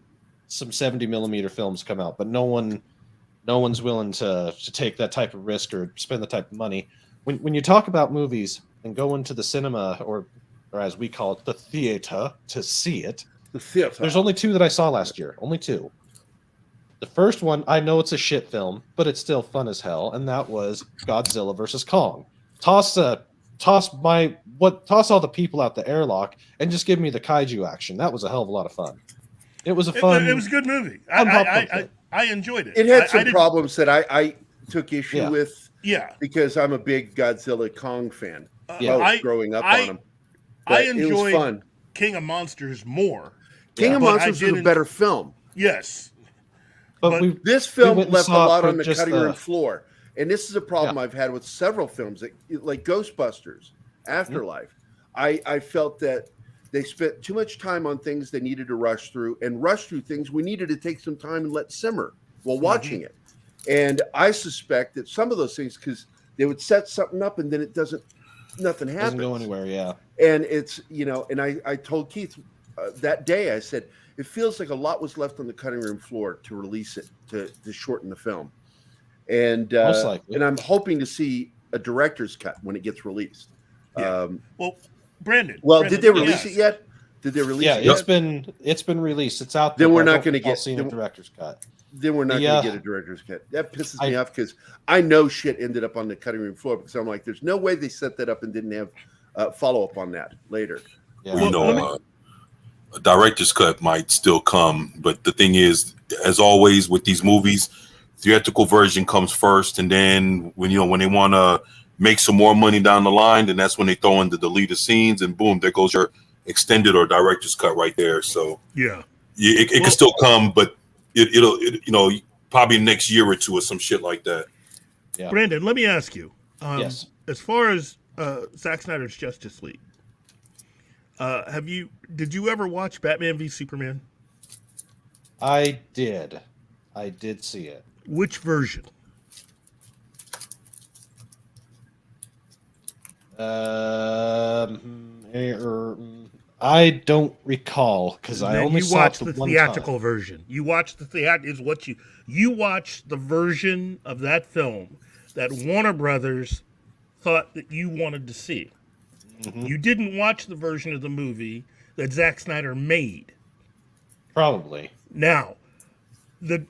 some 70 millimeter films come out, but no one's willing to take that type of risk or spend the type of money. When you talk about movies and go into the cinema, or as we call it, the theater, to see it. There's only two that I saw last year. Only two. The first one, I know it's a shit film, but it's still fun as hell, and that was Godzilla vs. Kong. Toss all the people out the airlock and just give me the kaiju action. That was a hell of a lot of fun. It was a fun. It was a good movie. I enjoyed it. It had some problems that I took issue with. Yeah, because I'm a big Godzilla Kong fan. Growing up on them. I enjoyed King of Monsters more. King of Monsters was a better film. Yes. But this film left a lot on the cutting room floor. And this is a problem I've had with several films, like Ghostbusters, Afterlife. I felt that they spent too much time on things they needed to rush through things we needed to take some time and let simmer while watching it. And I suspect that some of those things, because they would set something up and then nothing happens. Doesn't go anywhere, yeah. And it's, and I told Keith that day, I said, it feels like a lot was left on the cutting room floor to release it, to shorten the film. And and I'm hoping to see a director's cut when it gets released. Yeah. Brandon. Did they release it yet? Did they release Yeah, it yet? it's been released. It's out Then there. we're but I not don't going to recall get seeing a director's cut. Then we're not going to get a director's cut. That pisses me off because I know shit ended up on the cutting room floor because I'm like, there's no way they set that up and didn't have follow up on that later. Yeah. Well, you know, a director's cut might still come, but the thing is, as always with these movies, theatrical version comes first, and then when they want to make some more money down the line, then that's when they throw in the deleted scenes, and boom, there goes your extended or director's cut right there. So yeah, it can still come, but it'll probably next year or two or some shit like that. Yeah. Brandon, let me ask you. Yes. As far as Zack Snyder's Justice League, did you ever watch Batman v Superman? I did see it. Which version? I don't recall because I only saw watched it the one theatrical time. version. You watched the is what you watched the version of that film that Warner Brothers thought that you wanted to see. Mm-hmm. You didn't watch the version of the movie that Zack Snyder made. Probably. Now, the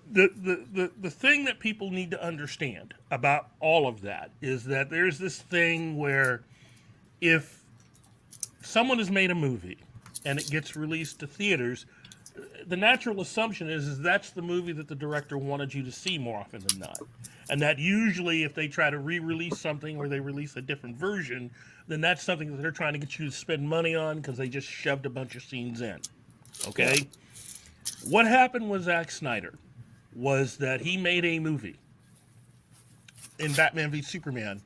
thing that people need to understand about all of that is that there's this thing where if someone has made a movie and it gets released to theaters, the natural assumption is that's the movie that the director wanted you to see more often than not. And that usually if they try to re-release something or they release a different version, then that's something that they're trying to get you to spend money on because they just shoved a bunch of scenes in. Okay? Yeah. What happened with Zack Snyder was that he made a movie in Batman v Superman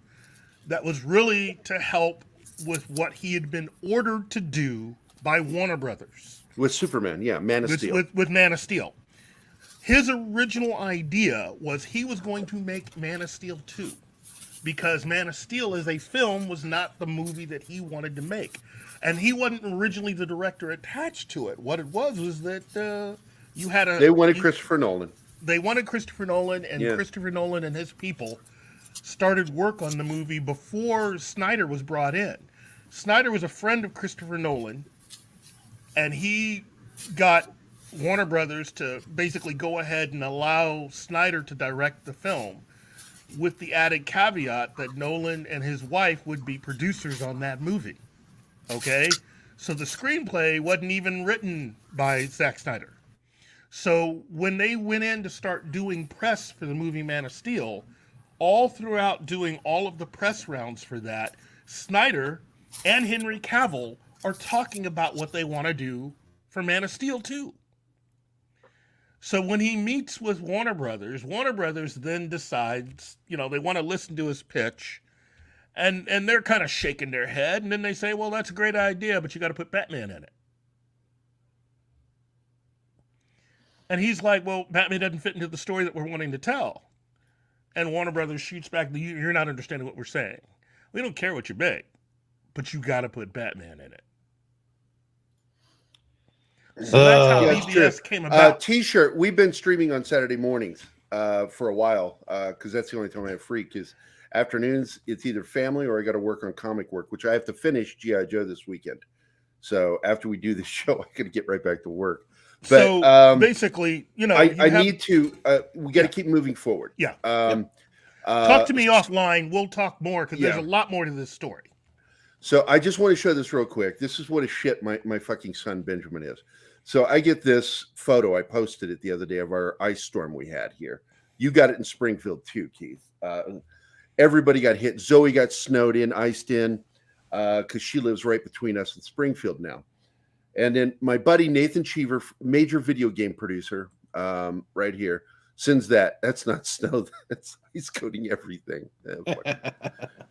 that was really to help with what he had been ordered to do by Warner Brothers. With Superman, yeah, Man of Steel. With Man of Steel. His original idea was he was going to make Man of Steel 2 because Man of Steel as a film was not the movie that he wanted to make. And he wasn't originally the director attached to it. What it was that you had They wanted Christopher Nolan. They wanted Christopher Nolan, and Christopher Nolan and his people started work on the movie before Snyder was brought in. Snyder was a friend of Christopher Nolan, and he got Warner Brothers to basically go ahead and allow Snyder to direct the film with the added caveat that Nolan and his wife would be producers on that movie. Okay? So the screenplay wasn't even written by Zack Snyder. So when they went in to start doing press for the movie Man of Steel, all throughout doing all of the press rounds for that, Snyder and Henry Cavill are talking about what they want to do for Man of Steel 2. So when he meets with Warner Brothers then decides, they want to listen to his pitch, and they're kind of shaking their head, and then they say, well, that's a great idea, but you got to put Batman in it. And he's like, well, Batman doesn't fit into the story that we're wanting to tell. And Warner Brothers shoots back, you're not understanding what we're saying. We don't care what you make, but you got to put Batman in it. So that's how BVS came about. T-shirt. We've been streaming on Saturday mornings for a while because that's the only time I have free. Because afternoons, it's either family or I got to work on comic work, which I have to finish G.I. Joe this weekend. So after we do the show, I got to get right back to work. But so basically, I need to. We got to keep moving forward. Yeah. Talk to me offline. We'll talk more because there's a lot more to this story. So I just want to show this real quick. This is what a shit my fucking son Benjamin is. So I get this photo. I posted it the other day of our ice storm we had here. You got it in Springfield too, Keith. Everybody got hit. Zoe got snowed in, iced in, because she lives right between us and Springfield now. And then my buddy Nathan Cheever, major video game producer, right here, sends that. That's not snow. That's ice coating everything.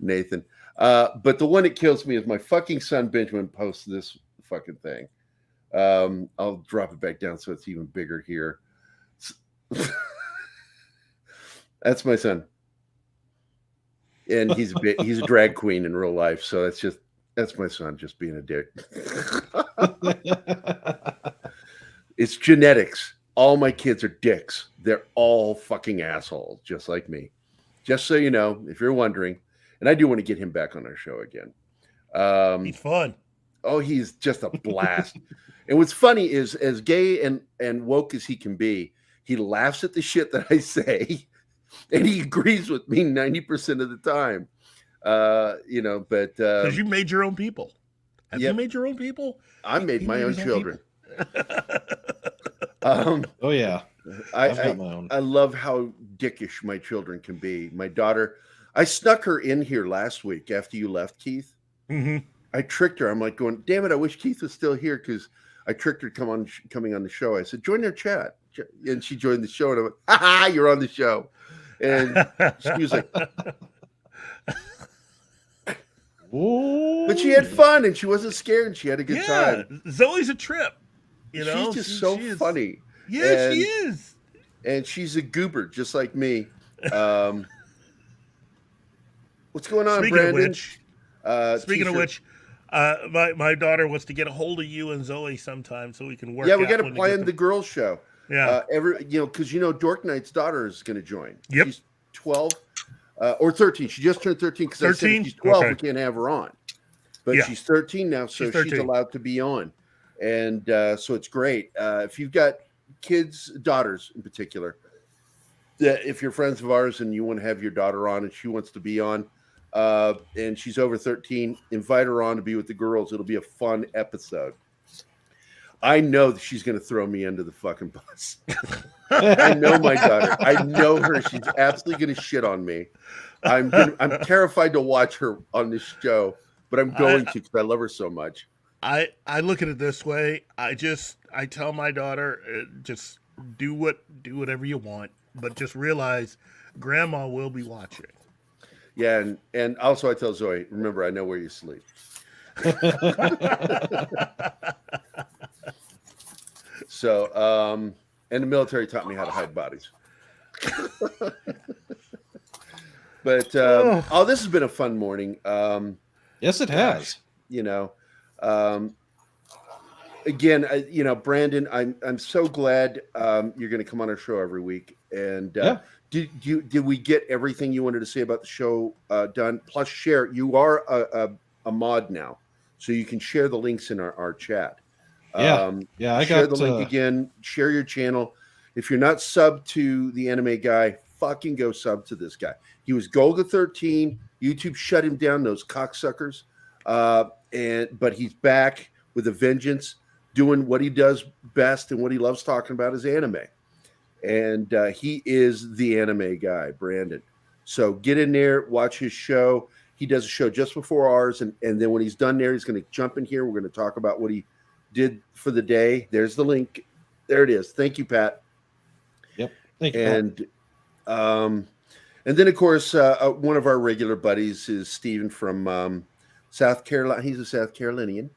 Nathan. But the one that kills me is my fucking son Benjamin posts this fucking thing. I'll drop it back down so it's even bigger here. That's my son. And he's a drag queen in real life. So that's my son just being a dick. It's genetics. All my kids are dicks. They're all fucking assholes, just like me. Just so you know, if you're wondering. And I do want to get him back on our show again. He's fun. Oh, he's just a blast. And what's funny is, as gay and woke as he can be, he laughs at the shit that I say, and he agrees with me 90% of the time. You know, but because you made your own people. Have Yep. you made your own people? I made my own his children. Oh yeah, I've got my own. I love how dickish my children can be. My daughter, I snuck her in here last week after you left, Keith. Mm-hmm. I tricked her. I'm like going, damn it, I wish Keith was still here, because I tricked her coming on the show. I said, join their chat. And she joined the show, and I went, ha ha, you're on the show. And she was like, but she had fun, and she wasn't scared, and she had a good time. Zoe's a trip. You know, she's just so funny. Yeah, she is. And she's a goober, just like me. What's going on, Brandon? Speaking of which, my daughter wants to get a hold of you and Zoe sometime so we can work. Yeah, we got to plan the girls' show. Yeah, because Dork Knight's daughter is going to join. Yep, she's 12 or 13. She just turned 13 because I said if she's 12, we can't have her on. But she's 13 now, so she's allowed to be on, and so it's great. If you've got kids, daughters in particular, that if you're friends of ours and you want to have your daughter on and she wants to be on, and she's over 13, invite her on to be with the girls. It'll be a fun episode. I know that she's going to throw me under the fucking bus. I know my daughter. I know her. She's absolutely going to shit on me. I'm terrified to watch her on this show, but I'm going to because I love her so much. I look at it this way. I tell my daughter, just do whatever you want, but just realize Grandma will be watching. Yeah, and also I tell Zoe, remember, I know where you sleep. So, and the military taught me how to hide bodies. But this has been a fun morning. Yes, it has. Again, Brandon, I'm so glad you're going to come on our show every week. And did we get everything you wanted to say about the show done? Plus, share. You are a mod now, so you can share the links in our chat. I share the link again. Share your channel. If you're not sub to the anime guy, fucking go sub to this guy. He was Golga 13. YouTube shut him down, those cocksuckers. But he's back with a vengeance, doing what he does best and what he loves talking about is anime. And he is the anime guy, Brandon. So get in there, watch his show. He does a show just before ours, and then when he's done there, he's going to jump in here. We're going to talk about what he did for the day. There's the link. There it is. Thank you, Pat. Yep. Thank you. And then, of course, one of our regular buddies is Steven from South Carolina. He's a South Carolinian,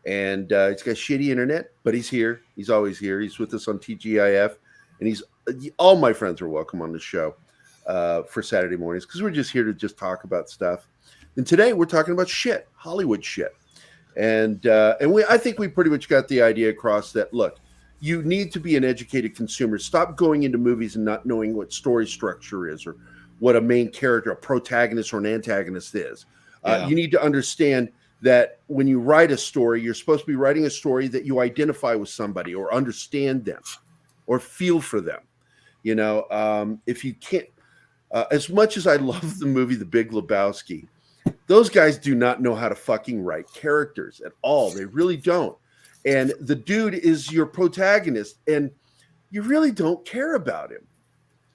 and he's got shitty internet, but he's here. He's always here. He's with us on TGIF, and all my friends are welcome on the show for Saturday mornings because we're just here to just talk about stuff. And today we're talking about shit, Hollywood shit. And I think we pretty much got the idea across that, look, you need to be an educated consumer. Stop going into movies and not knowing what story structure is or what a main character, a protagonist or an antagonist is. You need to understand that when you write a story, you're supposed to be writing a story that you identify with somebody or understand them or feel for them. If you can't, as much as I love the movie The Big Lebowski, those guys do not know how to fucking write characters at all. They really don't. And the dude is your protagonist, and you really don't care about him.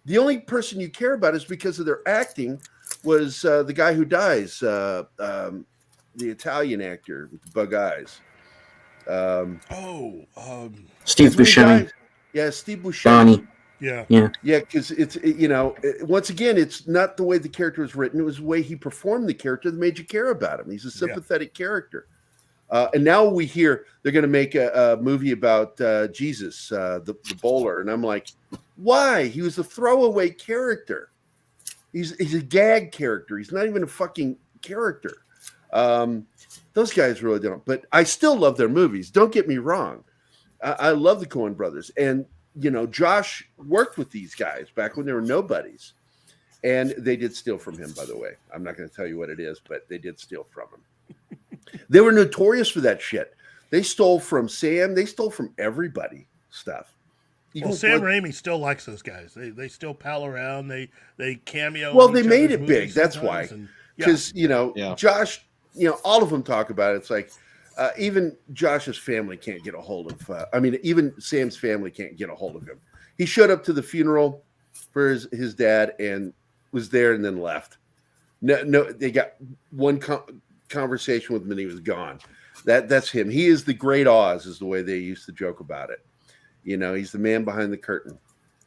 The only person you care about is because of their acting was the guy who dies, the Italian actor with the bug eyes. Steve Buscemi. Yeah, Steve Buscemi. Donnie. Yeah, because once again, it's not the way the character was written. It was the way he performed the character that made you care about him. He's a sympathetic character. And now we hear they're going to make a movie about Jesus, the bowler. And I'm like, why? He was a throwaway character. He's a gag character. He's not even a fucking character. Those guys really don't. But I still love their movies. Don't get me wrong. I love the Coen brothers. And Josh worked with these guys back when they were nobodies, and they did steal from him, by the way. I'm not going to tell you what it is, but they did steal from him. They were notorious for that shit. They stole from Sam. They stole from everybody stuff. Well, Sam Raimi still likes those guys. They still pal around. They cameo. Well, in they each made other's it big. movies That's sometimes, why. and- Because Josh, all of them talk about it. It's like even Josh's family can't get a hold of. Even Sam's family can't get a hold of him. He showed up to the funeral for his dad and was there and then left. No, they got one conversation with him and he was gone. That's him. He is the Great Oz, is the way they used to joke about it. He's the man behind the curtain,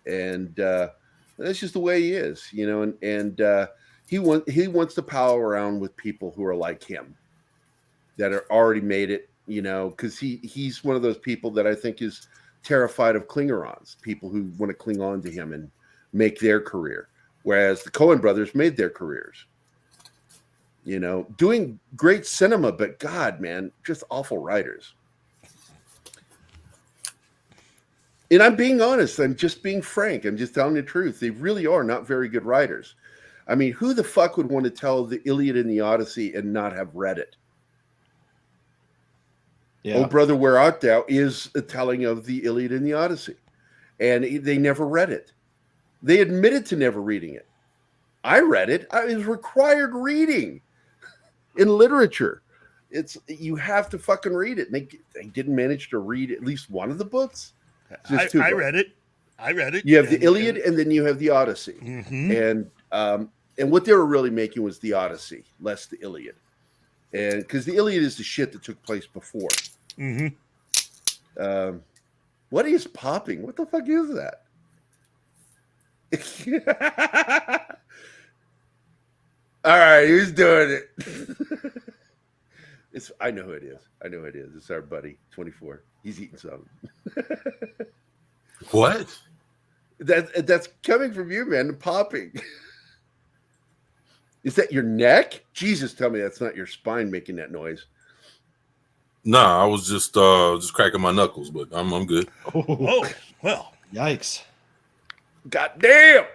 and that's just the way he is. And he wants to pal around with people who are like him, that are already made it. Because he's one of those people that I think is terrified of Klingerons, people who want to cling on to him and make their career, whereas the Coen brothers made their careers. Doing great cinema, but God, man, just awful writers. And I'm being honest. I'm just being frank. I'm just telling the truth. They really are not very good writers. I mean, who the fuck would want to tell the Iliad and the Odyssey and not have read it? Yeah. Oh, Brother, Where Art Thou is a telling of the Iliad and the Odyssey. And they never read it. They admitted to never reading it. I read it. It was required reading in literature. You have to fucking read it. And they didn't manage to read at least one of the books. I read it. You have the Iliad, and then you have the Odyssey. Mm-hmm. And what they were really making was the Odyssey, less the Iliad. And because the Iliad is the shit that took place before. Mm-hmm. What is popping? What the fuck is that? All right, who's doing it? I know who it is. It's our buddy, 24. He's eating something. What? That's coming from you, man. Popping. Is that your neck? Jesus, tell me that's not your spine making that noise. Nah, I was just cracking my knuckles, but I'm good. Oh, well, yikes! God damn.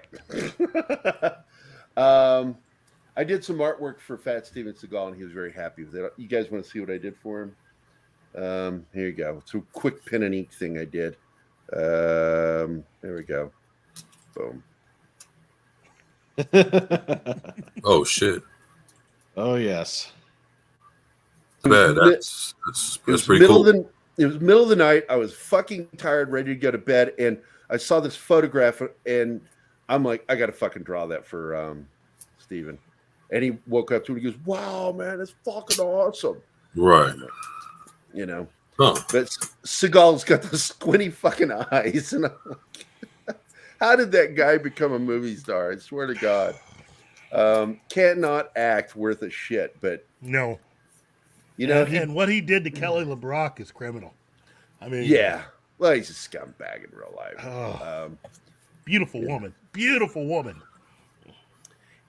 I did some artwork for Fat Steven Seagal, and he was very happy with it. You guys want to see what I did for him? Here you go. It's a quick pen and ink thing I did. There we go. Boom. Oh shit! Oh yes. Bad. That's pretty cool. It was middle of the night. I was fucking tired, ready to go to bed, and I saw this photograph, and I'm like, I got to fucking draw that for Steven. And he woke up to it. He goes, "Wow, man, it's fucking awesome." Right. Huh. But Seagal's got those squinty fucking eyes, and I'm like, how did that guy become a movie star? I swear to God, cannot act worth a shit. But no, and what he did to Kelly LeBrock is criminal. I mean, yeah, well, he's a scumbag in real life. Oh, beautiful woman, beautiful woman.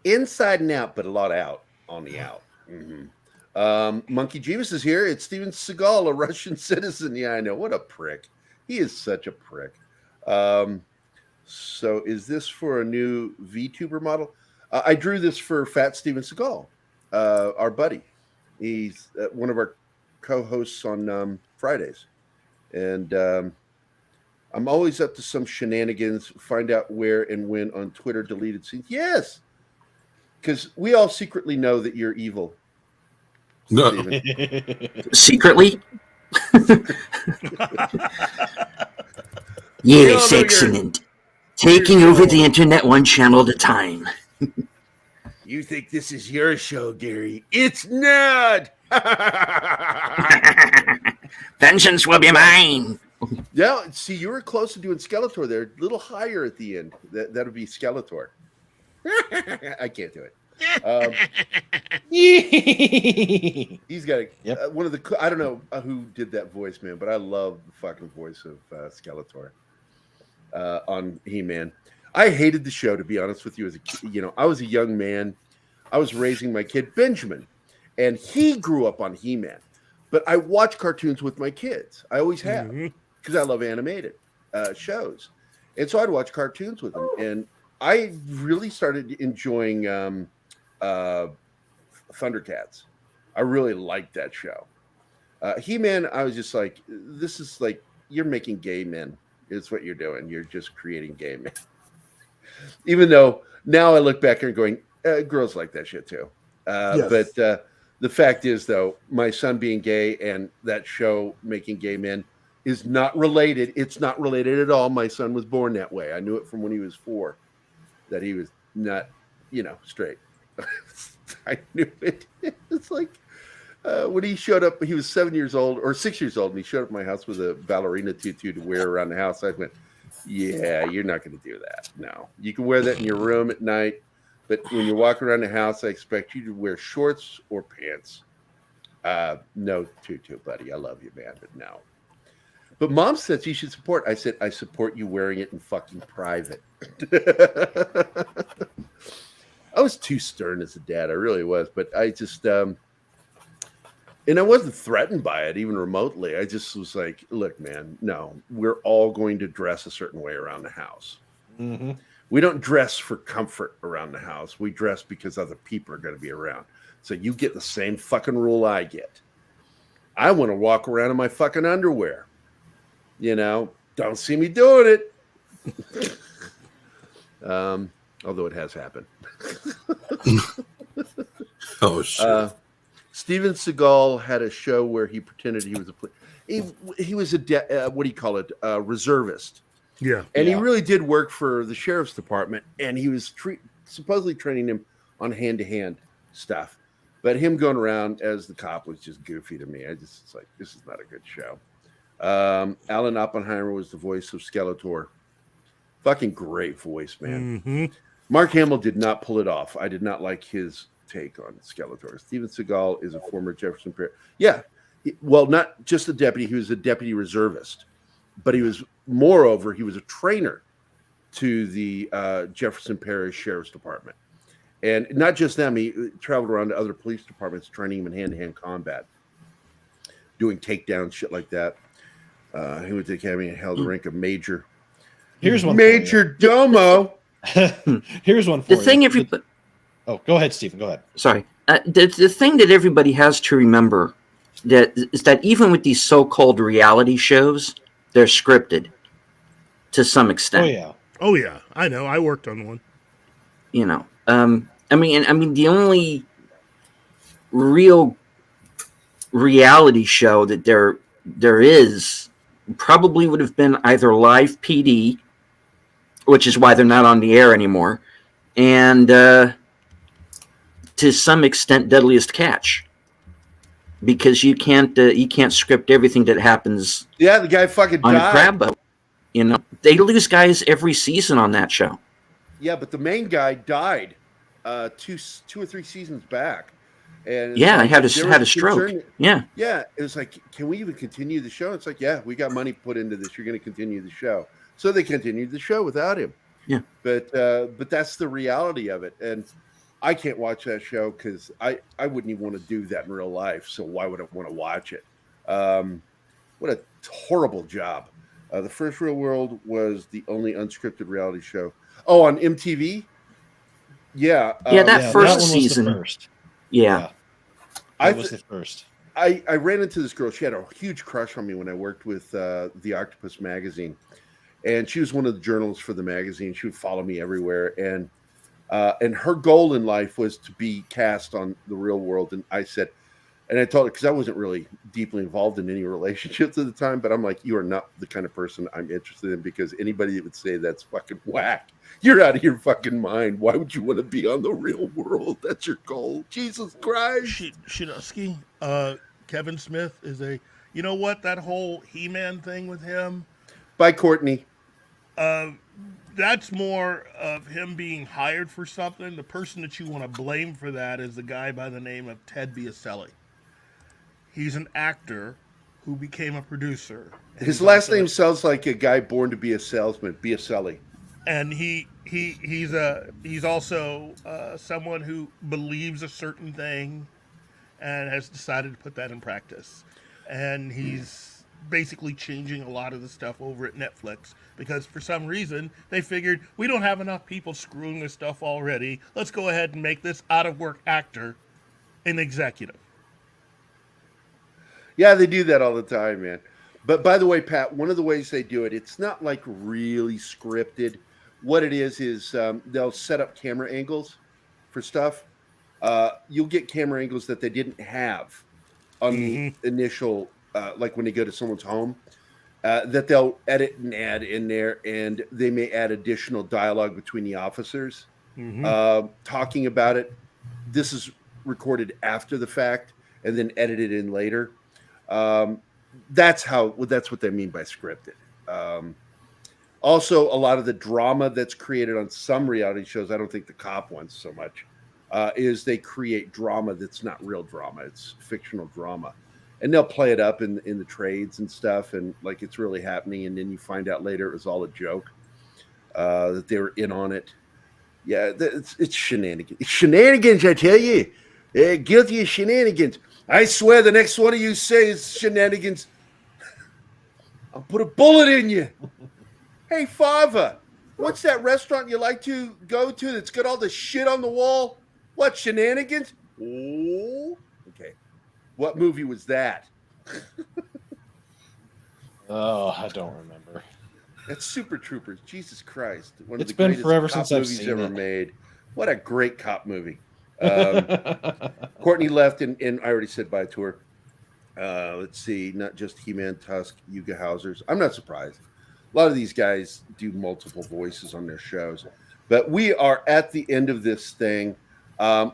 Inside and out, but a lot out on the out. Mm-hmm. Monkey Jeeves is here. It's Steven Seagal, a Russian citizen. Yeah, I know. What a prick. He is such a prick. So is this for a new VTuber model? I drew this for Fat Steven Seagal, our buddy. He's one of our co-hosts on Fridays. And I'm always up to some shenanigans. Find out where and when on Twitter deleted scenes. Yes. Because we all secretly know that you're evil. No. Secretly? Yes, excellent. Taking over the internet one channel at a time. You think this is your show, Gary? It's not! Vengeance will be mine. Yeah, see, you were close to doing Skeletor there. A little higher at the end. That would be Skeletor. I can't do it. He's got one of the. I don't know who did that voice, man, but I love the fucking voice of Skeletor on He-Man. I hated the show, to be honest with you. As I was a young man. I was raising my kid Benjamin, and he grew up on He-Man. But I watch cartoons with my kids. I always have because I love animated shows, and so I'd watch cartoons with them. And I really started enjoying Thundercats. I really liked that show. He-Man, I was just like, this is like, you're making gay men. Is what you're doing. You're just creating gay men. Even though now I look back and going, girls like that shit too. Yes. But the fact is, though, my son being gay and that show making gay men is not related. It's not related at all. My son was born that way. I knew it from when he was 4, that he was not, straight. I knew it. It's like when he showed up, he was 7 years old or 6 years old, and he showed up at my house with a ballerina tutu to wear around the house. I went, yeah, you're not going to do that. No, you can wear that in your room at night. But when you walk around the house, I expect you to wear shorts or pants. No tutu, buddy. I love you, man, but no. But Mom says you should support. I said, I support you wearing it in fucking private. I was too stern as a dad. I really was. But I just, and I wasn't threatened by it even remotely. I just was like, look, man, no, we're all going to dress a certain way around the house. Mm-hmm. We don't dress for comfort around the house. We dress because other people are going to be around. So you get the same fucking rule I get. I want to walk around in my fucking underwear. Don't see me doing it. Although it has happened. Oh, shit. Steven Seagal had a show where he pretended he was he was a what do you call it? Reservist. Yeah. And he really did work for the sheriff's department, and he was supposedly training him on hand-to-hand stuff. But him going around as the cop was just goofy to me. It's like, this is not a good show. Alan Oppenheimer was the voice of Skeletor. Fucking great voice, man. Mm-hmm. Mark Hamill did not pull it off. I did not like his take on Skeletor. Steven Seagal is a former Jefferson Parish. Yeah. Well, not just a deputy. He was a deputy reservist. But he was, moreover, he was a trainer to the Jefferson Parish Sheriff's Department. And not just them, he traveled around to other police departments training them in hand-to-hand combat, doing takedowns, shit like that. He went to the academy and held the rank of major. Here's one. Major Domo. Here's one for The thing everybody... Oh, go ahead, Stephen. Go ahead. Sorry. The thing that everybody has to remember is that even with these so-called reality shows, they're scripted to some extent. Oh yeah. I know. I worked on one. I mean, the only real reality show that there is probably would have been either Live PD, which is why they're not on the air anymore, and to some extent, Deadliest Catch. Because you can't script everything that happens. Yeah, the guy fucking on died. a crab boat. They lose guys every season on that show. Yeah, but the main guy died 2 or 3 seasons back, and I had a stroke. Yeah, it was like, can we even continue the show? It's like, yeah, we got money put into this. You're going to continue the show, so they continued the show without him. Yeah, but that's the reality of it, and I can't watch that show because I wouldn't even want to do that in real life. So why would I want to watch it? What a horrible job. The First Real World was the only unscripted reality show. Oh, on MTV? Yeah. That first that season. Was the first. Yeah. That was the first. I ran into this girl. She had a huge crush on me when I worked with the Octopus magazine. And she was one of the journalists for the magazine. She would follow me everywhere. And her goal in life was to be cast on The Real World. And I said, and I told her, because I wasn't really deeply involved in any relationships at the time, but I'm like, you are not the kind of person I'm interested in, because anybody that would say that's fucking whack, you're out of your fucking mind. Why would you want to be on The Real World? That's your goal. Jesus Christ. Shinosky, Kevin Smith is you know what, that whole He-Man thing with him? By Courtney. That's more of him being hired for something. The person that you want to blame for that is the guy by the name of Ted Biaselli. He's an actor who became a producer. His last name sounds like a guy born to be a salesman, Biaselli. And he's also someone who believes a certain thing and has decided to put that in practice. And he's basically changing a lot of the stuff over at Netflix because for some reason they figured we don't have enough people screwing this stuff already. Let's go ahead and make this out of work actor an executive. Yeah, they do that all the time, man. But by the way, Pat, one of the ways they do it, it's not like really scripted. What it is they'll set up camera angles for stuff. You'll get camera angles that they didn't have on the initial, like when they go to someone's home, that they'll edit and add in there, and they may add additional dialogue between the officers talking about it. This is recorded after the fact and then edited in later. That's what they mean by scripted. Also, a lot of the drama that's created on some reality shows, I don't think the cop ones so much, is they create drama that's not real drama. It's fictional drama. And they'll play it up in the trades and stuff, and like it's really happening, and then you find out later it was all a joke, that they were in on it. Yeah, it's shenanigans. It's shenanigans, I tell you. Guilty of shenanigans. I swear the next one of you says shenanigans, I'll put a bullet in you. Hey, Father, what's that restaurant you like to go to that's got all the shit on the wall? What, shenanigans? Oh, okay. What movie was that? Oh, I don't remember. That's Super Troopers. Jesus Christ. One It's of the been greatest forever cop since I've movies seen ever it. made. What a great cop movie. Courtney left, and I already said bye to her. Let's see, not just He-Man, Tusk, Yuga Hausers. I'm not surprised. A lot of these guys do multiple voices on their shows. But we are at the end of this thing.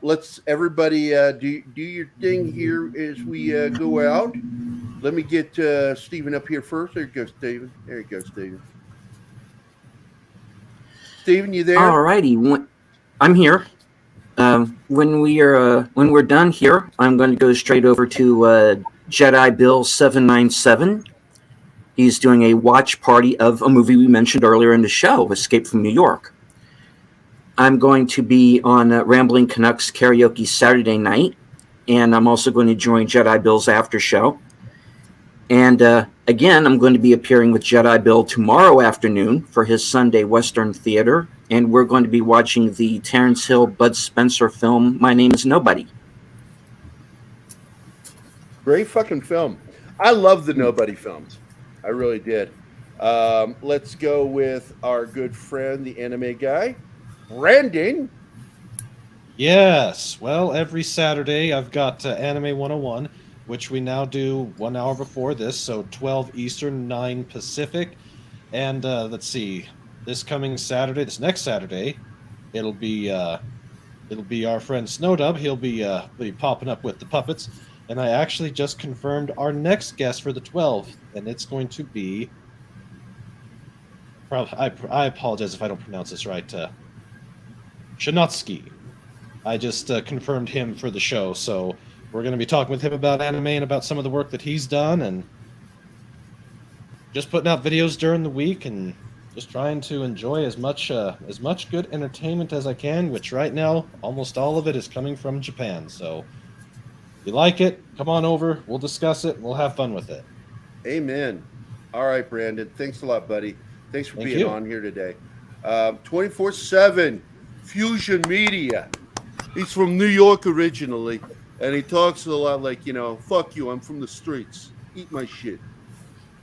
Let's everybody do your thing here as we go out. Let me get Steven up here first. There you go, Steven. There you go, Steven. Steven, you there? All righty, I'm here. When we're done here, I'm going to go straight over to Jedi Bill 797. He's doing a watch party of a movie we mentioned earlier in the show, Escape from New York. I'm going to be on Rambling Canucks Karaoke Saturday night, and I'm also going to join Jedi Bill's after show. And again, I'm going to be appearing with Jedi Bill tomorrow afternoon for his Sunday Western Theater, and we're going to be watching the Terrence Hill, Bud Spencer film, My Name is Nobody. Great fucking film. I love the Nobody films. I really did. Let's go with our good friend, the anime guy, Brandon. Yes. Well, every Saturday I've got Anime 101, which we now do 1 hour before this, so 12 Eastern, 9 Pacific. And let's see, this next Saturday, it'll be our friend Snowdub. He'll be popping up with the puppets. And I actually just confirmed our next guest for the 12th, and it's going to be. I apologize if I don't pronounce this right. Shinotsky. I just confirmed him for the show, so we're going to be talking with him about anime and about some of the work that he's done, and just putting out videos during the week and just trying to enjoy as much good entertainment as I can, which right now almost all of it is coming from Japan. So if you like it, come on over. We'll discuss it. We'll have fun with it. Amen. All right, Brandon. Thanks a lot, buddy. Thanks for being on here today. 24/7 Fusion Media. He's from New York originally, and he talks a lot like, fuck you, I'm from the streets. Eat my shit.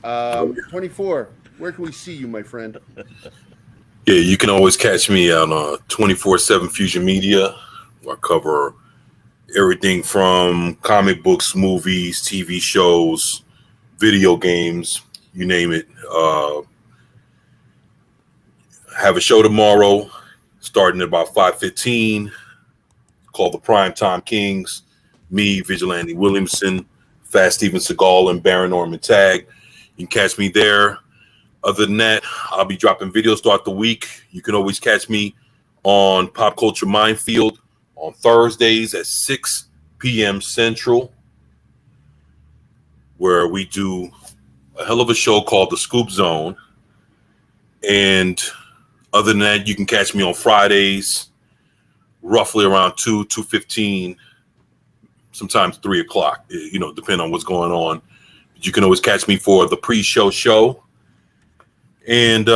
24, where can we see you, my friend? Yeah, you can always catch me on 24/7 Fusion Media. I cover everything from comic books, movies, TV shows, video games, you name it. Have a show tomorrow starting at about 5:15 called the Primetime Kings. Me, Vigilante Williamson, Fast Steven Seagal, and Baron Norman Tag. You can catch me there. Other than that, I'll be dropping videos throughout the week. You can always catch me on Pop Culture Minefield on Thursdays at 6 p.m. Central, where we do a hell of a show called The Scoop Zone. And other than that, you can catch me on Fridays, roughly around 2:15, sometimes 3 o'clock, depending on what's going on. But you can always catch me for the pre-show show. And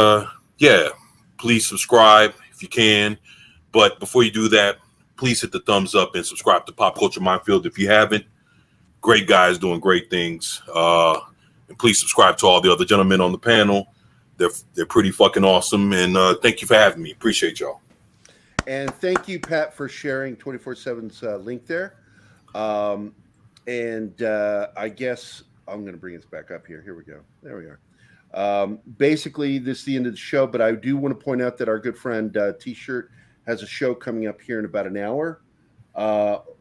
please subscribe if you can. But before you do that, please hit the thumbs up and subscribe to Pop Culture Minefield if you haven't. great guys doing great things. And please subscribe to all the other gentlemen on the panel. They're pretty fucking awesome. And thank you for having me. Appreciate y'all. And thank you, Pat, for sharing 24/7's link there. I guess I'm going to bring us back up here. Here we go. There we are. Basically, this is the end of the show, but I do want to point out that our good friend T-Shirt has a show coming up here in about an hour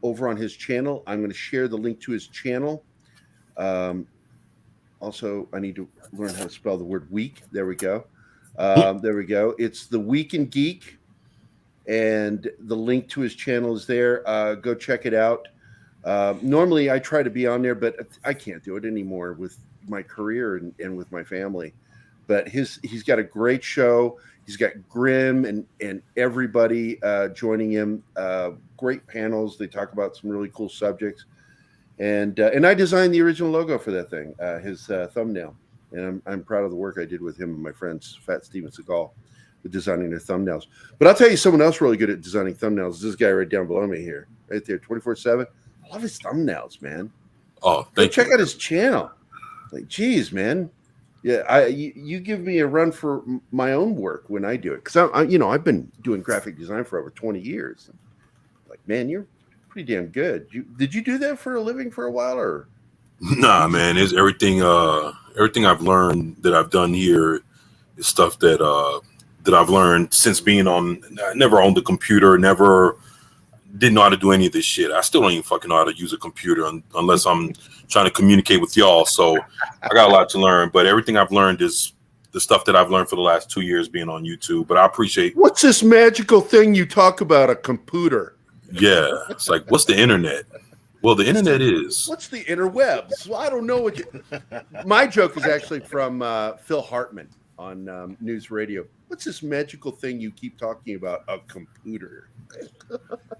over on his channel. I'm going to share the link to his channel. Also, I need to learn how to spell the word week. There we go. There we go. It's The Week in Geek, and the link to his channel is there. Go check it out. Normally, I try to be on there, but I can't do it anymore with my career and with my family. But he's got a great show. He's got Grimm and everybody joining him. Great panels. They talk about some really cool subjects. And I designed the original logo for that thing, his thumbnail. And I'm proud of the work I did with him and my friends, Fat Steven Seagal, with designing their thumbnails. But I'll tell you someone else really good at designing thumbnails. This guy right down below me here, right there, 24/7. I love his thumbnails, man. Oh, thank you. Check out his channel. Like, geez, man. Yeah, you give me a run for my own work when I do it, because I've been doing graphic design for over 20 years. Like, man, you're pretty damn good. Did you do that for a living for a while, or? Nah, man. It's everything. Everything I've learned that I've done here is stuff that I've learned since being on. I never owned a computer. Never didn't know how to do any of this shit. I still don't even fucking know how to use a computer unless I'm trying to communicate with y'all. So I got a lot to learn. But everything I've learned is the stuff that I've learned for the last 2 years being on YouTube. But I appreciate. What's this magical thing you talk about? A computer? Yeah, it's like, what's the internet? Well, the internet is. What's the interwebs? Well, I don't know what you. My joke is actually from Phil Hartman on News Radio. What's this magical thing you keep talking about? A computer?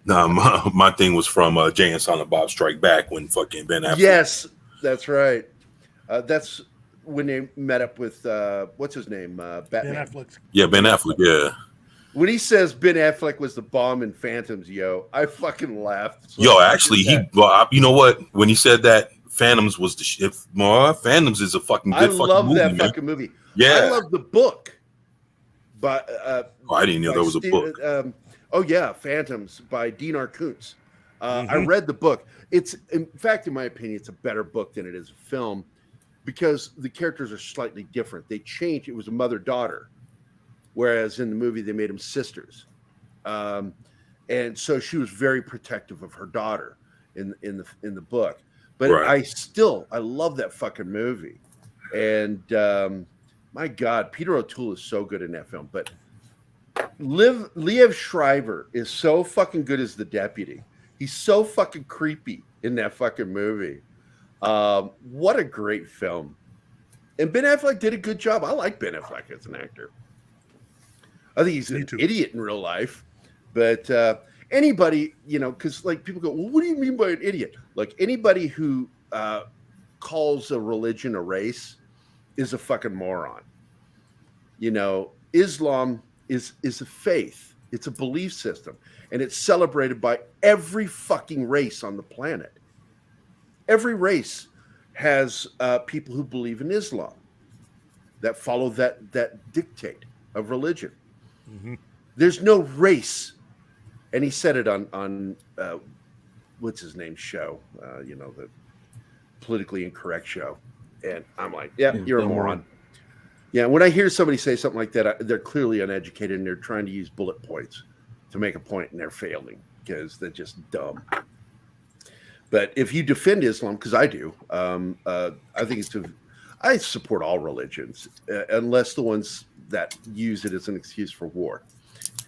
Nah, my thing was from Jay and Silent Bob Strike Back when fucking Ben Affleck. Yes, that's right. That's when they met up with what's his name? Batman. Ben Affleck. Yeah, Ben Affleck. Yeah. When he says Ben Affleck was the bomb in Phantoms, I fucking laughed. So Yo, actually, you know what? When he said that, Phantoms was the shit. Phantoms is a fucking good fucking movie. I love that fucking movie. Yeah, I love the book. But I didn't know there was a book. Oh yeah, Phantoms by Dinar Kuntz. I read the book. It's, in fact, in my opinion, it's a better book than it is a film because the characters are slightly different. They changed. It was a mother-daughter, whereas in the movie they made them sisters, and so she was very protective of her daughter in the book. But right. I love that fucking movie, and my God, Peter O'Toole is so good in that film. But Liev Schreiber is so fucking good as the deputy. He's so fucking creepy in that fucking movie. What a great film. And Ben Affleck did a good job. I like Ben Affleck as an actor. I think he's an idiot in real life. But anybody, because like people go, well, what do you mean by an idiot? Like anybody who calls a religion a race is a fucking moron. Islam is a faith. It's a belief system. And it's celebrated by every fucking race on the planet. Every race has people who believe in Islam that follow that dictate of religion. Mm-hmm. There's no race. And he said it on what's his name show, the politically incorrect show. And I'm like, yeah, you're a moron. Yeah, when I hear somebody say something like that, they're clearly uneducated and they're trying to use bullet points to make a point, and they're failing because they're just dumb. But if you defend Islam, because I do, I think I support all religions, unless the ones that use it as an excuse for war.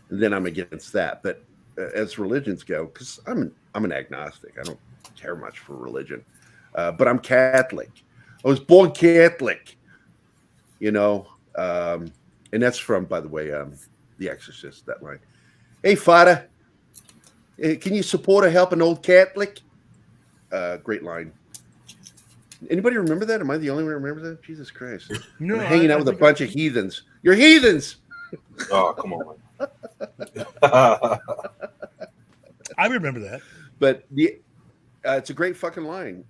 And then I'm against that. But as religions go, because I'm an agnostic, I don't care much for religion, but I'm Catholic. I was born Catholic. And that's from, by the way, The Exorcist, that line. Hey, Father, can you support or help an old Catholic? Great line. Anybody remember that? Am I the only one who remembers that? Jesus Christ. No, I'm hanging out with a bunch of heathens. You're heathens. Oh, come on. I remember that. But It's a great fucking line.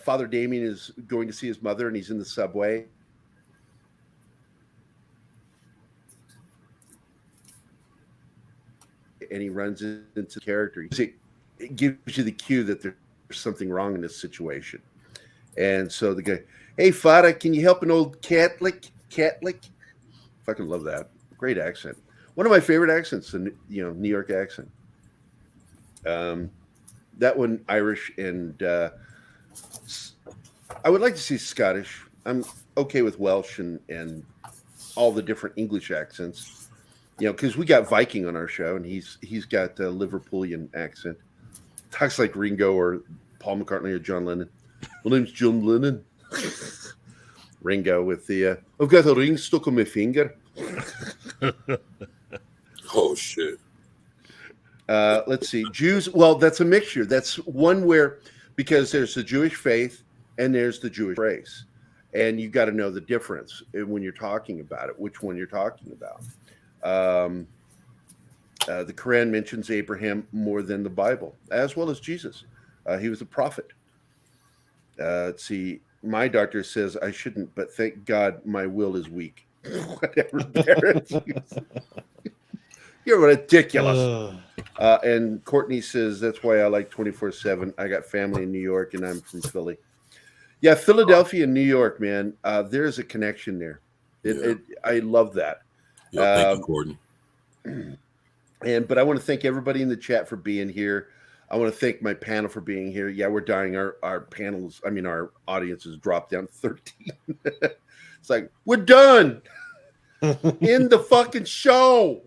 Father Damien is going to see his mother, and he's in the subway. And he runs into character. It gives you the cue that there's something wrong in this situation. And so the guy, hey, Father, can you help an old Catholic? Fucking love that. Great accent. One of my favorite accents, the New York accent. That one, Irish, and I would like to see Scottish. I'm okay with Welsh and all the different English accents. Because we got Viking on our show, and he's got a Liverpoolian accent. Talks like Ringo or Paul McCartney or John Lennon. My name's John Lennon. Ringo with the I've got a ring stuck on my finger. Oh shit. Let's see. Jews. Well, that's a mixture. That's one where, because there's the Jewish faith and there's the Jewish race, and you got to know the difference when you're talking about it, which one you're talking about. The Quran mentions Abraham more than the Bible, as well as Jesus. He was a prophet. Let's see. My doctor says I shouldn't, but thank God my will is weak. Whatever, parents. You're ridiculous. And Courtney says that's why I like 24/7. I got family in New York, and I'm from Philly. Yeah, Philadelphia and New York, man. There's a connection there. I love that. Yeah, thank you, Gordon. But I want to thank everybody in the chat for being here. I want to thank my panel for being here. Yeah, we're dying. Our panels, our audience has dropped down 13. It's like, we're done. In the fucking show.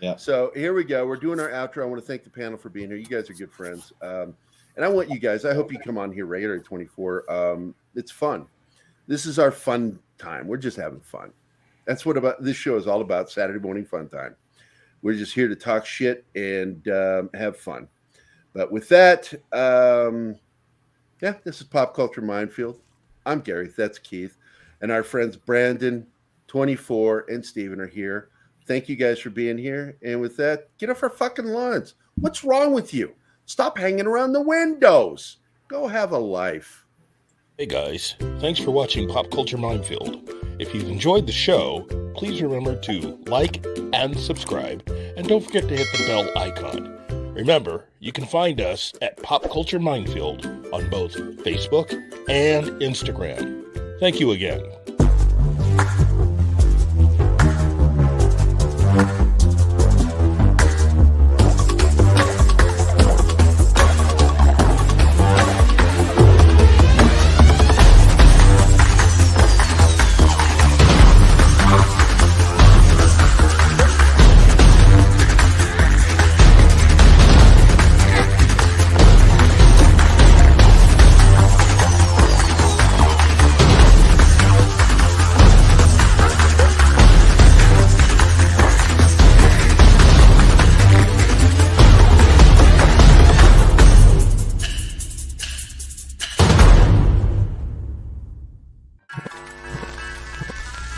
Yeah. So here we go. We're doing our outro. I want to thank the panel for being here. You guys are good friends. And I want you guys, I hope you come on here regularly at 24. It's fun. This is our fun time. We're just having fun. That's what this show is all about, Saturday morning fun time. We're just here to talk shit and have fun. But with that, this is Pop Culture Minefield. I'm Gary. That's Keith. And our friends Brandon, 24, and Steven are here. Thank you guys for being here. And with that, get off our fucking lawns. What's wrong with you? Stop hanging around the windows. Go have a life. Hey guys, thanks for watching Pop Culture Minefield. If you've enjoyed the show, please remember to like and subscribe, and don't forget to hit the bell icon. Remember, you can find us at Pop Culture Minefield on both Facebook and Instagram. Thank you again.